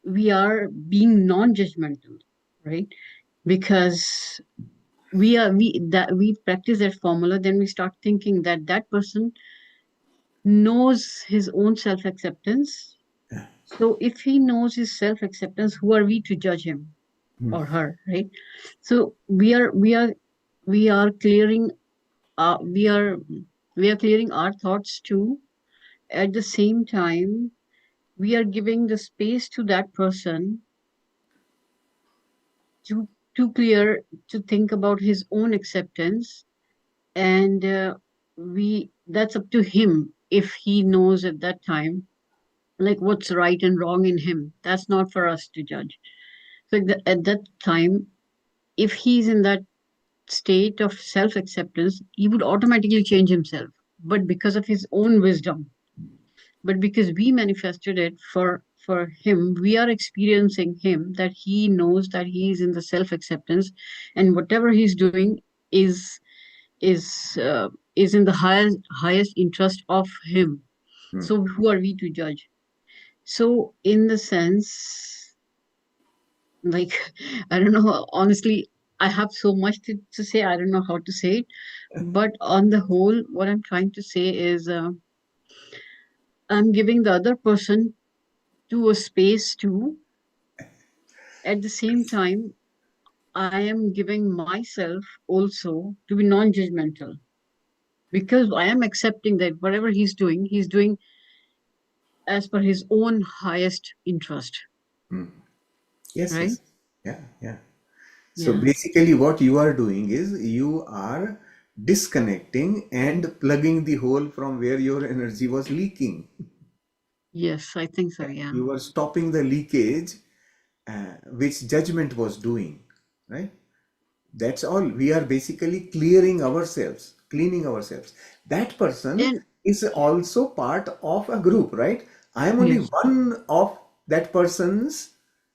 we are being non judgmental, right? Because we practice that formula, then we start thinking that that person knows his own self acceptance. So if he knows his self acceptance, who are we to judge him or her, right? So we are clearing we are clearing our thoughts too. At the same time, we are giving the space to that person to clear, to think about his own acceptance, and we that's up to him if he knows at that time like what's right and wrong in him. That's not for us to judge. So at that time, if he's in that state of self acceptance, he would automatically change himself. But because of his own wisdom, but because we manifested it for him, we are experiencing him that he knows that he is in the self acceptance, and whatever he's doing is is uh, is in the highest interest of him. So who are we to judge? So in the sense, like, I don't know, honestly, I have so much to say, I don't know how to say it, but on the whole, what I'm trying to say is I'm giving the other person to a space too. At the same time, I am giving myself also to be non-judgmental, because I am accepting that whatever he's doing as per his own highest interest, Yes, right? yes. Yeah, yeah. So Yeah. basically, what you are doing is you are disconnecting and plugging the hole from where your energy was leaking. Yes, I think so. Yeah. You are stopping the leakage which judgment was doing, right? That's all. We are basically clearing ourselves, cleaning ourselves. That person And is also part of a group, right? I am only yes. one of that person's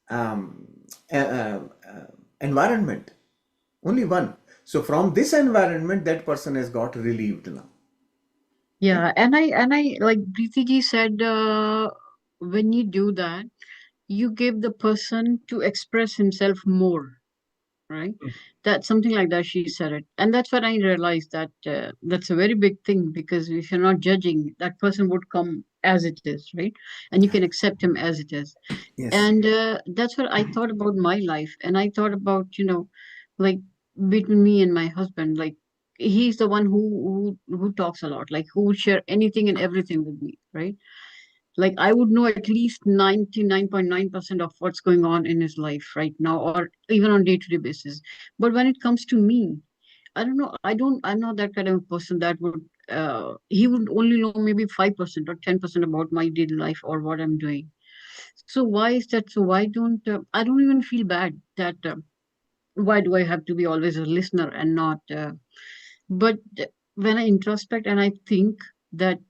um, uh, uh, uh, environment. Only one. So from this environment, that person has got relieved now. Right? Yeah, and I like Preeti ji said, when you do that, you give the person to express himself more, right? That's something like that. She said it, and that's when I realized that that's a very big thing, because if you're not judging, that person would come as it is, right? And you can accept him as it is. Yes. And that's what I thought about my life, and I thought about like between me and my husband, like. he's the one who talks a lot, like who would share anything and everything with me, right? Like I would know at least 99.9% of what's going on in his life right now, or even on day-to-day basis. But when it comes to me, I don't know. I'm not that kind of person that would. He would only know maybe 5% or 10% about my daily life or what I'm doing. So why is that? So why don't I don't even feel bad that why do I have to be always a listener and not? But when I introspect and I think that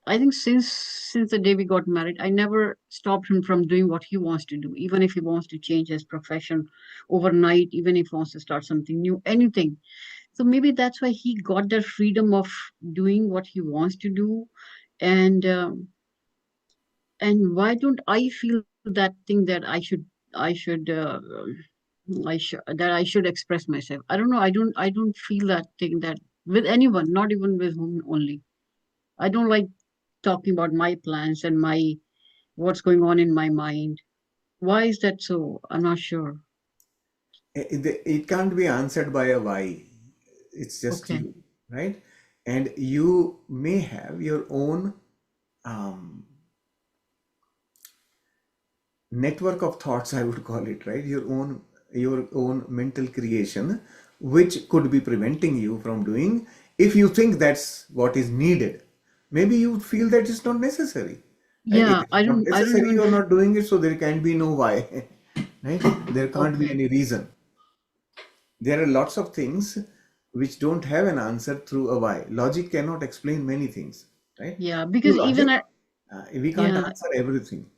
I think since the day we got married, I never stopped him from doing what he wants to do, even if he wants to change his profession overnight, even if he wants to start something new, anything. So maybe that's why he got the freedom of doing what he wants to do, and why don't I feel that thing that I should express myself. I don't know. I don't feel that thing that with anyone, not even with whom only. I don't like talking about my plans and my what's going on in my mind. Why is that so? I'm not sure. It can't be answered by a why. It's just Okay. you, right? And you may have your own um, network of thoughts, I would call it, right? Your own mental creation, which could be preventing you from doing. If you think that's what is needed, maybe you feel that it's not necessary, right? If Yeah, it's not I don't necessary, even you're not doing it, so there can be no why. Right? There can't be okay. any reason. There are lots of things which don't have an answer through a why. Logic cannot explain many things, right? Yeah, Through because even logic, at we can't yeah, answer everything.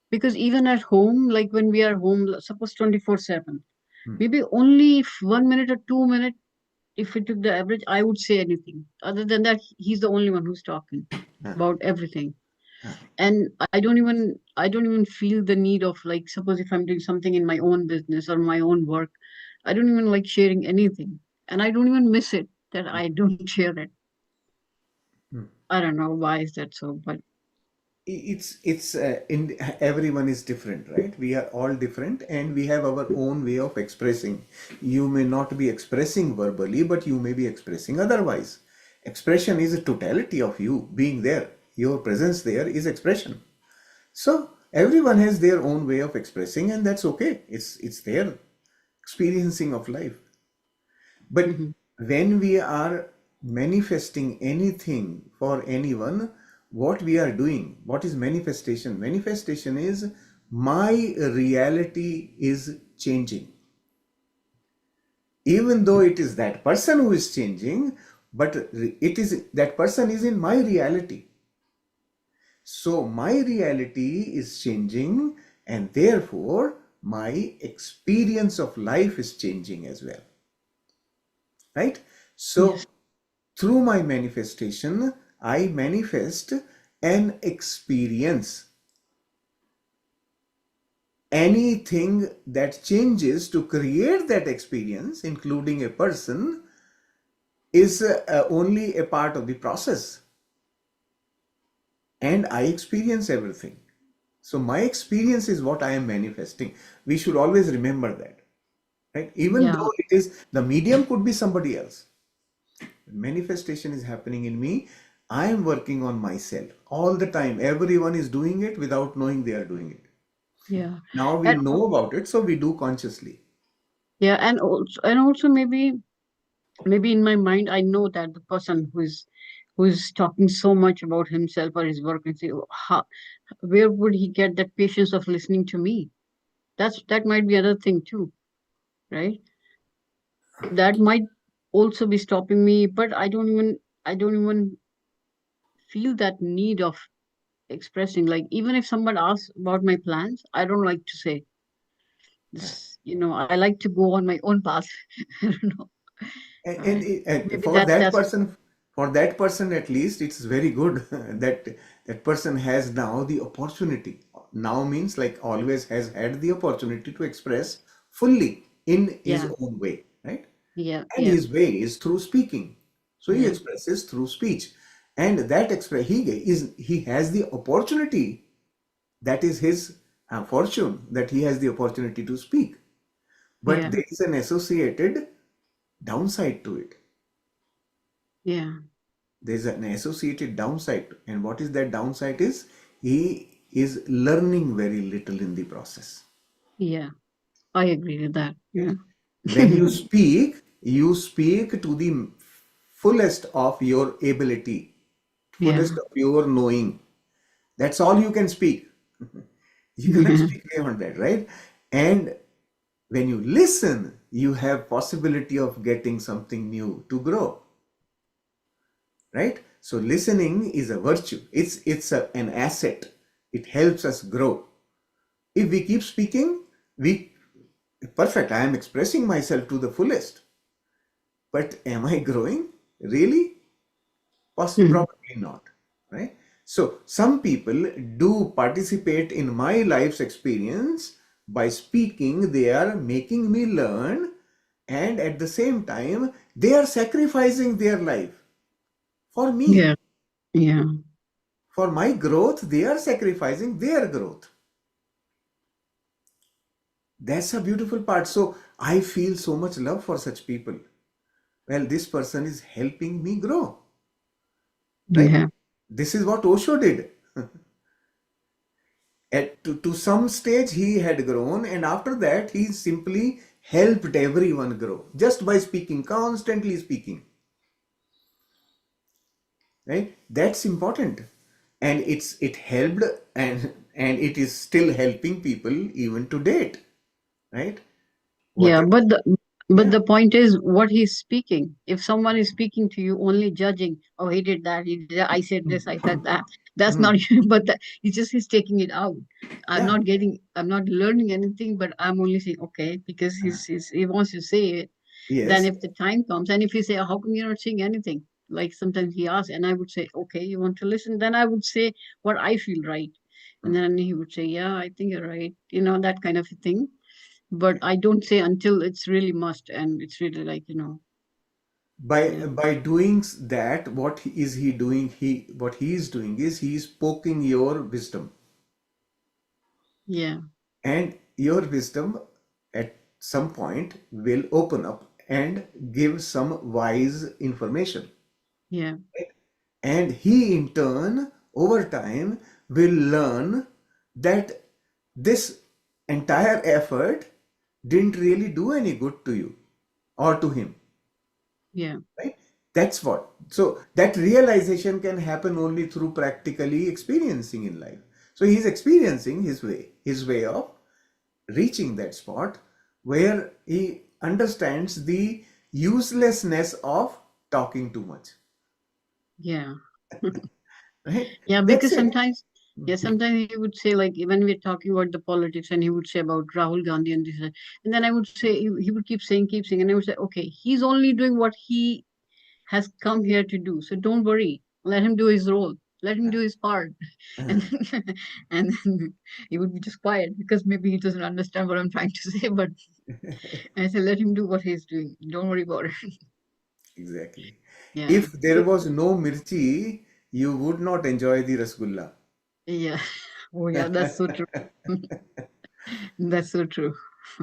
because even at home, like when we are home, suppose 24/7, Hmm. maybe only if 1 minute or 2 minute, if we took the average, I would say anything. Other than that, he's the only one who's talking Ah, about everything. ah. And I don't even feel the need of, like, suppose if I'm doing something in my own business or my own work, I don't even like sharing anything. And I don't even miss it that I don't share it. I don't know why is that so, but It's in everyone is different, right? We are all different and we have our own way of expressing. You may not be expressing verbally, but you may be expressing otherwise. Expression is a totality of you being there. Your presence there is expression. So everyone has their own way of expressing, and that's okay. It's their experiencing of life. But mhm. when we are manifesting anything for anyone, what we are doing, what is manifestation? Manifestation is my reality is changing. Even though it is that person who is changing, but it is that person is in my reality. So my reality is changing, and therefore my experience of life is changing as well. Right? Yes, So through my manifestation, I manifest an experience. Anything that changes to create that experience, including a person, is only a part of the process. And I experience everything. So my experience is what I am manifesting. We should always remember that. Right? Even yeah, though it is the medium could be somebody else. Manifestation is happening in me. I am working on myself all the time. Everyone is doing it without knowing they are doing it. yeah. Now we And know about it, so we do consciously. yeah, and also maybe in my mind I know that the person who is talking so much about himself or his work, and say, "Oh, where would he get that patience of listening to me?" That might be another thing too, right? That might also be stopping me, but I don't even feel that need of expressing. Like, even if someone asks about my plans, I don't like to say this. I like to go on my own path. I don't know. And Maybe that's for that person at least, it's very good that that person has now the opportunity. Now means like always has had the opportunity to express fully in his yeah, own way, right? yeah, And yeah, his way is through speaking. So he yeah, expresses through speech, and that express he has the opportunity. That is his fortune that he has the opportunity to speak. But yeah, there is an associated downside to it. Yeah. There's an associated downside. And what is that downside is? He is learning very little in the process. Yeah. I agree with that. Yeah. When you speak to the fullest of your ability, Yeah. fullest of your knowing. That's all you can speak. You cannot Yeah. speak beyond that, right? And when you listen, you have possibility of getting something new to grow, right? So listening is a virtue. An asset. It helps us grow. If we keep speaking, we perfect. I am expressing myself to the fullest. But am I growing? Really? Mhm. Probably not, right? So some people do participate in my life's experience by speaking. They are making me learn, and at the same time, they are sacrificing their life for me. Yeah. Yeah. For my growth, they are sacrificing their growth. That's a beautiful part. So I feel so much love for such people. Well, this person is helping me grow, right? Yeah. This is what Osho did. To some stage he had grown, and after that he simply helped everyone grow just by speaking, constantly speaking, right? That's important, and it helped, and it is still helping people even to date, right? Yeah, Whatever. but Yeah. the point is what he's speaking. If someone is speaking to you only judging, oh, he did that, he did that, I said this, I said that. That's not Mhm. you, but he just is taking it out. Yeah. I'm not learning anything, but I'm only saying okay because he wants to say it. Then Yes. if the time comes, and if you say, how come you're not saying anything? Like sometimes he asks, and I would say, okay, you want to listen? Then I would say what I feel right, and then he would say, yeah, I think you're right. That kind of a thing, but I don't say until it's really must and it's really like, By yeah, doing that, is he doing? What he is doing is he is poking your wisdom. yeah, And your wisdom at some point will open up and give some wise information. yeah, And he, in turn, over time, will learn that this entire effort didn't really do any good to you or to him. yeah, Right? That's what. So that realization can happen only through practically experiencing in life. So he's experiencing his way of reaching that spot where he understands the uselessness of talking too much. yeah. Right? Yeah, That's because it. sometimes he would say, like, when we're talking about the politics, and he would say about Rahul Gandhi and this, and then I would say, he would keep saying, and I would say, okay, he's only doing what he has come here to do. So don't worry. Let him do his role. Let him do his part. And then, and then he would be just quiet because maybe he doesn't understand what I'm trying to say. But I said, let him do what he's doing. Don't worry about it. Exactly. Yeah. If there So, was no mirchi, you would not enjoy the rasgulla. yeah. Oh, yeah. That's so true. That's so true.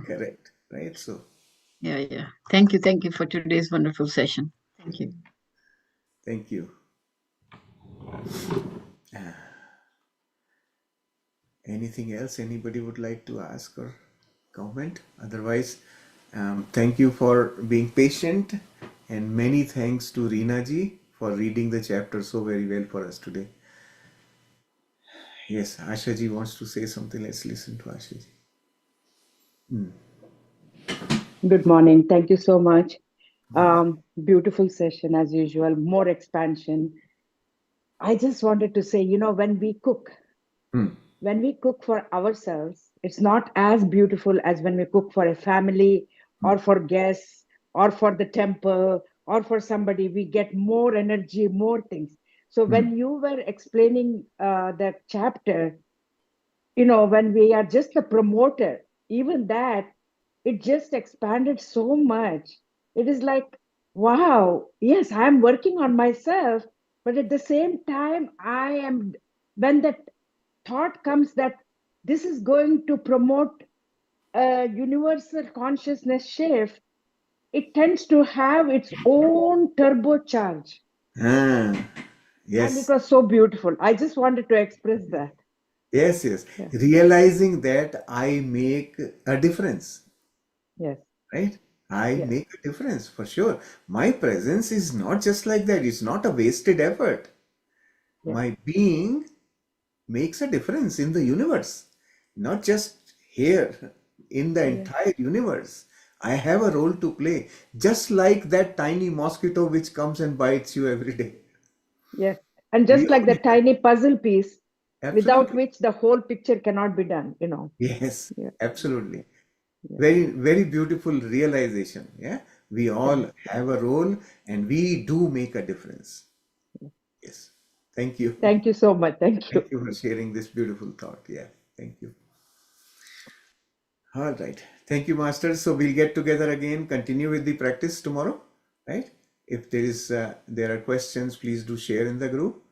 Correct. Right? So, Yeah. Yeah. Thank you. Thank you for today's wonderful session. Thank you. thank you. Anything else anybody would like to ask or comment? Otherwise, thank you for being patient, and many thanks to Reena ji for reading the chapter so very well for us today. Yes, Asha ji wants to say something. Let's listen to Asha ji. Good morning. Thank you so much. Beautiful session as usual, more expansion. I just wanted to say, Hmm. when we cook for ourselves, it's not as beautiful as when we cook for a family or for guests or for the temple or for somebody. We get more energy, more things. So Hmm. when you were explaining that chapter, when we are just the promoter, even that, it just expanded so much. It is like, wow, yes, I'm working on myself, but at the same time, when that thought comes that this is going to promote a universal consciousness shift, it tends to have its own turbocharge. Ah, And it yes, was so beautiful. I just wanted to express that. yes, yes. Yeah. Realizing that I make a difference, Yes. right? I Yes. make a difference for sure. My presence is not just like that. It's not a wasted effort. Yes. My being makes a difference in the universe, not just here, in the Yes. entire universe. I have a role to play, just like that tiny mosquito which comes and bites you every day. Yes. And We just all like the make it. tiny puzzle piece, without Absolutely. which the whole picture cannot be done, you know. Yes, Yeah. absolutely. Yeah. Very, very beautiful realization. Yeah. We all Correct. have a role and we do make a difference. Yes. Thank you. Thank you so much. Thank you. Thank you for sharing this beautiful thought. Yeah. Thank you. All right. Thank you, Masters. So we'll get together again, continue with the practice tomorrow, right? If there are questions, please do share in the group.